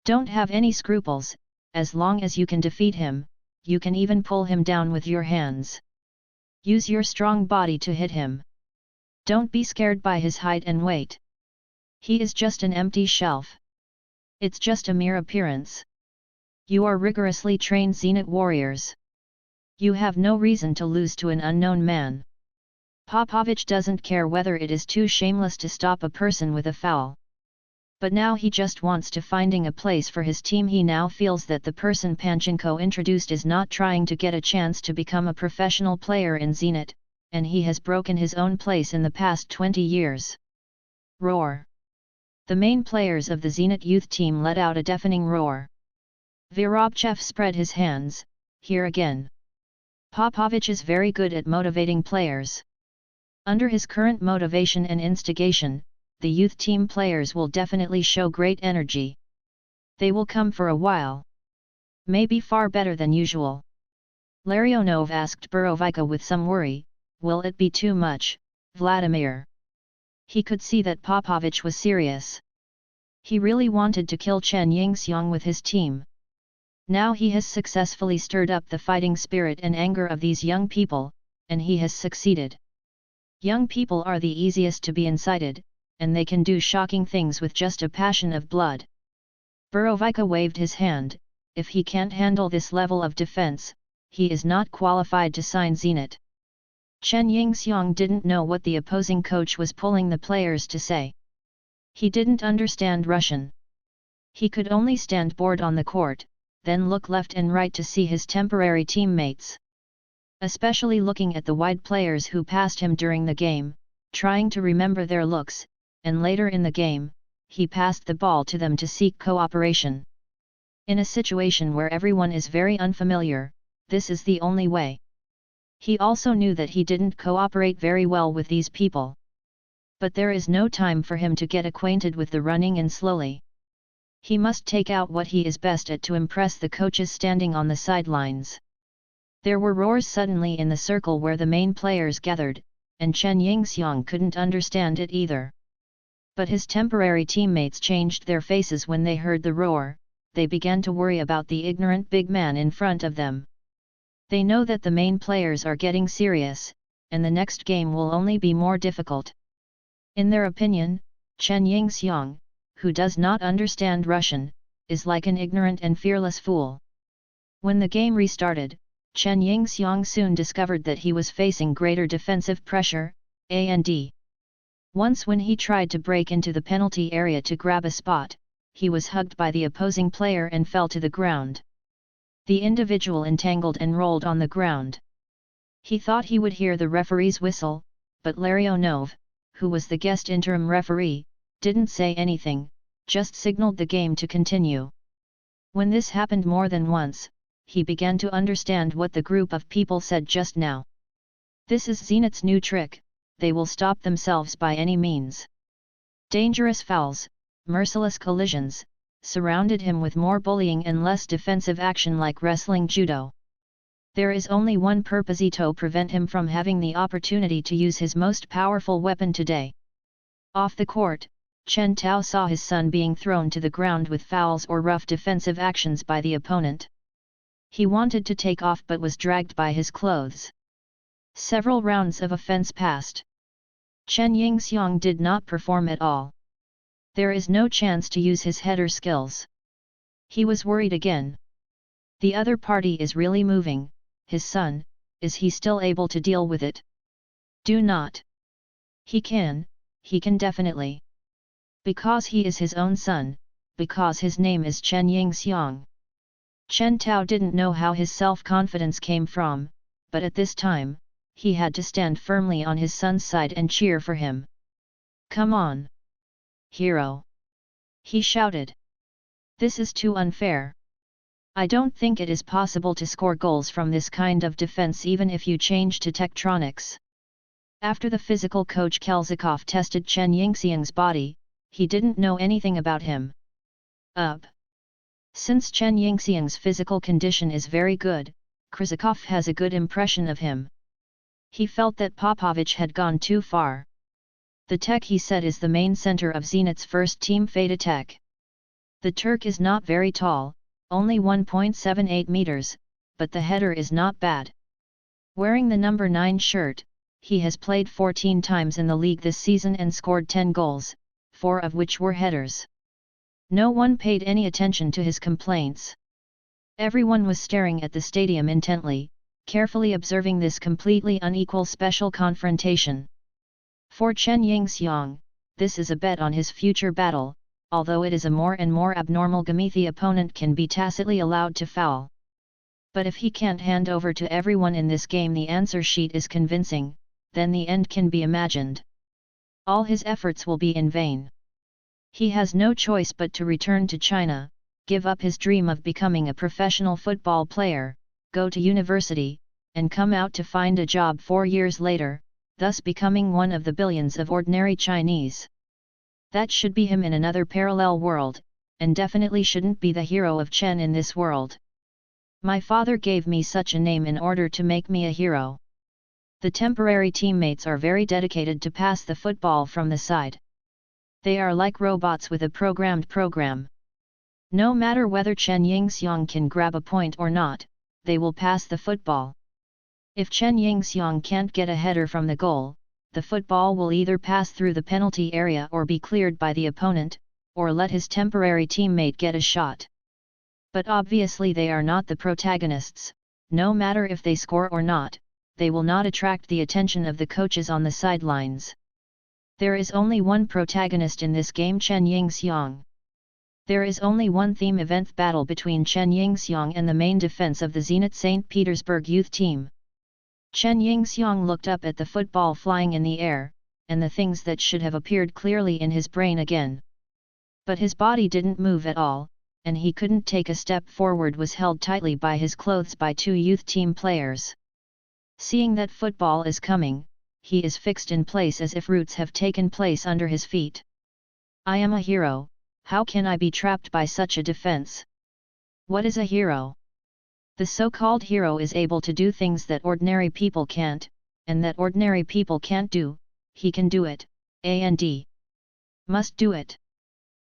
Don't have any scruples, as long as you can defeat him, you can even pull him down with your hands. Use your strong body to hit him. Don't be scared by his height and weight. He is just an empty shelf. It's just a mere appearance. You are rigorously trained Zenit warriors. You have no reason to lose to an unknown man. Popovich doesn't care whether it is too shameless to stop a person with a foul. But now he just wants to finding a place for his team. He now feels that the person Panchenko introduced is not trying to get a chance to become a professional player in Zenit, and he has broken his own place in the past 20 years. Roar! The main players of the Zenit youth team let out a deafening roar. Vorobchev spread his hands, here again. Popovich is very good at motivating players. Under his current motivation and instigation, the youth team players will definitely show great energy. They will come for a while. Maybe far better than usual. Larionov asked Borovica with some worry, will it be too much, Vladimir? He could see that Popovich was serious. He really wanted to kill Chen Yingxiang with his team. Now he has successfully stirred up the fighting spirit and anger of these young people, and he has succeeded. Young people are the easiest to be incited, and they can do shocking things with just a passion of blood. Borovica waved his hand, if he can't handle this level of defense, he is not qualified to sign Zenit. Chen Yingxiang didn't know what the opposing coach was pulling the players to say. He didn't understand Russian. He could only stand bored on the court, then look left and right to see his temporary teammates. Especially looking at the wide players who passed him during the game, trying to remember their looks, and later in the game, he passed the ball to them to seek cooperation. In a situation where everyone is very unfamiliar, this is the only way. He also knew that he didn't cooperate very well with these people. But there is no time for him to get acquainted with the running and slowly. He must take out what he is best at to impress the coaches standing on the sidelines. There were roars suddenly in the circle where the main players gathered, and Chen Yingxiang couldn't understand it either. But his temporary teammates changed their faces when they heard the roar, they began to worry about the ignorant big man in front of them. They know that the main players are getting serious, and the next game will only be more difficult. In their opinion, Chen Yingxiang, who does not understand Russian, is like an ignorant and fearless fool. When the game restarted, Chen Yingxiang soon discovered that he was facing greater defensive pressure, and once when he tried to break into the penalty area to grab a spot, he was hugged by the opposing player and fell to the ground. The individual entangled and rolled on the ground. He thought he would hear the referee's whistle, but Larionov, who was the guest interim referee, didn't say anything, just signaled the game to continue. When this happened more than once, he began to understand what the group of people said just now. This is Zenith's new trick, they will stop themselves by any means. Dangerous fouls, merciless collisions, surrounded him with more bullying and less defensive action like wrestling judo. There is only one purpose to prevent him from having the opportunity to use his most powerful weapon today. Off the court, Chen Tao saw his son being thrown to the ground with fouls or rough defensive actions by the opponent. He wanted to take off but was dragged by his clothes. Several rounds of offense passed. Chen Yingxiang did not perform at all. There is no chance to use his header skills. He was worried again. The other party is really moving, his son, is he still able to deal with it? Do not. He can definitely. Because he is his own son, because his name is Chen Yingxiang. Chen Tao didn't know how his self-confidence came from, but at this time, he had to stand firmly on his son's side and cheer for him. Come on! Hero! He shouted. This is too unfair. I don't think it is possible to score goals from this kind of defense even if you change to Tektronics. After the physical coach Kelzikov tested Chen Yingxiang's body, he didn't know anything about him. Since Chen Yingxiang's physical condition is very good, Krzyzakov has a good impression of him. He felt that Popovich had gone too far. The Tech, he said, is the main center of Zenit's first team Feta Tech. The Turk is not very tall, only 1.78 meters, but the header is not bad. Wearing the number 9 shirt, he has played 14 times in the league this season and scored 10 goals, 4 of which were headers. No one paid any attention to his complaints. Everyone was staring at the stadium intently, carefully observing this completely unequal special confrontation. For Chen Yingxiang, this is a bet on his future battle, although it is a more and more abnormal game the opponent can be tacitly allowed to foul. But if he can't hand over to everyone in this game the answer sheet is convincing, then the end can be imagined. All his efforts will be in vain. He has no choice but to return to China, give up his dream of becoming a professional football player, go to university, and come out to find a job 4 years later, thus becoming one of the billions of ordinary Chinese. That should be him in another parallel world, and definitely shouldn't be the hero of Chen in this world. My father gave me such a name in order to make me a hero. The temporary teammates are very dedicated to pass the football from the side. They are like robots with a programmed program. No matter whether Chen Yingxiang can grab a point or not, they will pass the football. If Chen Yingxiang can't get a header from the goal, the football will either pass through the penalty area or be cleared by the opponent, or let his temporary teammate get a shot. But obviously they are not the protagonists. No matter if they score or not, they will not attract the attention of the coaches on the sidelines. There is only one protagonist in this game, Chen Yingxiang. There is only one theme event battle between Chen Yingxiang and the main defense of the Zenit St. Petersburg youth team. Chen Yingxiang looked up at the football flying in the air, and the things that should have appeared clearly in his brain again. But his body didn't move at all, and he couldn't take a step forward, was held tightly by his clothes by 2 youth team players. Seeing that football is coming, he is fixed in place as if roots have taken place under his feet. I am a hero, how can I be trapped by such a defense? What is a hero? The so-called hero is able to do things that ordinary people can't, and that ordinary people can't do, he can do it, and must do it.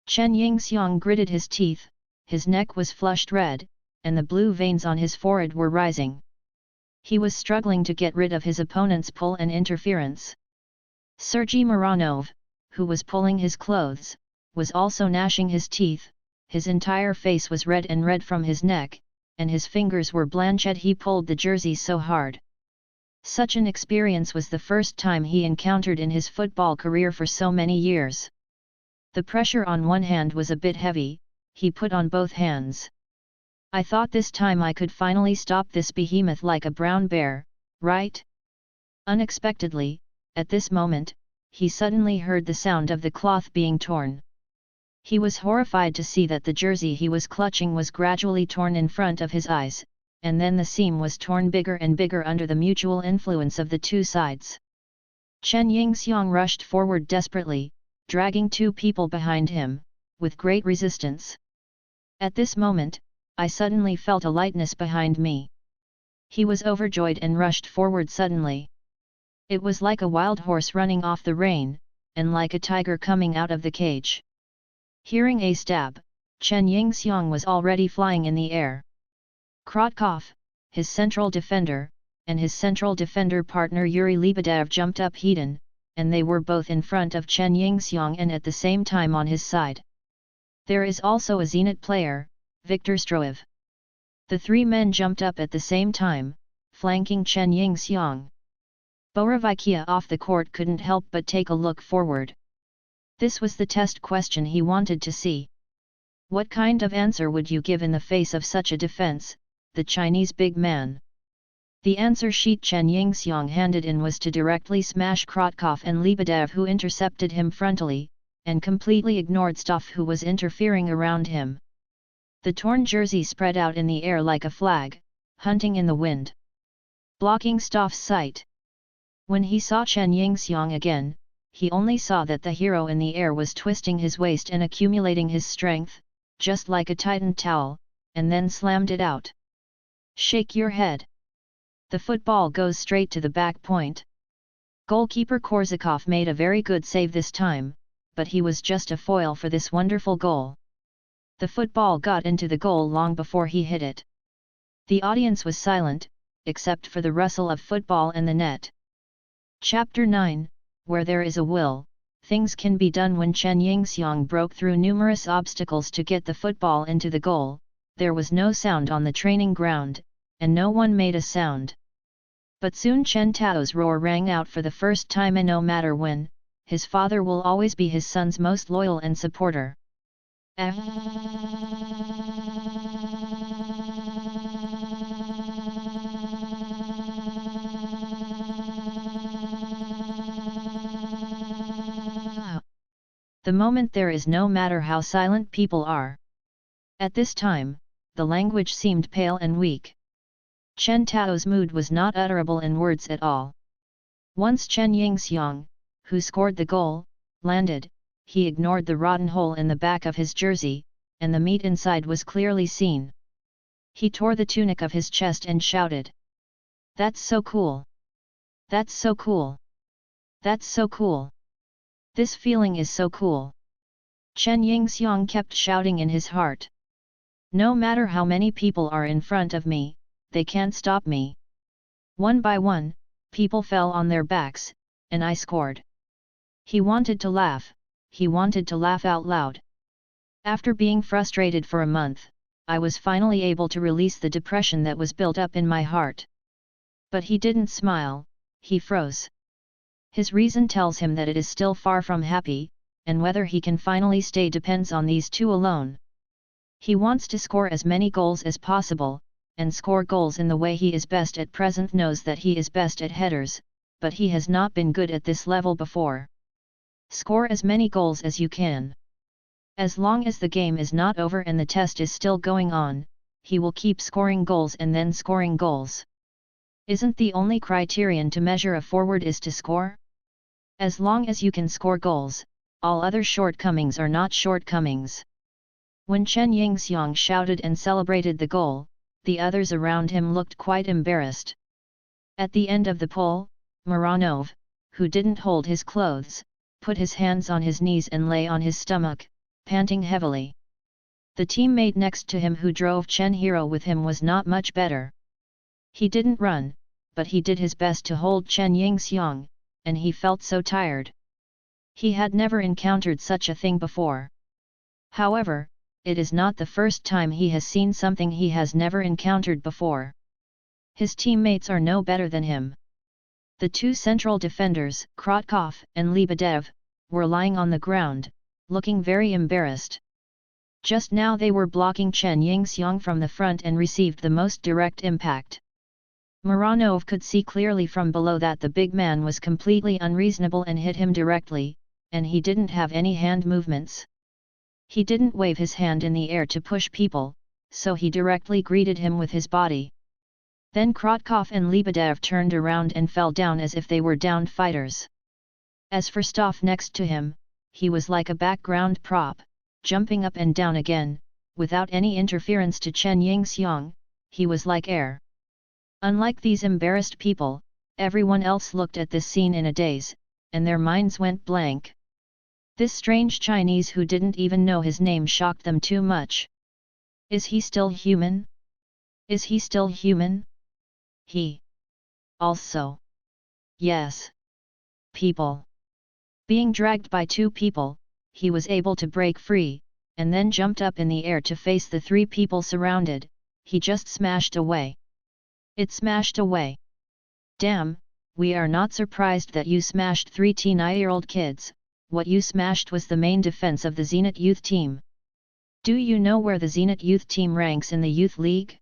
Chen Yingxiang gritted his teeth, his neck was flushed red, and the blue veins on his forehead were rising. He was struggling to get rid of his opponent's pull and interference. Sergei Mironov, who was pulling his clothes, was also gnashing his teeth, his entire face was red and red from his neck, and his fingers were blanched. He pulled the jersey so hard. Such an experience was the first time he encountered in his football career for so many years. The pressure on one hand was a bit heavy, he put on both hands. I thought this time I could finally stop this behemoth like a brown bear, right? Unexpectedly, at this moment, he suddenly heard the sound of the cloth being torn. He was horrified to see that the jersey he was clutching was gradually torn in front of his eyes, and then the seam was torn bigger and bigger under the mutual influence of the two sides. Chen Yingxiang rushed forward desperately, dragging two people behind him, with great resistance. At this moment, I suddenly felt a lightness behind me. He was overjoyed and rushed forward suddenly. It was like a wild horse running off the rein, and like a tiger coming out of the cage. Hearing a stab, Chen Yingxiang was already flying in the air. Krotkov, his central defender, and his central defender partner Yuri Lebedev jumped up hidden, and they were both in front of Chen Yingxiang and at the same time on his side. There is also a Zenit player, Viktor Stroev. The three men jumped up at the same time, flanking Chen Yingxiang. Borovikia off the court couldn't help but take a look forward. This was the test question he wanted to see. What kind of answer would you give in the face of such a defense, the Chinese big man? The answer sheet Chen Yingxiang handed in was to directly smash Krotkov and Lebedev, who intercepted him frontally, and completely ignored Stoff, who was interfering around him. The torn jersey spread out in the air like a flag, hunting in the wind, blocking Stoff's sight. When he saw Chen Yingxiang again, he only saw that the hero in the air was twisting his waist and accumulating his strength, just like a tightened towel, and then slammed it out. Shake your head. The football goes straight to the back point. Goalkeeper Korzakov made a very good save this time, but he was just a foil for this wonderful goal. The football got into the goal long before he hit it. The audience was silent, except for the rustle of football and the net. Chapter 9, Where there is a will, things can be done. When Chen Yingxiang broke through numerous obstacles to get the football into the goal, there was no sound on the training ground, and no one made a sound. But soon Chen Tao's roar rang out for the first time, and no matter when, his father will always be his son's most loyal and supporter. The moment there is, no matter how silent people are. At this time, the language seemed pale and weak. Chen Tao's mood was not utterable in words at all. Once Chen Yingxiang, who scored the goal, landed, he ignored the rotten hole in the back of his jersey, and the meat inside was clearly seen. He tore the tunic of his chest and shouted, "That's so cool! That's so cool! That's so cool! This feeling is so cool!" Chen Yingxiang kept shouting in his heart. No matter how many people are in front of me, they can't stop me. One by one, people fell on their backs, and I scored. He wanted to laugh, he wanted to laugh out loud. After being frustrated for a month, I was finally able to release the depression that was built up in my heart. But he didn't smile, he froze. His reason tells him that it is still far from happy, and whether he can finally stay depends on these two alone. He wants to score as many goals as possible, and score goals in the way he is best at present. Knows that he is best at headers, but he has not been good at this level before. Score as many goals as you can. As long as the game is not over and the test is still going on, he will keep scoring goals and then scoring goals. Isn't the only criterion to measure a forward is to score? As long as you can score goals, all other shortcomings are not shortcomings. When Chen Yingxiang shouted and celebrated the goal, the others around him looked quite embarrassed. At the end of the pole, Mironov, who didn't hold his clothes, put his hands on his knees and lay on his stomach, panting heavily. The teammate next to him who drove Chen Hero with him was not much better. He didn't run, but he did his best to hold Chen Yingxiang, and he felt so tired. He had never encountered such a thing before. However, it is not the first time he has seen something he has never encountered before. His teammates are no better than him. The two central defenders, Krotkov and Lebedev, were lying on the ground, looking very embarrassed. Just now they were blocking Chen Yingxiang from the front and received the most direct impact. Mironov could see clearly from below that the big man was completely unreasonable and hit him directly, and he didn't have any hand movements. He didn't wave his hand in the air to push people, so he directly greeted him with his body. Then Krotkov and Lebedev turned around and fell down as if they were downed fighters. As for Stoff next to him, he was like a background prop, jumping up and down again, without any interference to Chen Yingxiang. He was like air. Unlike these embarrassed people, everyone else looked at this scene in a daze, and their minds went blank. This strange Chinese who didn't even know his name shocked them too much. Is he still human? Is he still human? He also. Yes. People. Being dragged by two people, he was able to break free, and then jumped up in the air to face the three people surrounded. He just smashed away. It smashed away. Damn, we are not surprised that you smashed 3 9-year-old kids. What you smashed was the main defense of the Zenit Youth Team. Do you know where the Zenit Youth Team ranks in the Youth League?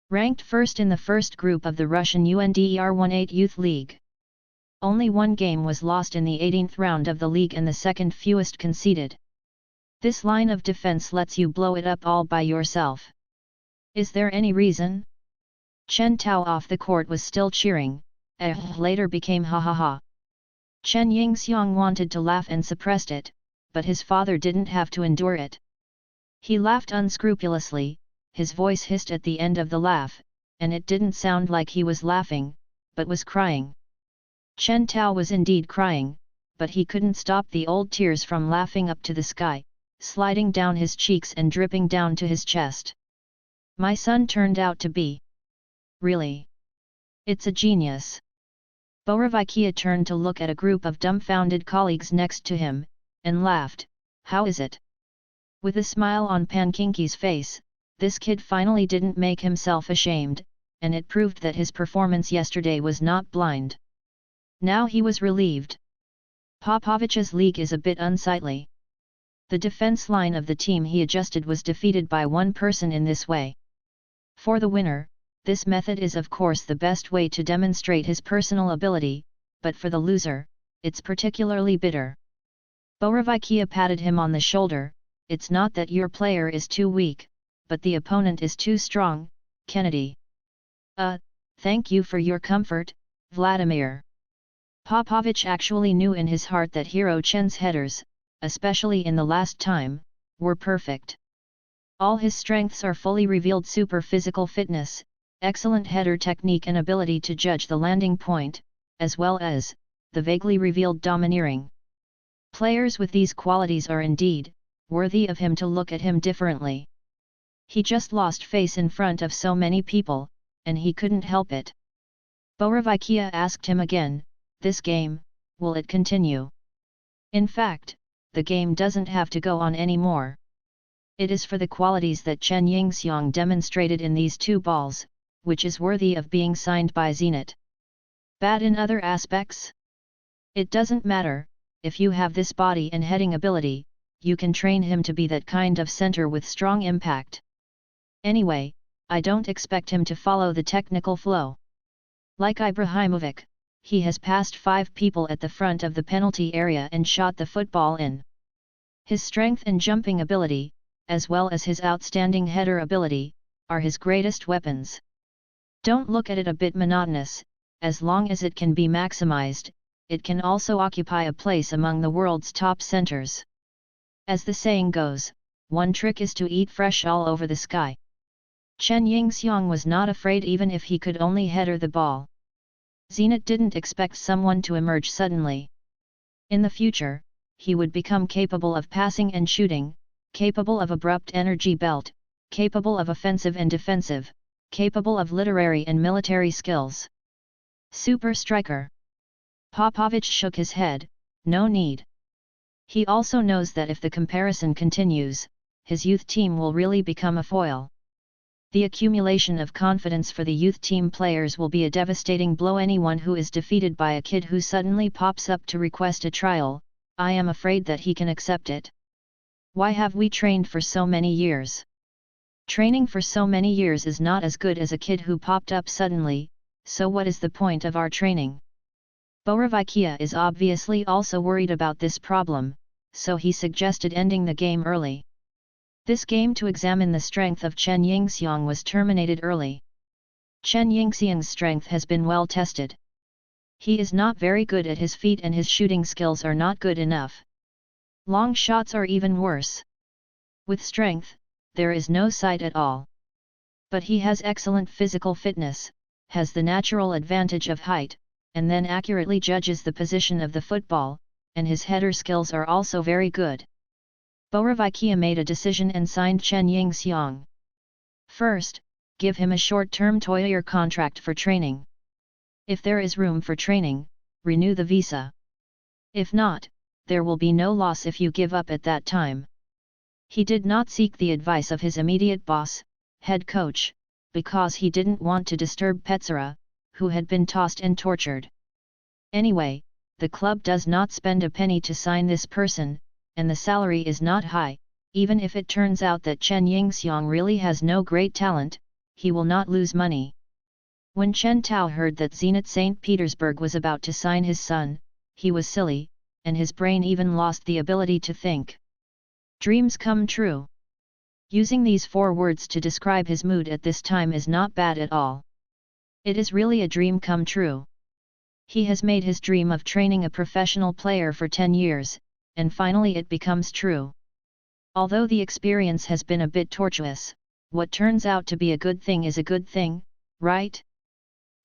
Ranked first in the first group of the Russian UNDER-18 Youth League. Only one game was lost in the 18th round of the league and the second fewest conceded. This line of defense lets you blow it up all by yourself. Is there any reason? Chen Tao off the court was still cheering, later became ha ha ha. Chen Yingxiang wanted to laugh and suppressed it, but his father didn't have to endure it. He laughed unscrupulously, his voice hissed at the end of the laugh, and it didn't sound like he was laughing, but was crying. Chen Tao was indeed crying, but he couldn't stop the old tears from laughing up to the sky, sliding down his cheeks and dripping down to his chest. My son turned out to be. Really? It's a genius. Borovikia turned to look at a group of dumbfounded colleagues next to him, and laughed. How is it? With a smile on Pankinki's face, this kid finally didn't make himself ashamed, and it proved that his performance yesterday was not blind. Now he was relieved. Popovich's league is a bit unsightly. The defense line of the team he adjusted was defeated by one person in this way. For the winner, this method is of course the best way to demonstrate his personal ability, but for the loser, it's particularly bitter. Borovikia patted him on the shoulder. It's not that your player is too weak, but the opponent is too strong, Kennedy. Thank you for your comfort, Vladimir. Popovich actually knew in his heart that Hero Chen's headers, especially in the last time, were perfect. All his strengths are fully revealed: super physical fitness, excellent header technique and ability to judge the landing point, as well as the vaguely revealed domineering. Players with these qualities are indeed worthy of him to look at him differently. He just lost face in front of so many people, and he couldn't help it. Borovikia asked him again, this game, will it continue? In fact, the game doesn't have to go on anymore. It is for the qualities that Chen Yingxiang demonstrated in these two balls, which is worthy of being signed by Zenit. Bad in other aspects? It doesn't matter, if you have this body and heading ability, you can train him to be that kind of center with strong impact. Anyway, I don't expect him to follow the technical flow. Like Ibrahimovic, he has passed 5 people at the front of the penalty area and shot the football in. His strength and jumping ability, as well as his outstanding header ability, are his greatest weapons. Don't look at it a bit monotonous. As long as it can be maximized, it can also occupy a place among the world's top centers. As the saying goes, one trick is to eat fresh all over the sky. Chen Yingxiang was not afraid even if he could only header the ball. Zenit didn't expect someone to emerge suddenly. In the future, he would become capable of passing and shooting, capable of abrupt energy belt, capable of offensive and defensive, capable of literary and military skills. Super striker. Popovich shook his head, no need. He also knows that if the comparison continues, his youth team will really become a foil. The accumulation of confidence for the youth team players will be a devastating blow. Anyone who is defeated by a kid who suddenly pops up to request a trial, I am afraid that he can accept it. Why have we trained for so many years? Training for so many years is not as good as a kid who popped up suddenly, so what is the point of our training? Borovikia is obviously also worried about this problem, so he suggested ending the game early. This game to examine the strength of Chen Yingxiang was terminated early. Chen Yingxiang's strength has been well tested. He is not very good at his feet and his shooting skills are not good enough. Long shots are even worse. With strength, there is no sight at all. But he has excellent physical fitness, has the natural advantage of height, and then accurately judges the position of the football, and his header skills are also very good. Borovikia made a decision and signed Chen Yingxiang. First, give him a short-term 2-year contract for training. If there is room for training, renew the visa. If not, there will be no loss if you give up at that time. He did not seek the advice of his immediate boss, head coach, because he didn't want to disturb Petsera, who had been tossed and tortured. Anyway, the club does not spend a penny to sign this person, and the salary is not high. Even if it turns out that Chen Yingxiang really has no great talent, he will not lose money. When Chen Tao heard that Zenit St. Petersburg was about to sign his son, he was silly, and his brain even lost the ability to think. Dreams come true. Using these 4 words to describe his mood at this time is not bad at all. It is really a dream come true. He has made his dream of training a professional player for 10 years, and finally it becomes true. Although the experience has been a bit tortuous, what turns out to be a good thing is a good thing, right?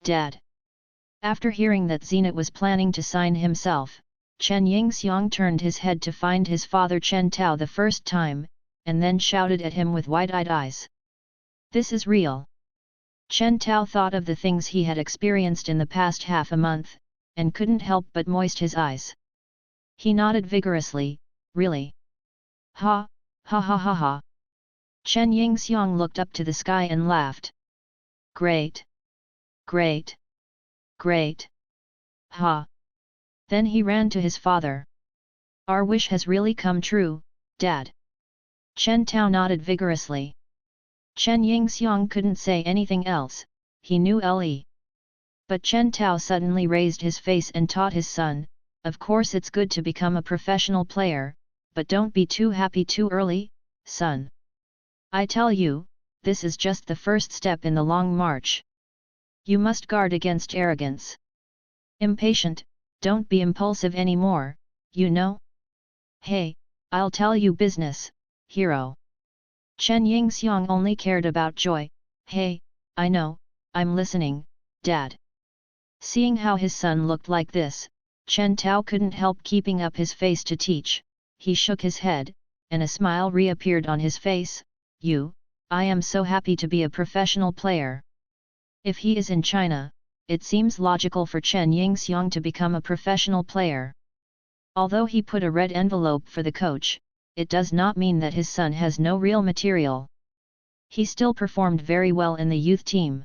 Dad. After hearing that Zenit was planning to sign himself, Chen Yingxiang turned his head to find his father Chen Tao the first time, and then shouted at him with wide-eyed eyes. This is real. Chen Tao thought of the things he had experienced in the past half a month, and couldn't help but moist his eyes. He nodded vigorously, really? Ha, ha ha ha ha. Chen Yingxiang looked up to the sky and laughed. Great! Great! Great! Ha! Then he ran to his father. Our wish has really come true, Dad. Chen Tao nodded vigorously. Chen Yingxiang couldn't say anything else, he knew Le. But Chen Tao suddenly raised his face and taught his son, of course it's good to become a professional player, but don't be too happy too early, son. I tell you, this is just the first step in the long march. You must guard against arrogance. Impatient, don't be impulsive anymore, you know? Hey, I'll tell you business, hero. Chen Yingxiang only cared about joy. Hey, I know, I'm listening, Dad. Seeing how his son looked like this, Chen Tao couldn't help keeping up his face to teach. He shook his head, and a smile reappeared on his face. I am so happy to be a professional player. If he is in China, it seems logical for Chen Yingxiang to become a professional player. Although he put a red envelope for the coach, it does not mean that his son has no real material. He still performed very well in the youth team.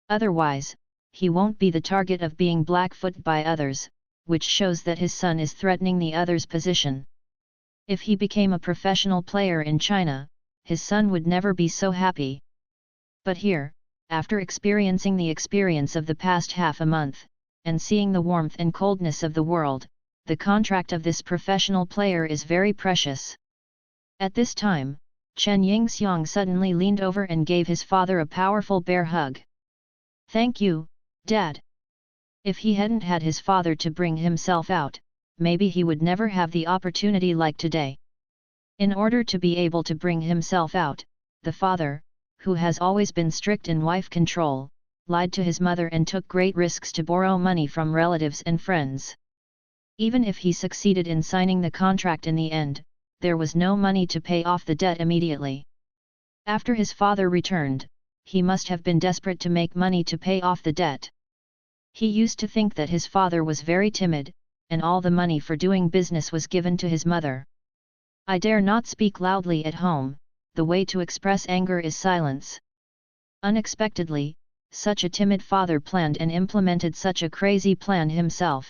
Otherwise, he won't be the target of being blackfoot by others, which shows that his son is threatening the other's position. If he became a professional player in China, his son would never be so happy. But here, after experiencing the experience of the past half a month, and seeing the warmth and coldness of the world, the contract of this professional player is very precious. At this time, Chen Yingxiang suddenly leaned over and gave his father a powerful bear hug. Thank you, Dad. If he hadn't had his father to bring himself out, maybe he would never have the opportunity like today. In order to be able to bring himself out, the father, who has always been strict in wife control, lied to his mother and took great risks to borrow money from relatives and friends. Even if he succeeded in signing the contract in the end, there was no money to pay off the debt immediately. After his father returned, he must have been desperate to make money to pay off the debt. He used to think that his father was very timid, and all the money for doing business was given to his mother. I dare not speak loudly at home, the way to express anger is silence. Unexpectedly, such a timid father planned and implemented such a crazy plan himself.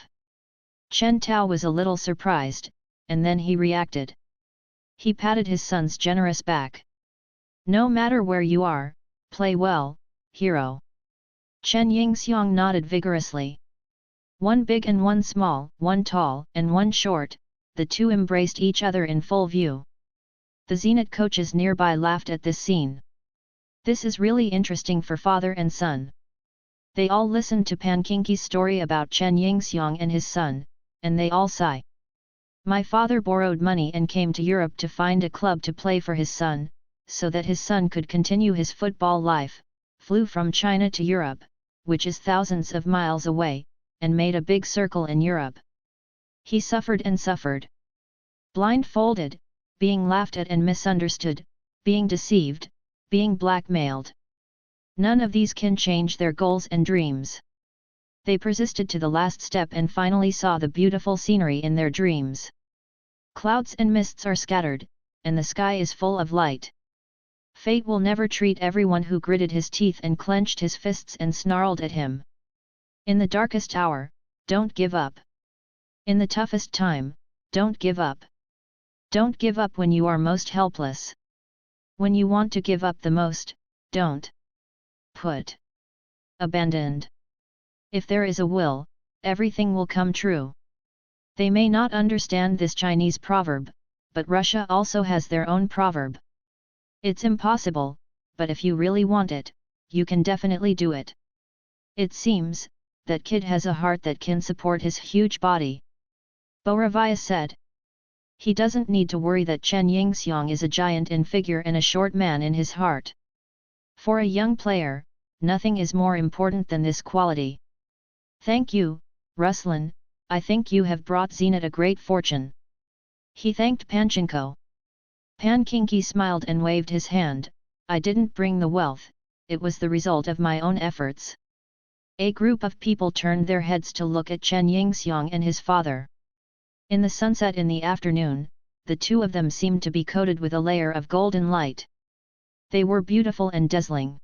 Chen Tao was a little surprised, and then he reacted. He patted his son's generous back. No matter where you are, play well, hero. Chen Yingxiang nodded vigorously. One big and one small, one tall and one short, the two embraced each other in full view. The Zenit coaches nearby laughed at this scene. This is really interesting for father and son. They all listened to Pankinki's story about Chen Yingxiang and his son, and they all sigh. My father borrowed money and came to Europe to find a club to play for his son, so that his son could continue his football life, flew from China to Europe, which is thousands of miles away, and made a big circle in Europe. He suffered and suffered. Blindfolded, being laughed at and misunderstood, being deceived, being blackmailed. None of these can change their goals and dreams. They persisted to the last step and finally saw the beautiful scenery in their dreams. Clouds and mists are scattered, and the sky is full of light. Fate will never treat everyone who gritted his teeth and clenched his fists and snarled at him. In the darkest hour, don't give up. In the toughest time, don't give up. Don't give up when you are most helpless. When you want to give up the most, don't put abandoned. If there is a will, everything will come true. They may not understand this Chinese proverb, but Russia also has their own proverb. It's impossible, but if you really want it, you can definitely do it. It seems, that kid has a heart that can support his huge body. Boravia said. He doesn't need to worry that Chen Yingxiang is a giant in figure and a short man in his heart. For a young player, nothing is more important than this quality. Thank you, Ruslan, I think you have brought Zenit a great fortune. He thanked Panchenko. Pankinki smiled and waved his hand. I didn't bring the wealth, it was the result of my own efforts. A group of people turned their heads to look at Chen Yingxiang and his father. In the sunset in the afternoon, the two of them seemed to be coated with a layer of golden light. They were beautiful and dazzling.